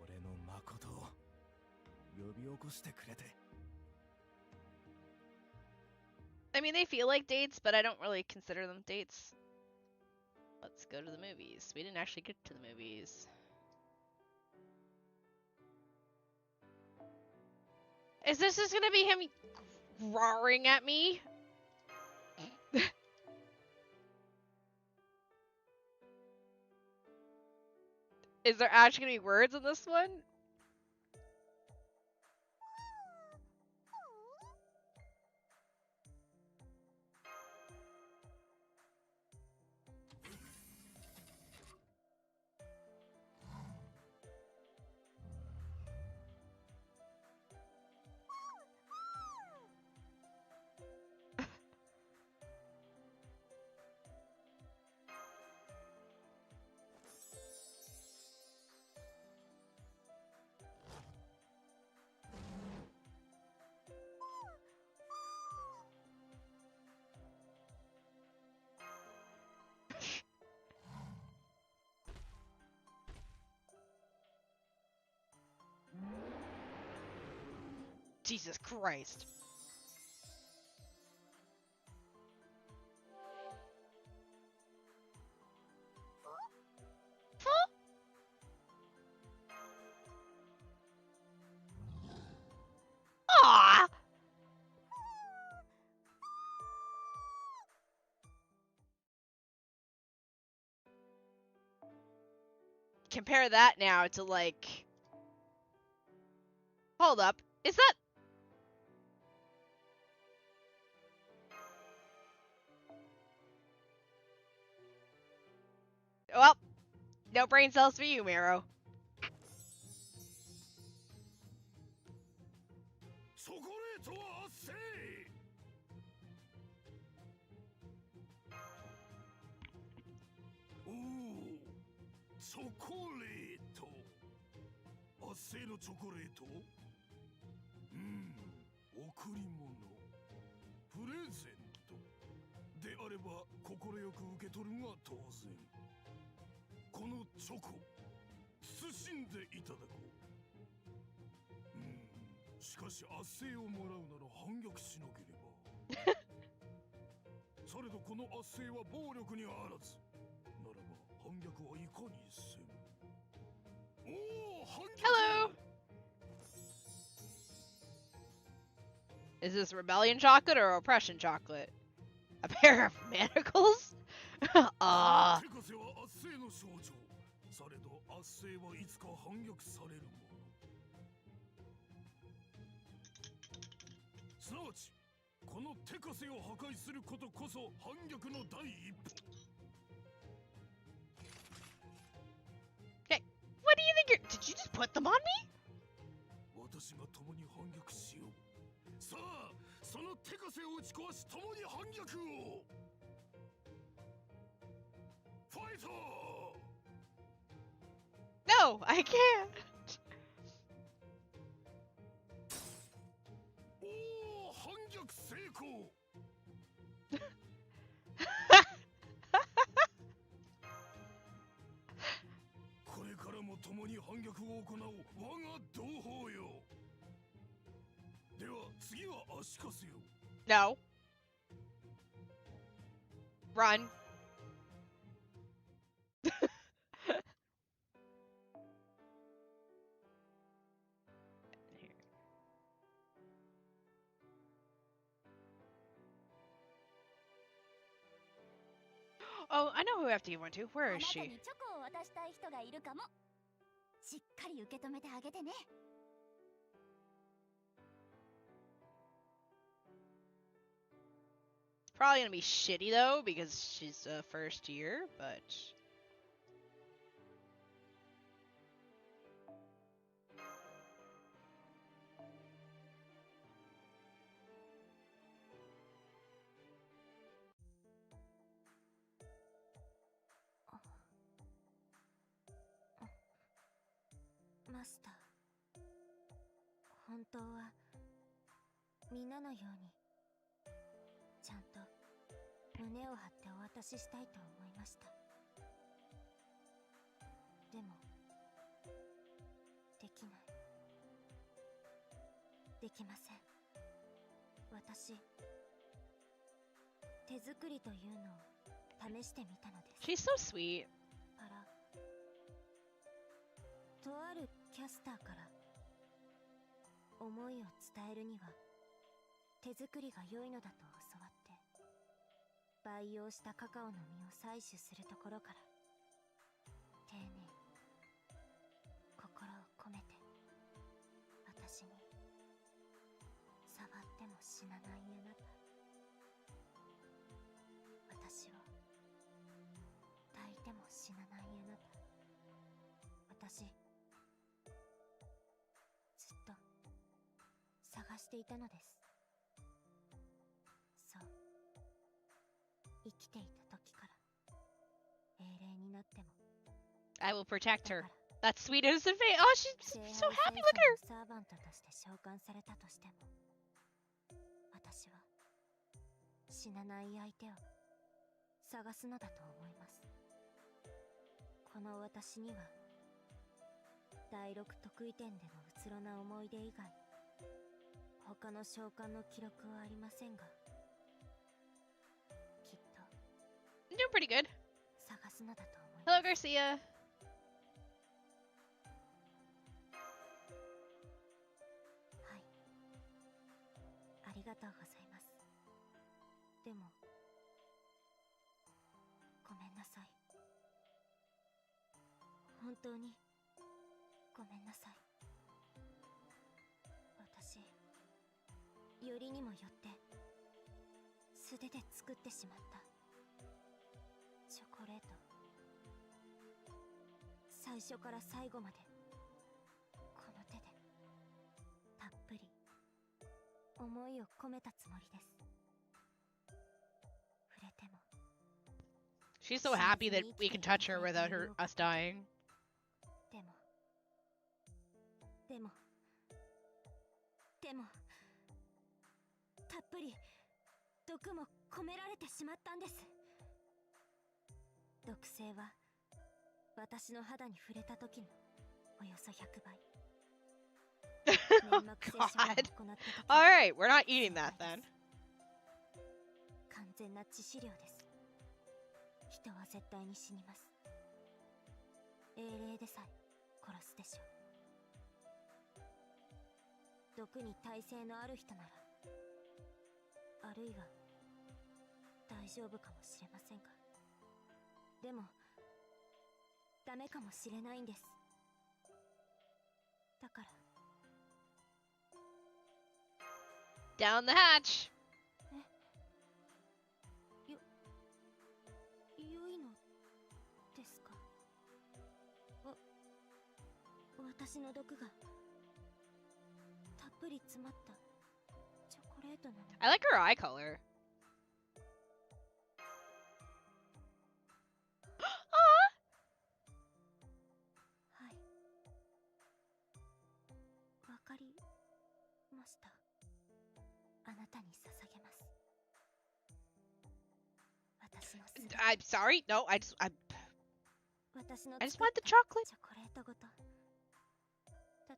俺の誠を呼び起こしてくれて。 I mean, they feel like dates, but I don't really consider them dates. Let's go to the movies. We didn't actually get to the movies. Is this just gonna be him roaring at me? Is there actually gonna be words in this one? Jesus Christ. Aww. Compare that now to like. Hold up. Is that. Well, no brain cells for you, Miro. チョコレートは圧政おおチョコレート圧政のチョコレート贈り物プレゼントであれば快く受け取るが当然このチョコ慎んでいただこうしかし圧政をもらうなら反逆しなければされどこの圧政は暴力にあらずならば反逆はいかにせんおお反逆 Hello! Is this rebellion chocolate or oppression chocolate? A pair of manacles? あ手枷は圧政の象徴されど圧政はいつか反逆されるものすなわちこの手枷を破壊することこそ反逆の第一歩 Okay, what do you think you're... Did you just put them on me? 私が共に反逆しようさあその手枷を打ち壊し共に反逆をファイト No, I can't. おお反逆成功これからも共に反逆を行う我が同胞よでは次は足かせよ No. Run. Oh, I know who I have to give one to. あ Where な is た she? にチョコを渡したい人がいるかもしっかり受け止めてあげてね Probably gonna be shitty though, because she's first year, but...マスター本当はみんなのようにちゃんと胸を張ってお渡ししたいと思いましたでもできないできません私手作りというのを試してみたのです。 She's so sweet. あら、とあるキャスターから思いを伝えるには手作りが良いのだと教わって、培養したカカオの実を採取するところから丁寧に心を込めて私に触っても死なないあなた、私を抱いても死なないあなた、私ずっと探していたのです。そう、生きていた時から英霊になっても I will protect her. だから That's sweet innocent face. Oh, she's 聖 so 杯 happy. 戦 Look at 車 her. のサーバントとして召喚されたとしても、私は死なない相手を探すのだと思います。この私には第6得意点でのうつろな思い出以外他の召喚の記録はありませんが、きっと Doing pretty good. 探すのだと思い Hello, ます。 Garcia. はい、ありがとうございます。でもごめんなさい、本当にごめんなさい。私よりにもよって素手で作ってしまったチョコレート、最初から最後までこの手でたっぷり思いを込めたつもりです。触れても She's so happy that we can touch her without her us dying. でもでもでもたっぷり毒も込められてしまったんです。毒性は私の肌に触れた時のおよそ100倍。粘膜接触を行った時の Alright, we're not eating that then. 完全な致死量です。人は絶対に死にます。英霊でさえ殺すでしょう。毒に耐性のある人なら、あるいは大丈夫かもしれませんが、でもダメかもしれないんです。だから Down the hatch. 良いのですか？私の毒がたっぷり詰まったチョコレートなの。 I like her eye color. Aw! はい、わかりました。あなたに捧げます。私のすべて I'm sorry. No, I just 私の I just 作っ want the た chocolate. チョコレートごと食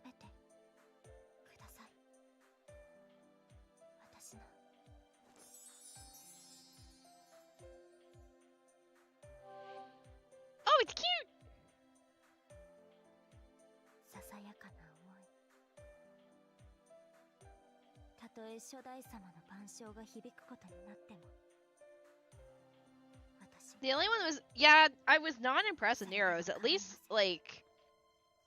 べてください。私の Oh, it's cute. ささやかな思い。たとえ初代様の万象が響くことになっても、私 The only one that was yeah, I was not impressed with Nero's. At least like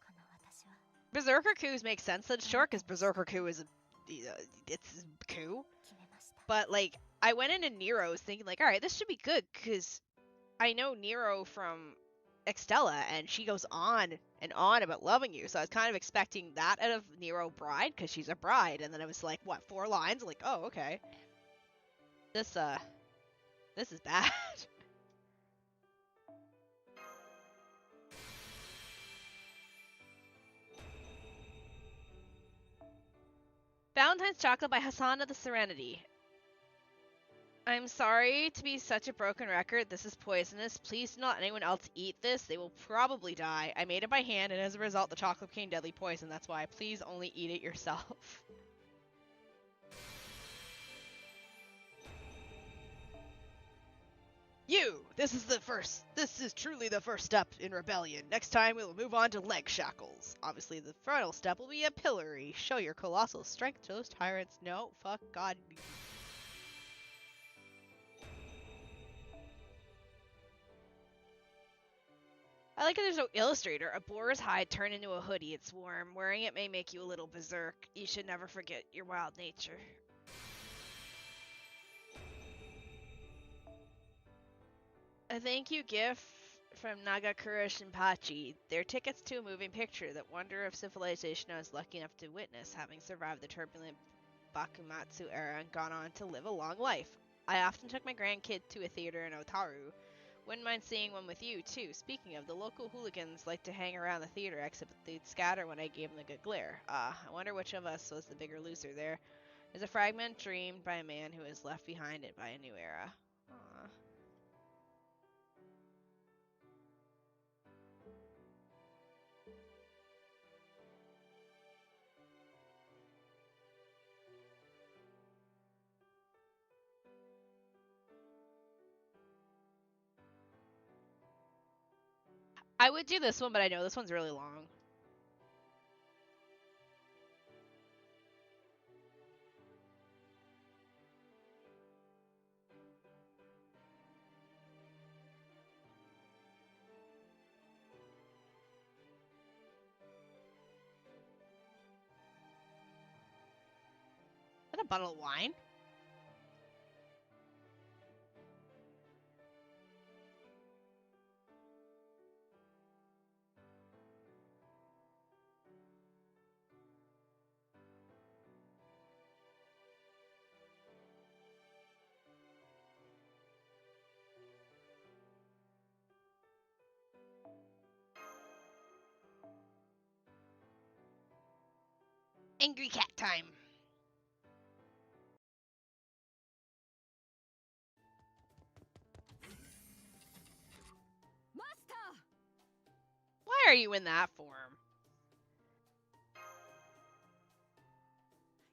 この私は Berserker Coups make sense that it's short because Berserker Coup is it's a coup. 決めました。 But like I went into Nero's thinking like, all right, this should be good because I know Nero from Extella and she goes on and on about loving you. So I was kind of expecting that out of Nero Bride because she's a bride, and then it was like what 4 lines? Like, oh okay, this is bad. Valentine's chocolate by Hassan of the Serenity. I'm sorry to be such a broken record. This is poisonous. Please do not let anyone else eat this. They will probably die. I made it by hand, and as a result, the chocolate became deadly poison. That's why. Please only eat it yourself. You! This is truly the first step in rebellion. Next time we will move on to leg shackles. Obviously the final step will be a pillory. Show your colossal strength to those tyrants. No, fuck God. I like that there's no illustrator. A boar's hide turned into a hoodie. It's warm. Wearing it may make you a little berserk. You should never forget your wild nature. A thank you gift from Nagakura Shinpachi. They're tickets to a moving picture, that wonder of civilization I was lucky enough to witness, having survived the turbulent Bakumatsu era and gone on to live a long life. I often took my grandkid to a theater in Otaru. Wouldn't mind seeing one with you, too. Speaking of, the local hooligans like to hang around the theater exit, but they'd scatter when I gave them the good glare. I wonder which of us was the bigger loser there. There's a fragment dreamed by a man who is left behind it by a new era. Aww. I would do this one, but I know this one's really long. Is that a bottle of wine? Angry cat time. Master! Why are you in that form?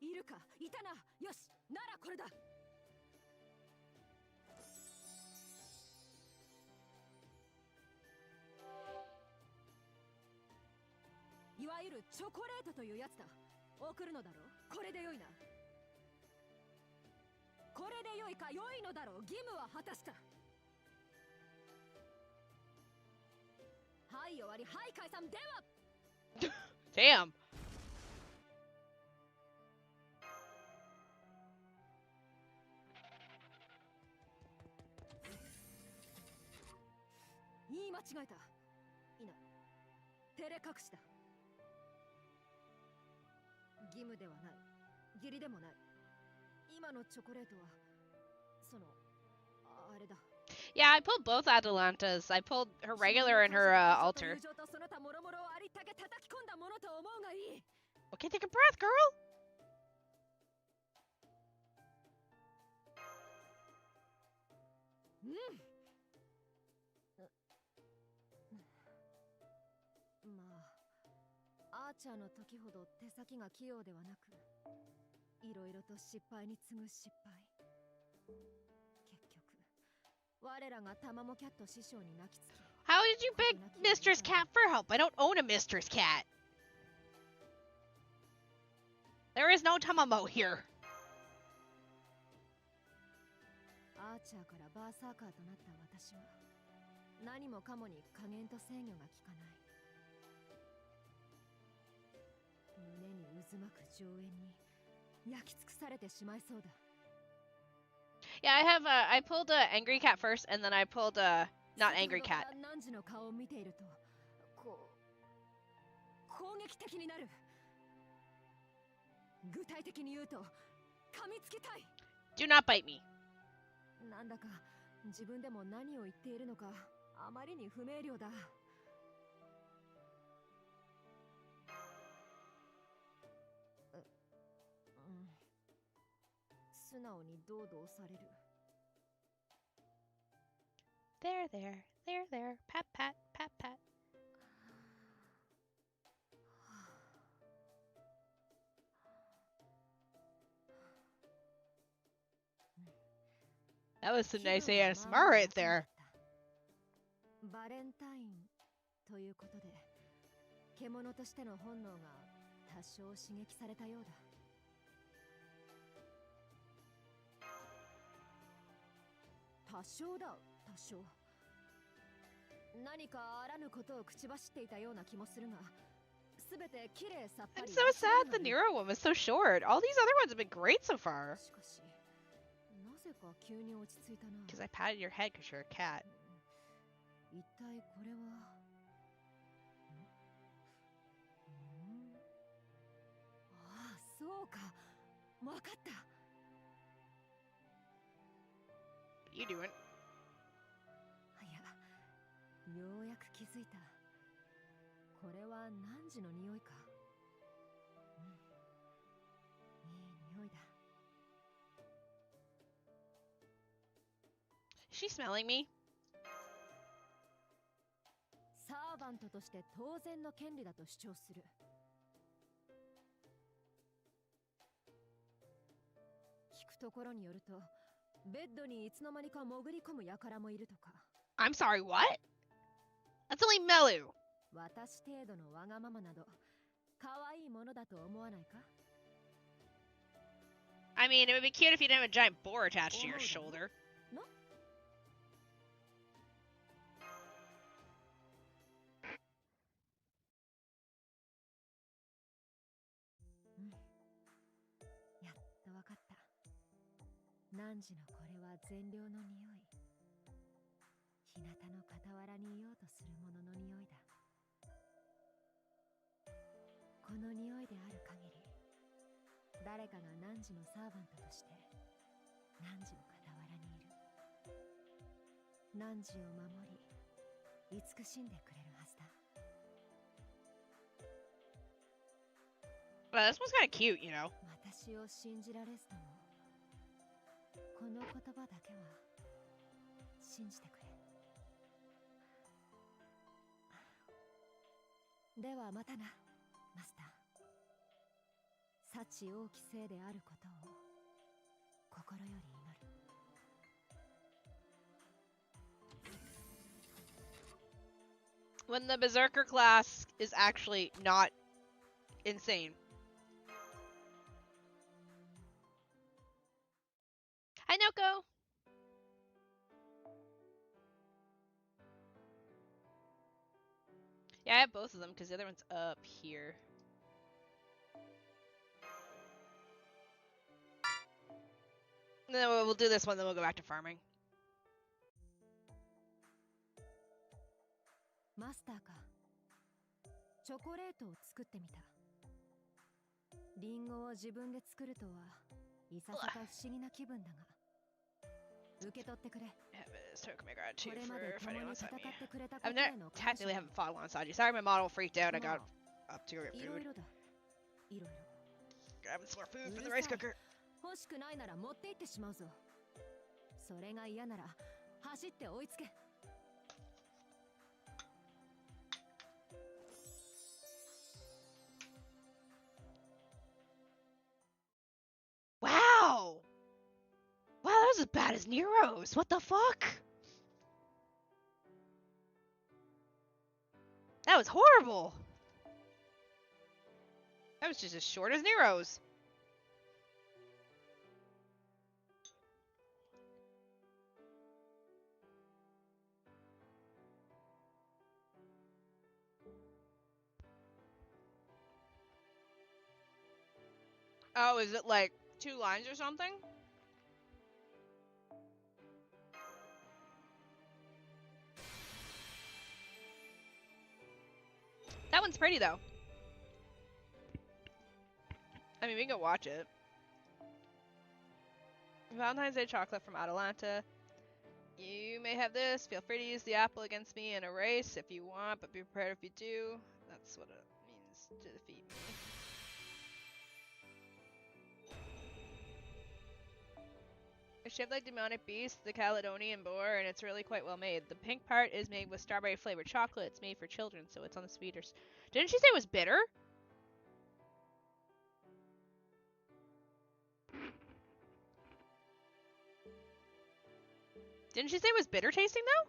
いるかいたな。よし、ならこれだ。いわゆるチョコレートというやつだ。送るのだろう。これでよいな。これでよいか、良いのだろう。義務は果たした。はい終わり、はい解散では。Damn. 言い間違えた。いな。照れ隠しだ。義務ではない。義理でもない。今のチョコレートは、その、あれだ。Yeah, I pulled both Atalantas. I pulled her regular and her altar. Okay, take a breath, girl. アーチャーの時ほど手先が器用ではなく、いろいろと失敗に次ぐ失敗。結局、我らがタマモキャット師匠に泣きつき。How did you beg Mistress Cat for help? I don't own a Mistress Cat. There is no Tamamo here. アーチャーからバーサーカーとなった私は、何もかもに加減と制御が効かない。胸に渦巻く情縁に焼き尽くされてしまいそうだ。Yeah, I pulled Angry Cat first, and then I pulled not Angry Cat. 汝の顔を見ていると、こう攻撃的になる。具体的に言うと、噛みつきたい。Do not bite me. なんだか自分でも何を言っているのかあまりに不明瞭だ。素直に堂々される。There, there, there, there. Pat, pat, pat, pat. That was some 気分 nice が ASMR まあまあ right 楽にな there. ったバレンタインということで獣としての本能が多少刺激されたようだ。多少だ、多少。何かあらぬことを口走っていたような気もするが、すべてきれいさっぱ I'm り so 忘れ sad る the ので。 Nero one was so short. All these other ones have been great so far. しかし、なぜか急に落ち着いたな。 Because I patted your head because you're a cat. 一体これは。ああ、そうか。わかった。 What are you doing? いや、ようやく気づいた。これは汝の匂いか。うん、いい匂いだ。 Is she smelling me? サーバントとして当然の権利だと主張する。聞くところによると、ベッドにいつの間にか潜り込む輩もいるとか。 I'm sorry, what? That's only Melu. 私程度のわがままなど可愛いものだと思わないか？ I mean, it would be cute if you didn't have a giant boar attached to your shoulder. の？うん。やっとわかった。汝のこれは善良の匂い。日向の傍らにいようとする者の匂いだ。この匂いである限り、誰かが汝のサーバントとして汝の傍らにいる。汝を守り、慈しんでくれるはずだ。 Well, this one's kind of cute, you know. 私を信じられずとも、この言葉だけは信じてくれ。ではまたな、マスター。幸多き生であることを心より祈る。 When the Berserker class is actually not insane. Hi, Noko! Yeah, I have both of them because the other one's up here. And then we'll do this one, then we'll go back to farming. マスターか。チョコレートを作ってみた。リンゴを自分で作るとはいささか不思議な気分だが、受け取ってくれ。 これまで共に戦ってくれたことへの感謝。 Technically haven't fought alongside you. Sorry, my model freaked out. I got up to get いろい food. ろだ。いろいろ。 Grabbing some more food from the rice cooker. 欲しくないなら持って行ってしまうぞ。それが嫌なら走って追いつけ。 Wow! Wow, that was as bad as Nero's. What the fuck? That was horrible. That was just as short as Nero's. Oh, is it like 2 lines or something? That one's pretty though. I mean, we can go watch it. Valentine's Day chocolate from Atalanta. You may have this. Feel free to use the apple against me in a race if you want, but be prepared if you do. That's what it means to defeat me. It's shaped like demonic beast, the Caledonian boar, and it's really quite well made. The pink part is made with strawberry flavored chocolate. It's made for children, so it's on the sweeter. Didn't she say it was bitter? Didn't she say it was bitter tasting though?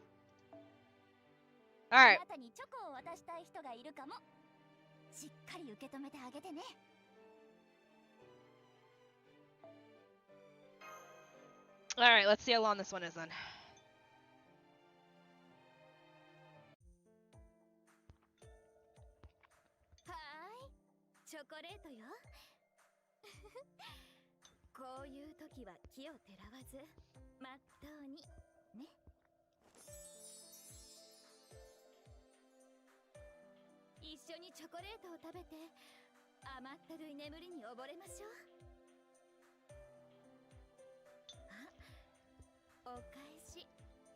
Alright. あなたにチョコを渡したい人がいるかも。しっかり受け止めてあげてね。Alright, let's see how long this one is then. はーい、チョコレートよ。こういう時は気をてらわず、まっとうにね。一緒にチョコレートを食べて、甘ったるい眠りに溺れましょう。あ、お返し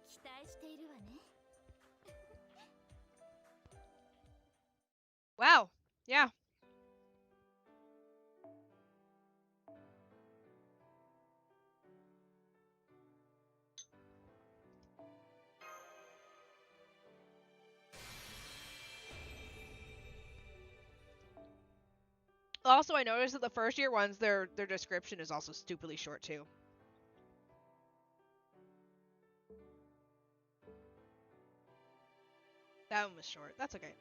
期待しているわね。Wow. Yeah. Also, I noticed that the first year ones, their description is also stupidly short too. That one was short. That's okay.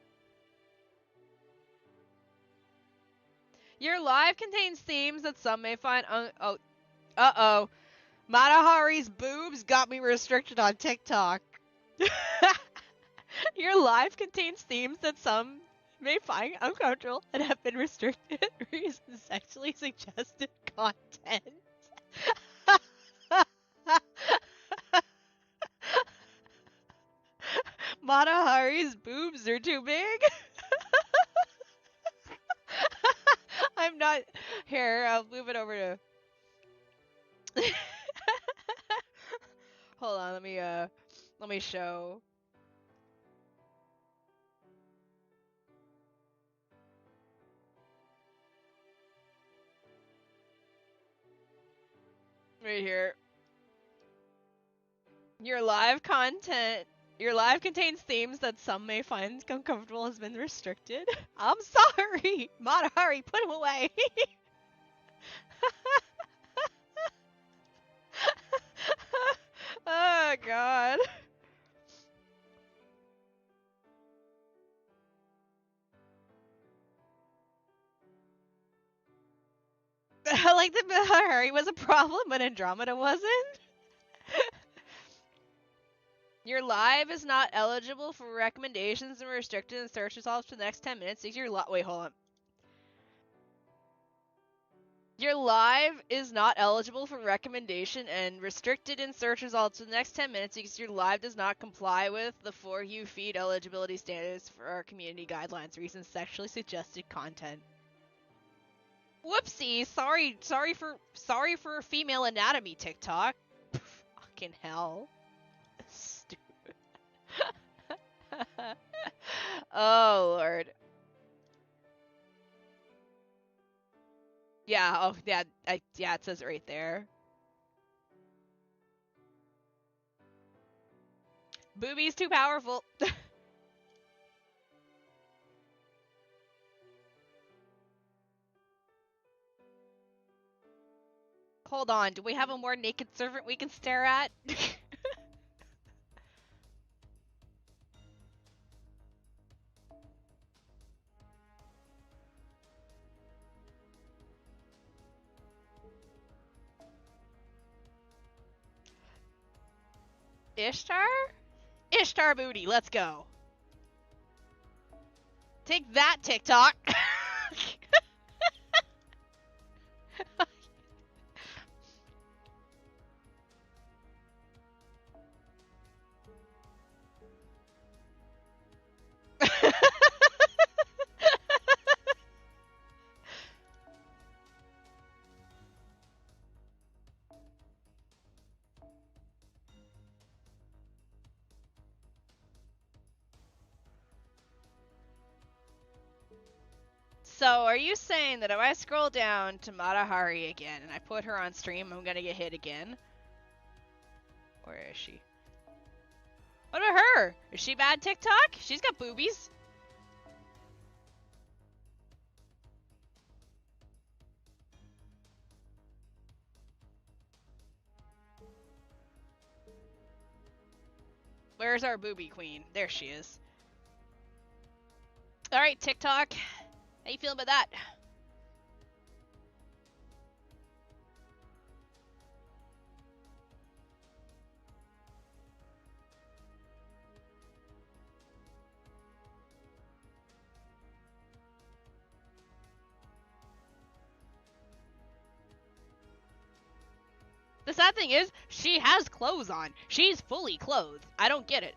Your live contains themes that some may find uh-oh. Matahari's boobs got me restricted on TikTok. Your live contains themes that some may find uncomfortable and have been restricted reasons sexually suggested content. Matahari's boobs are too big. I'm not here. I'll move it over to. Hold on. Let me show. Right here. Your live contains themes that some may find uncomfortable has been restricted. I'm sorry! Matahari, put him away! Oh, God. Like the Matahari was a problem, but Andromeda wasn't? Your live is not eligible for recommendations and restricted in search results for the next 10 minutes. Wait, hold on. Your live is not eligible for recommendation and restricted in search results for the next 10 minutes because your live does not comply with the For You feed eligibility standards for our community guidelines. Reasons sexually suggested content. Whoopsie! Sorry for female anatomy, TikTok. Fucking hell. Stupid. Oh, Lord. Yeah, oh, yeah, yeah, it says it right there. Boobies too powerful. Hold on, do we have a more naked servant we can stare at? Ishtar? Ishtar booty, let's go. Take that, TikTok. So, are you saying that if I scroll down to Matahari again and I put her on stream, I'm gonna get hit again? Where is she? What about her? Is she bad, TikTok? She's got boobies. Where's our booby queen? There she is. Alright, TikTok. How you feeling about that? The sad thing is, she has clothes on. She's fully clothed. I don't get it.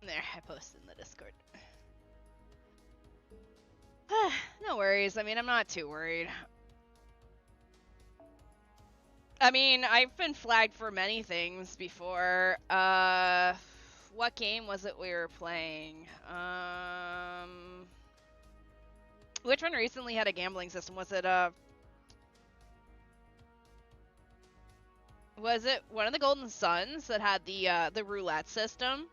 There, I posted in the Discord. No worries. I mean, I'm not too worried. I mean, I've been flagged for many things before. What game was it we were playing? Which one recently had a gambling system? Was it one of the Golden Suns that had the roulette system?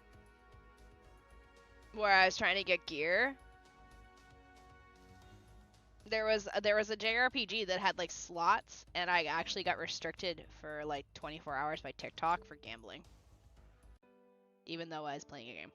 Where I was trying to get gear. There was a JRPG that had like slots, and I actually got restricted for like 24 hours by TikTok for gambling. Even though I was playing a game.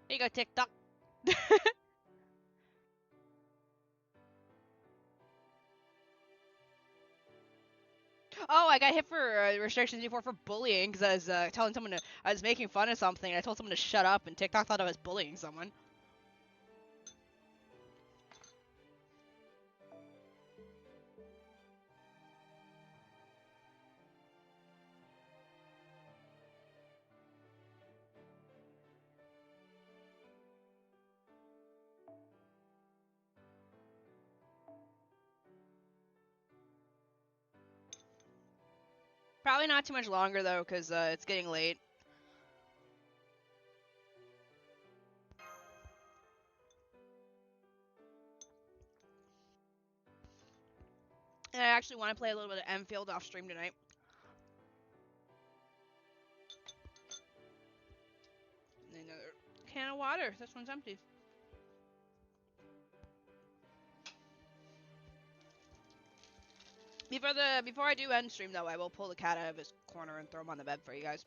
Here you go, TikTok. Oh, I got hit for restrictions before for bullying because I was telling someone I was making fun of something, and I told someone to shut up, and TikTok thought I was bullying someone. Probably not too much longer though, because it's getting late. And I actually want to play a little bit of Enfield off stream tonight. Another can of water. This one's empty. Before I do end stream though, I will pull the cat out of his corner and throw him on the bed for you guys.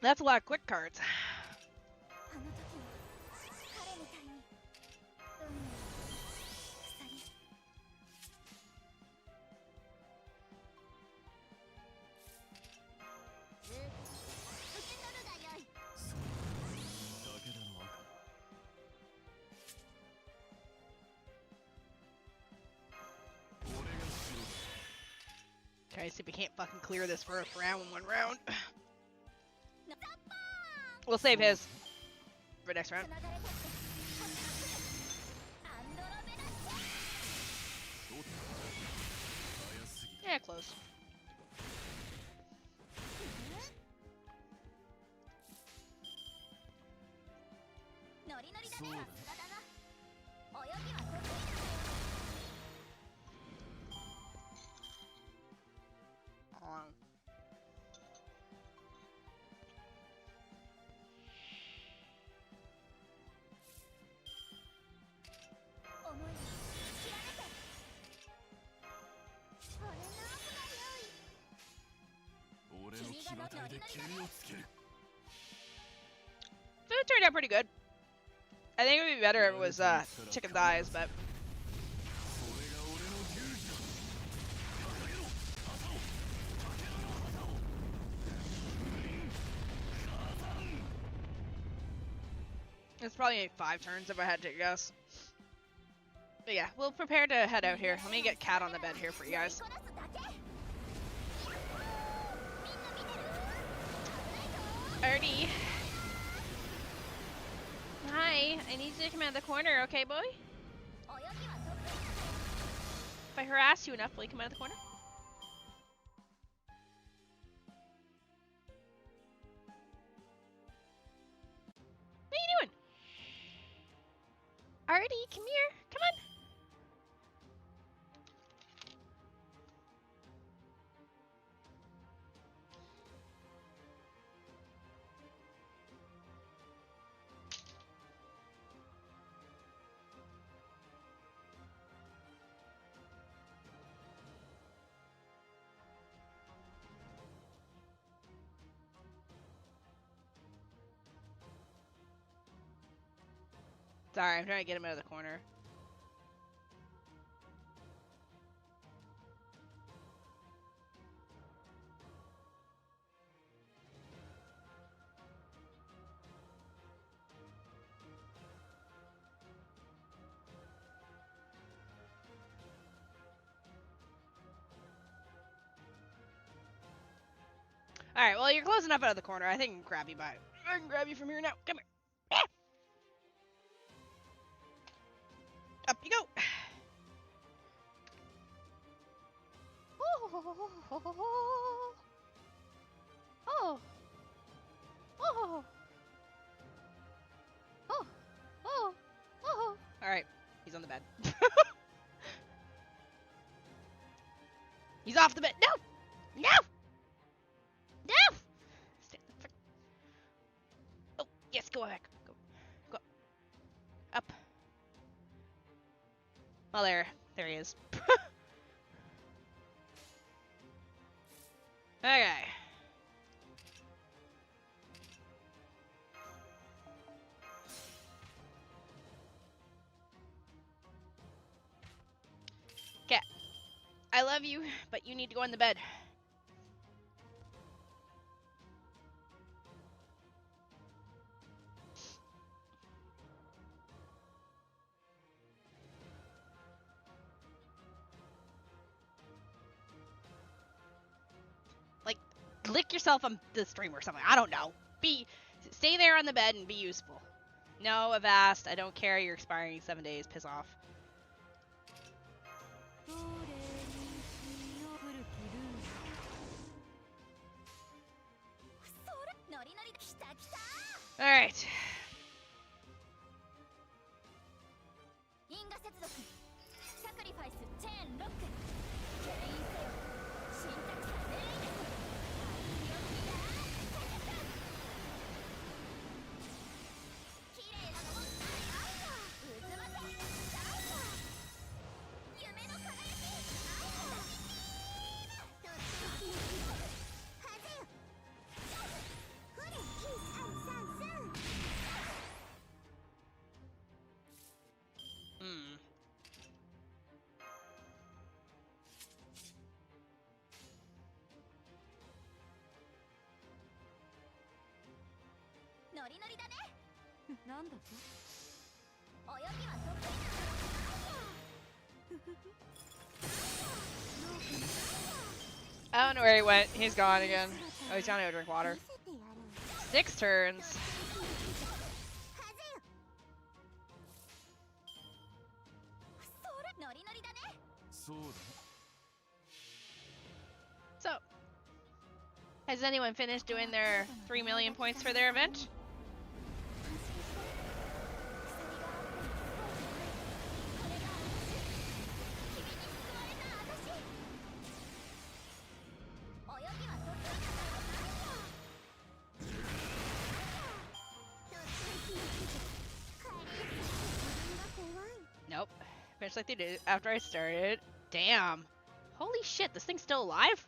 That's a lot of quick cards. Okay, see if we can't fucking clear this first round in one round. We'll save his for next round. Yeah, close. It turned out pretty good. I think it would be better if it was chicken thighs, but probably 5 turns if I had to guess. But yeah, we'll prepare to head out here. Let me get Cat on the bed here for you guys. Artie. Hi, I need you to come out of the corner, okay, boy? If I harass you enough, will you come out of the corner? What are you doing? Artie, come here. Come on. Sorry, I'm trying to get him out of the corner. Alright, well, you're close enough out of the corner. I think I can grab you by it. I can grab you from here now. Come here. Ah! Up you go. Oh. Oh. Oh. Oh. Oh. Oh. Alright, he's on the bed. He's off the bed. No! No! No! Stand the frick. Oh, yes, go back. Go. Go. Up. Well, there he is. Okay. Cat, I love you, but you need to go in the bed. Like, lick yourself on the stream or something. I don't know. Stay there on the bed and be useful. No, Avast, I don't care. You're expiring in 7 days. Piss off. Alright. I don't know where he went. He's gone again. Oh, he's gonna go drink water. 6 turns. So, has anyone finished doing their 3 million points for their event? Nope. Finished like they did after I started. Damn. Holy shit, this thing's still alive?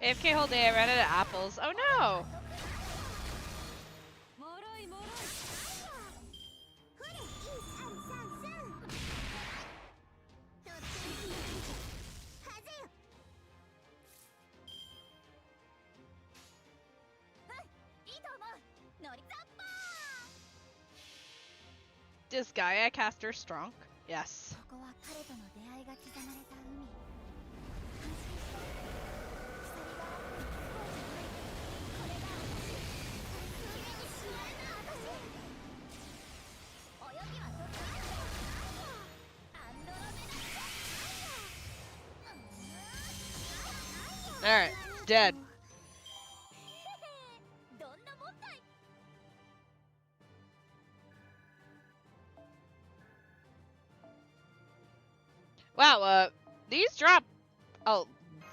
AFK whole day, I ran out of apples. Oh no! もろいもろいふれいいさんさんすんとってはぜよいいと思う乗りザッパ Does Gaia cast her strong? Yes. ここは彼との出会いが刻まれた海Alright, it's dead. どんなもんだい Wow, these drop a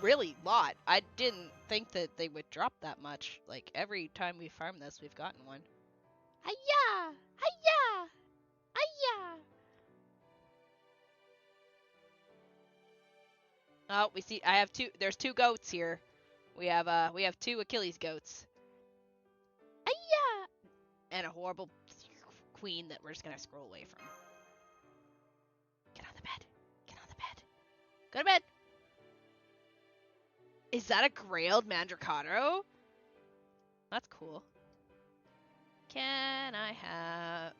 really lot. I didn't think that they would drop that much. Like, every time we farm this, we've gotten one. Hiya! Hiya! Hiya! Oh, we see, I have two, there's two goats here. We have two Achilles goats. Hiya! And a horrible queen that we're just gonna scroll away from. Get on the bed. Get on the bed. Go to bed. Is that a grailed Mandracaro? That's cool. Can I have...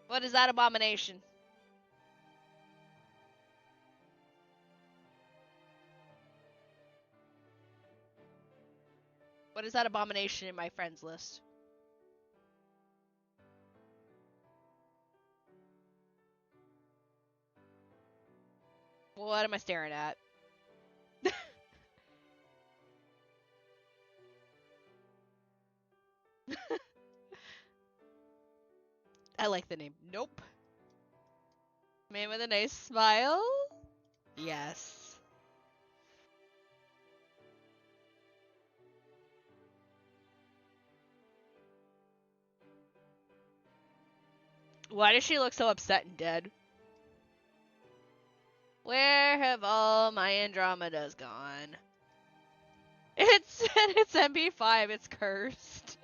What is that abomination? What is that abomination in my friends list? What am I staring at? I like the name. Nope. Man with a nice smile? Yes. Why does she look so upset and dead? Where have all my Andromedas gone? It's MP5, it's cursed.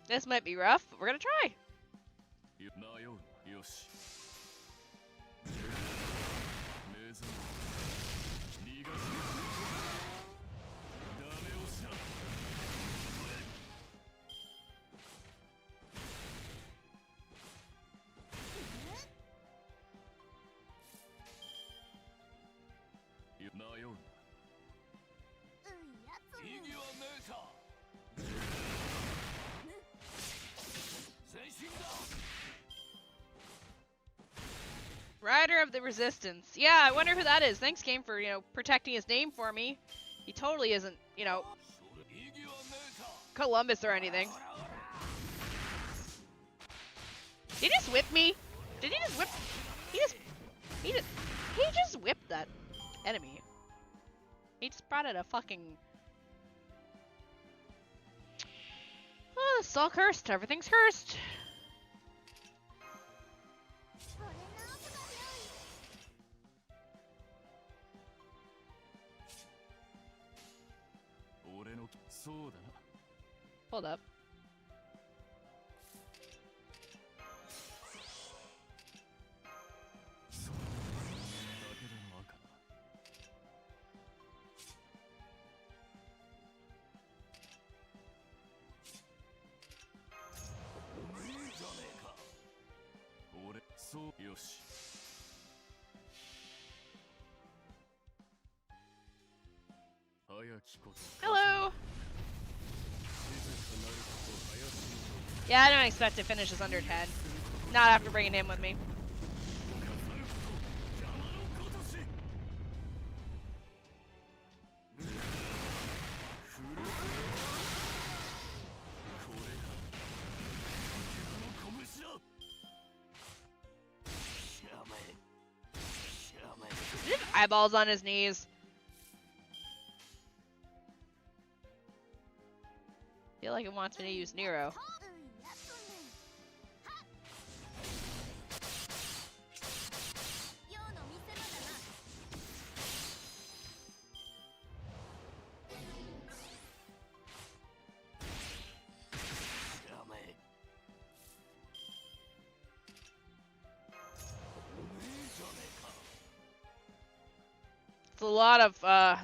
This might be rough, but we're gonna try. Rider of the Resistance. Yeah, I wonder who that is. Thanks, game, for, protecting his name for me. He totally isn't, Columbus or anything. Did he just whip me? Did he just whip? He just whipped that enemy. He just brought out a fucking... Oh, this is all cursed. Everything's cursed. Hold up. Hello! Yeah, I don't expect to finish this under 10. Not after bringing him with me. eyeballs on his knees. Feel like it wants me to use Nero.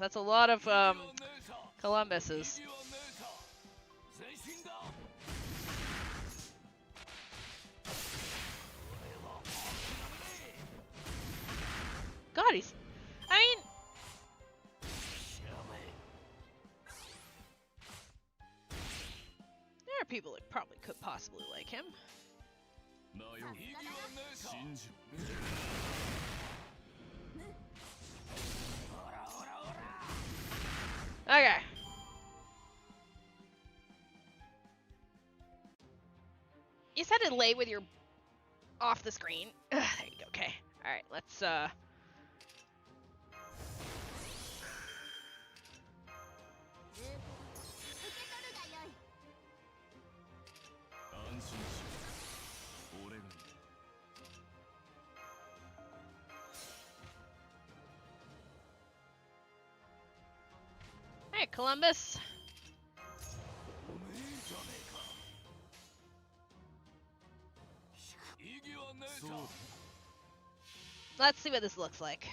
That's a lot of Columbus's. God, he's... I mean... There are people that probably could possibly like him. Okay. You said to lay with your... off the screen. Ugh, there you go, okay. Alright, let's, Alright, Columbus. Let's see what this looks like.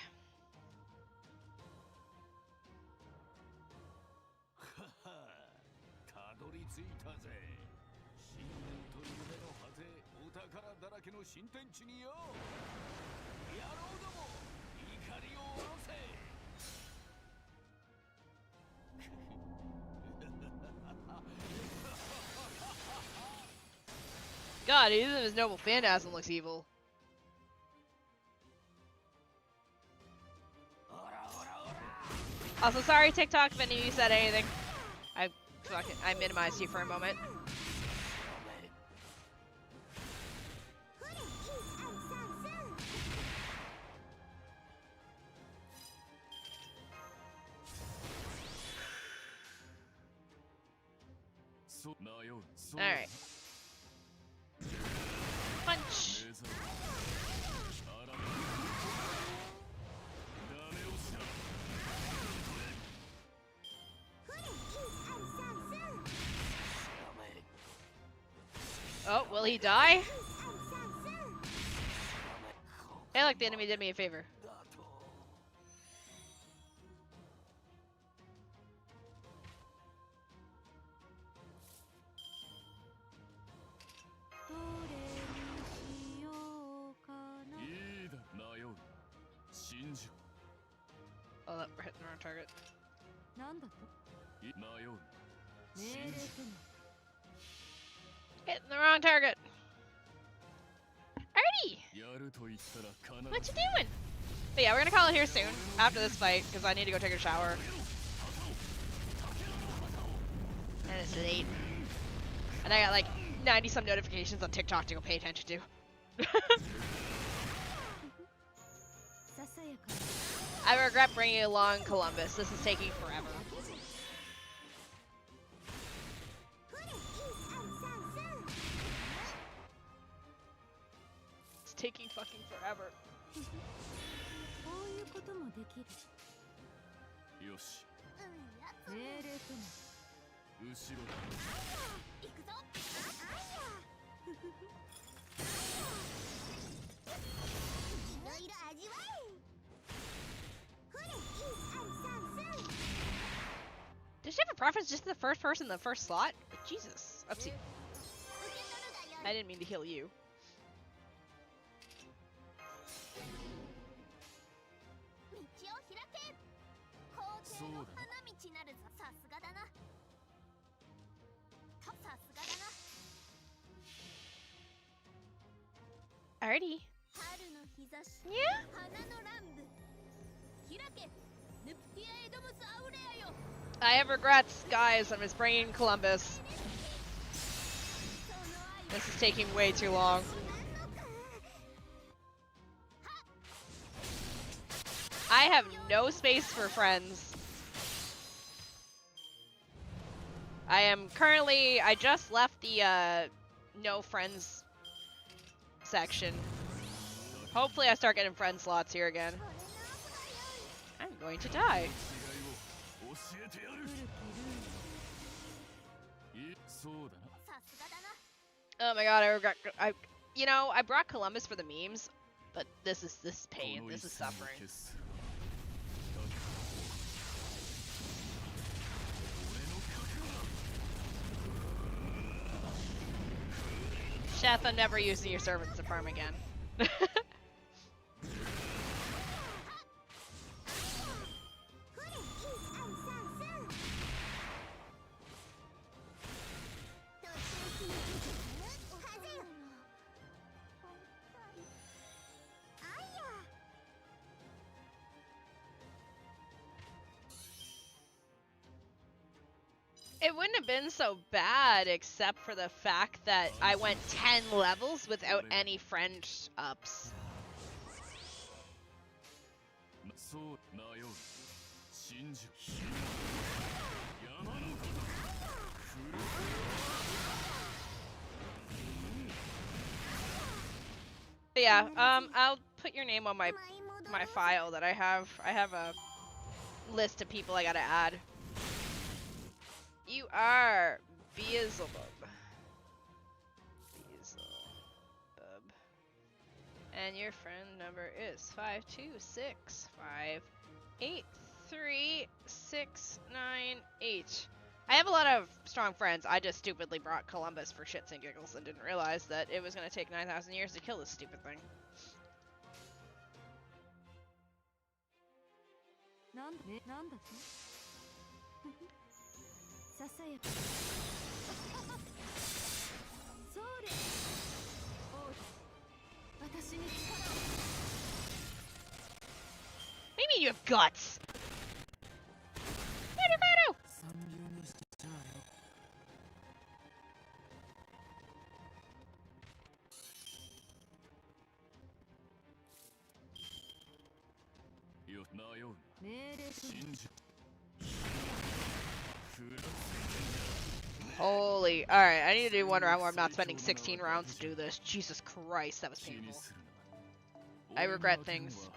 God, even his noble phantasm looks evil. Also, sorry TikTok if any of you said anything. I minimized you for a moment. Alright. Punch! Oh, will he die? Hey, look, the enemy did me a favor. Oh, that we're hitting the wrong target. Hitting the wrong target. Alrighty. What you doing? But yeah, we're gonna call it here soon after this fight because I need to go take a shower. And it's late. And I got like 90 some notifications on TikTok to go pay attention to. I regret bringing along Columbus. This is taking forever. It's taking fucking forever. Does she have a preference just to the first person in the first slot? Jesus. Oopsie. I didn't mean to heal you. Alrighty. Yeah? I have regrets, guys. I'm just bringing Columbus. This is taking way too long. I have no space for friends. I just left the no friends section. Hopefully I start getting friend slots here again. I'm going to die. Oh my god, I regret. I brought Columbus for the memes, but this is pain. This is suffering. Chef, I'm never using your servants to farm again. It wouldn't have been so bad except for the fact that I went 10 levels without any friend ups. But yeah, I'll put your name on my file that I have. I have a list of people I gotta add. You are Beelzebub. Beelzebub. And your friend number is 526583698. I have a lot of strong friends. I just stupidly brought Columbus for shits and giggles and didn't realize that it was going to take 9,000 years to kill this stupid thing. What do you mean you have guts? Holy, alright, I need to do one round where I'm not spending 16 rounds to do this. Jesus Christ, that was painful. I regret things.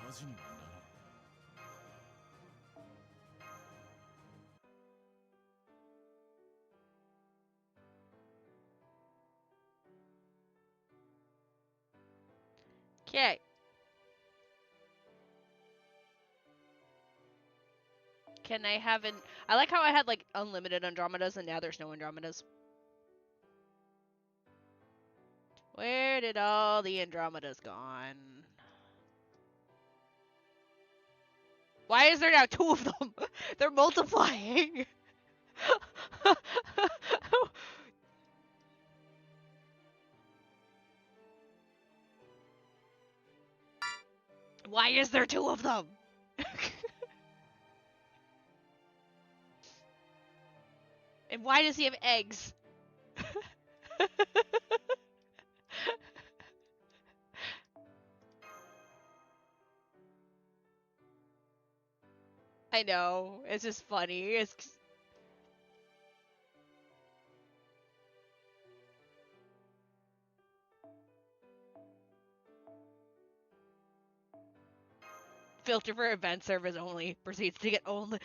Okay. Can I have an... I like how I had, like, unlimited Andromedas and now there's no Andromedas. Where did all the Andromedas gone? Why is there now 2 of them? They're multiplying. Why is there 2 of them? And why does he have eggs? I know, it's just funny. It's filter for event service only. Proceeds to get only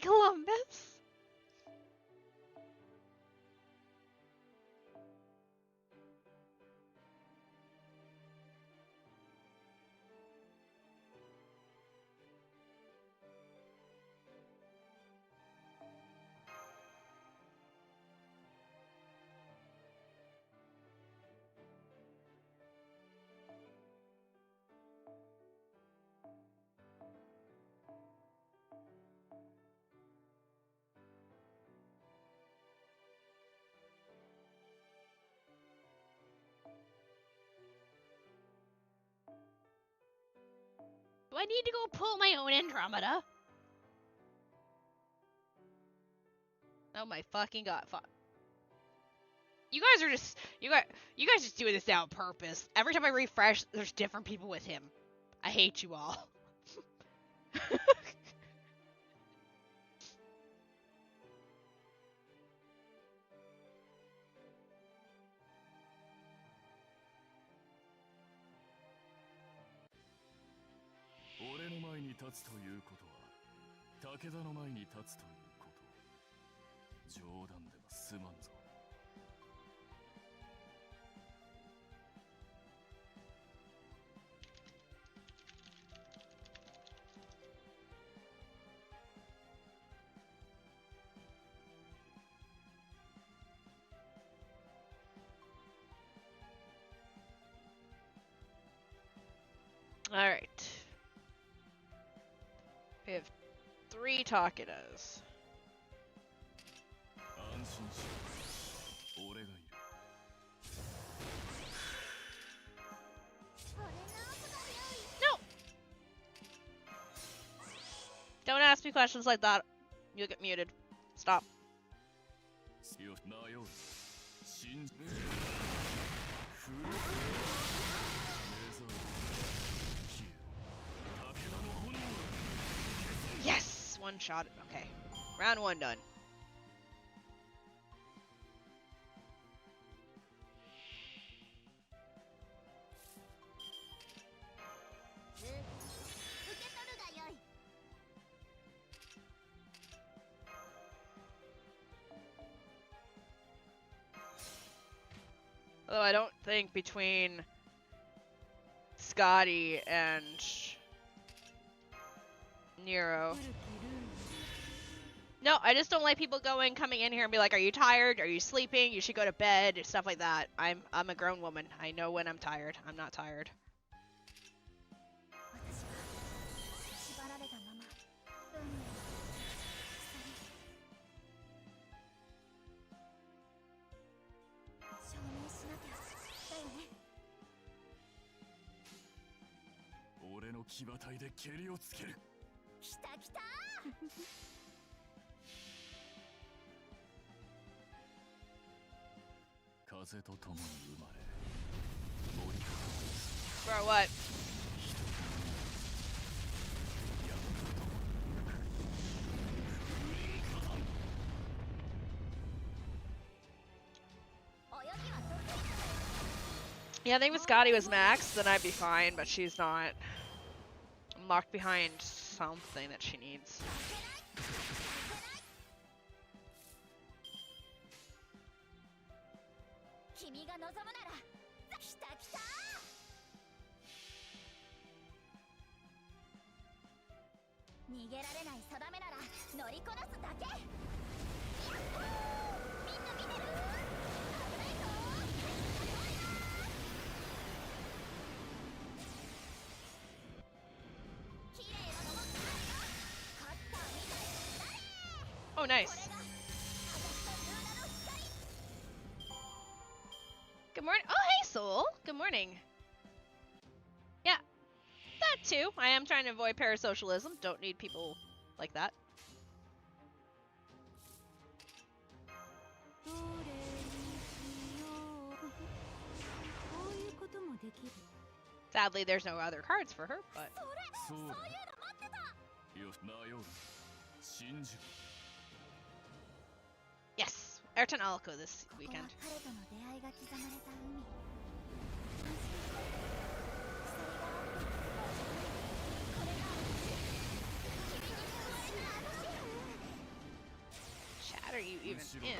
Columbus. Do I need to go pull my own Andromeda? Oh my fucking god! Fuck. You guys are just you guys just doing this now on purpose. Every time I refresh, there's different people with him. I hate you all. Alright. We have 3 Takedas. No! Don't ask me questions like that. You'll get muted. Stop. Yes! One shot. Okay. Round 1 done. Although I don't think between Scotty and Nero. No, I just don't like people coming in here and be like, "Are you tired? Are you sleeping? You should go to bed." Stuff like that. I'm a grown woman. I know when I'm tired. I'm not tired. Bro, what? Yeah, I think if Scotty was Max, then I'd be fine, but she's not. I'm locked behind something that she needs. Oh, nice. Good morning. Oh, hey, Soul. Good morning. Yeah, that too. I am trying to avoid parasocialism. Don't need people like that. Sadly, there's no other cards for her, but... Yes! Ayrton Alco this weekend. Chat, are you even in?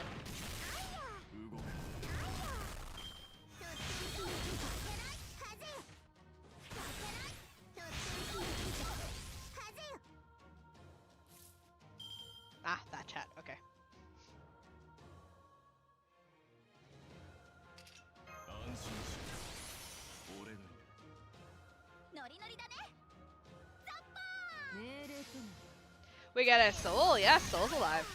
Ah, that chat, okay. We got a Soul, yeah, Soul's alive.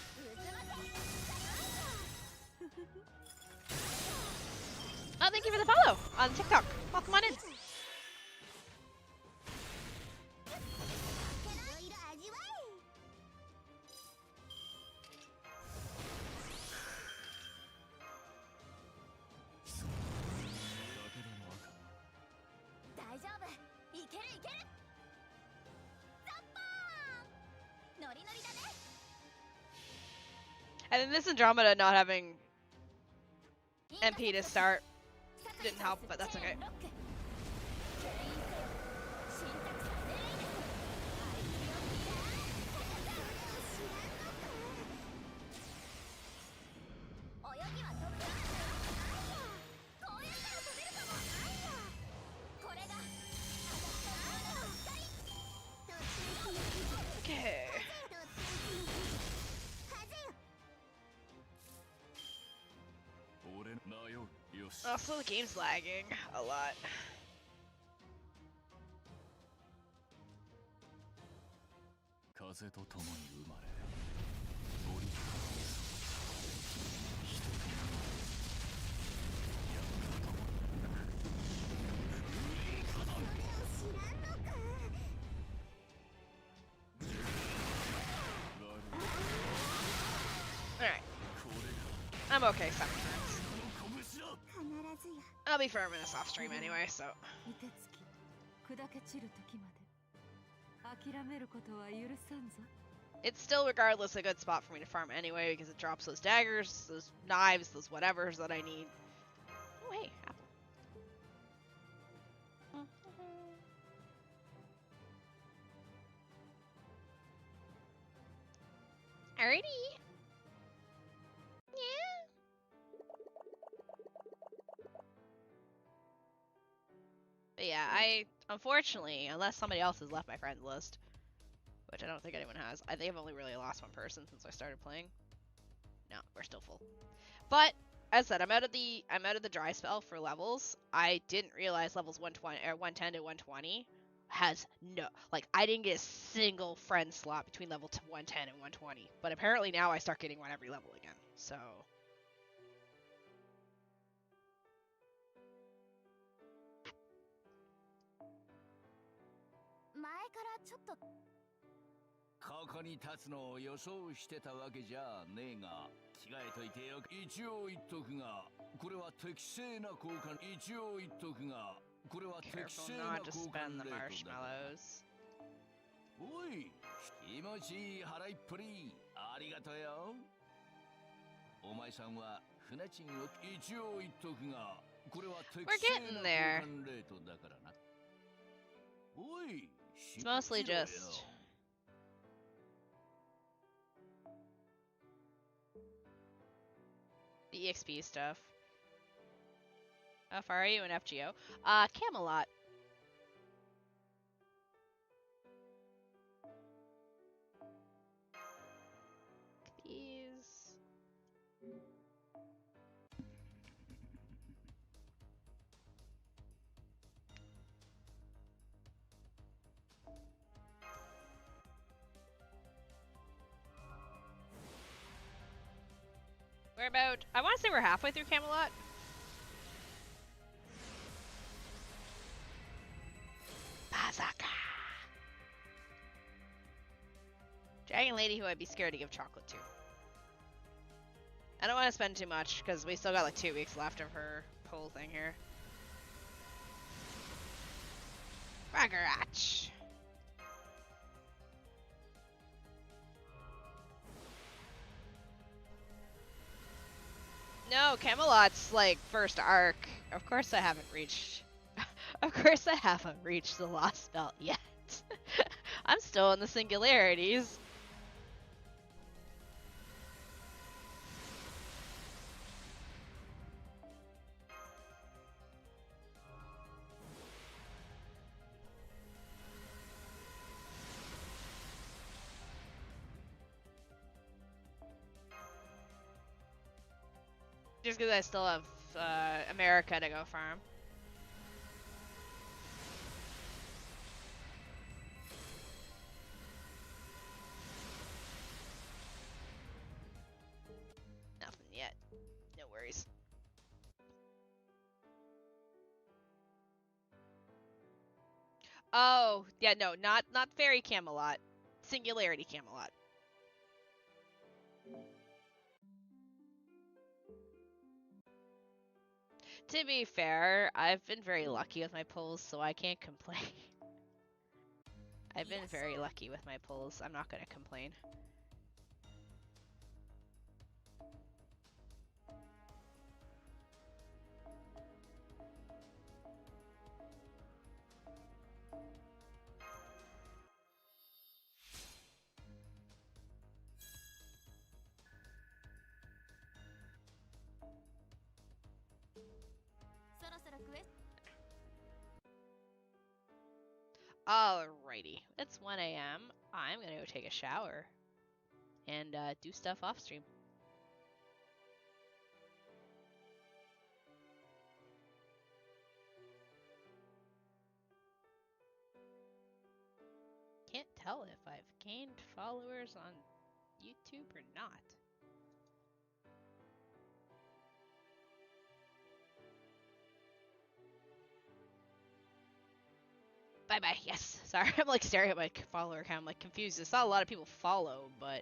Oh, thank you for the follow on TikTok. Welcome on in. And then this Andromeda not having MP to start didn't help, but that's okay. Okay. Also, the game's lagging a lot. Alright. I'm okay 7 turns. I'll be firm in this off stream anyway, so. It's still, regardless, a good spot for me to farm anyway because it drops those daggers, those knives, those whatevers that I need. Oh, hey, apple. Alrighty. Yeah. But yeah, I, unfortunately, unless somebody else has left my friends list, which I don't think anyone has, I think I've only really lost one person since I started playing. No, we're still full. But as I said, I'm out of the dry spell for levels. I didn't realize levels 120 or 110 to 120 has no, like, I didn't get a single friend slot between level 110 and 120. But apparently now I start getting one every level again. So. ここに立つのを予想してたわけじゃねえが、着替えといてよ。一応言っとくが、これは適正な交換。一応言っとくが、これは適正な交換レートだ。おい、気持ちいい払いっぷり、ありがとうよ。お前さんは船賃を一応言っとくが、これは適正な交換レートだからな。おい、It's mostly just the EXP stuff. How far are you in FGO? Camelot. These. We're about, I want to say we're halfway through Camelot. Bazaka. Dragon lady who I'd be scared to give chocolate to. I don't want to spend too much because we still got like 2 weeks left of her whole thing here. Ragarach. No, Camelot's like first arc. Of course I haven't reached. Of course I haven't reached the Lost Belt yet. I'm still in the Singularities. Just because I still have America to go farm. Nothing yet. No worries. Oh, yeah, no, not Fairy Camelot. Singularity Camelot. To be fair, I've been very lucky with my pulls, so I can't complain. I've been very lucky with my pulls. I'm not gonna complain. Alrighty, it's 1 a.m. I'm gonna go take a shower and do stuff off stream. Can't tell if I've gained followers on YouTube or not. Bye-bye, yes. Sorry, I'm like staring at my follower count. I'm like confused. I saw a lot of people follow, but...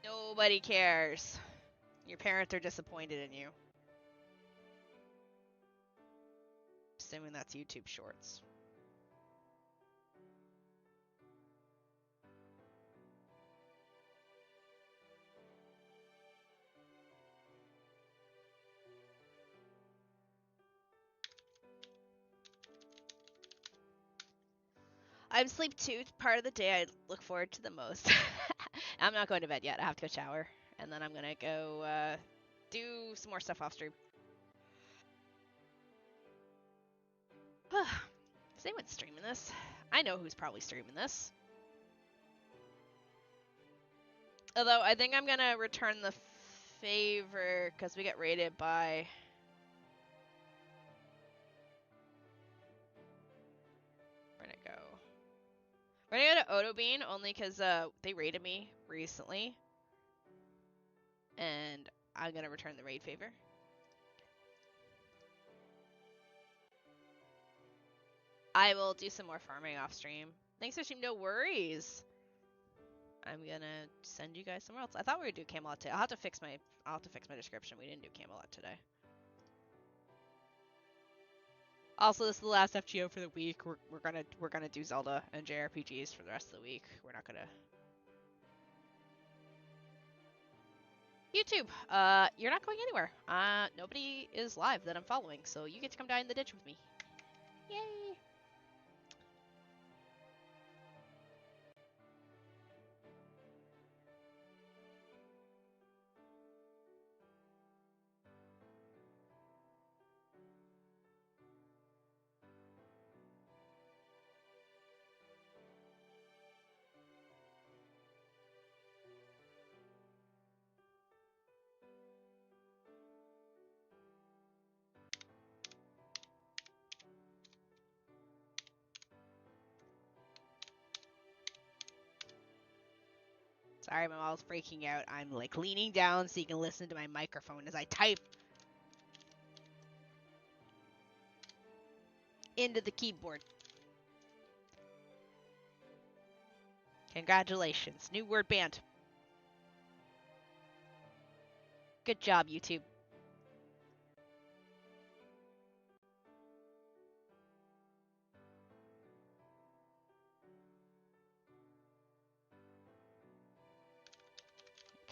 Nobody cares. Your parents are disappointed in you. Assuming that's YouTube Shorts. I'm sleep 2 part of the day I look forward to the most. I'm not going to bed yet. I have to go shower. And then I'm going to go do some more stuff off stream. Is anyone streaming this? I know who's probably streaming this. Although, I think I'm going to return the favor because we get raided by... Where'd it go? We're going to go to Otobean only because they raided me recently. And I'm going to return the raid favor. I will do some more farming off stream. Thanks for stream, no worries. I'm gonna send you guys somewhere else. I thought we would do Camelot today. I'll have to fix my description. We didn't do Camelot today. Also, this is the last FGO for the week. We're gonna do Zelda and JRPGs for the rest of the week. We're not gonna YouTube. You're not going anywhere. Nobody is live that I'm following, so you get to come down in the ditch with me. Yay! Sorry, my mom's freaking out. I'm like leaning down so you can listen to my microphone as I type into the keyboard. Congratulations, new word banned. Good job, YouTube.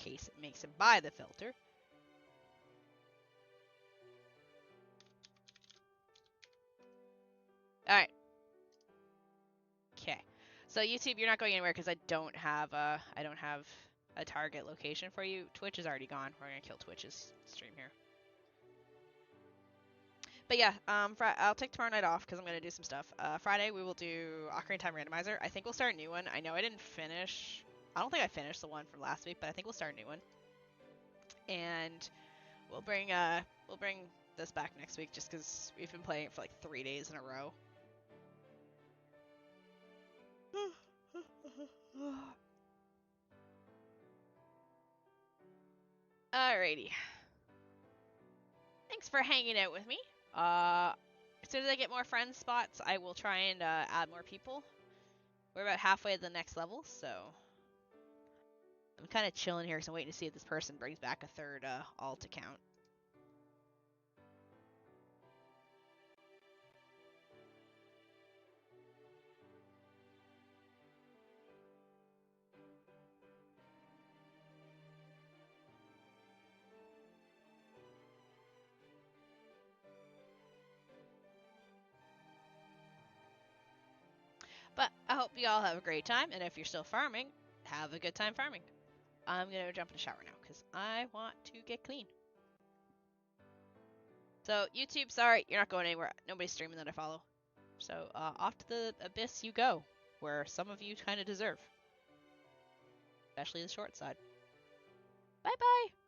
In case it makes him buy the filter. Alright. Okay. So YouTube, you're not going anywhere because I don't have a target location for you. Twitch is already gone. We're gonna kill Twitch's stream here. But yeah, I'll take tomorrow night off because I'm gonna do some stuff. Friday we will do Ocarina of Time Randomizer. I think we'll start a new one. I know I didn't finish. I don't think I finished the one from last week, but I think we'll start a new one. And we'll bring this back next week just because we've been playing it for like 3 days in a row. Alrighty. Thanks for hanging out with me. As soon as I get more friend spots, I will try and add more people. We're about halfway to the next level, so I'm kind of chilling here because I'm waiting to see if this person brings back a third alt account. But I hope you all have a great time, and if you're still farming, have a good time farming. I'm gonna jump in the shower now because I want to get clean. So YouTube, sorry, you're not going anywhere. Nobody's streaming that I follow. So off to the abyss you go, where some of you kind of deserve, especially the short side. Bye bye.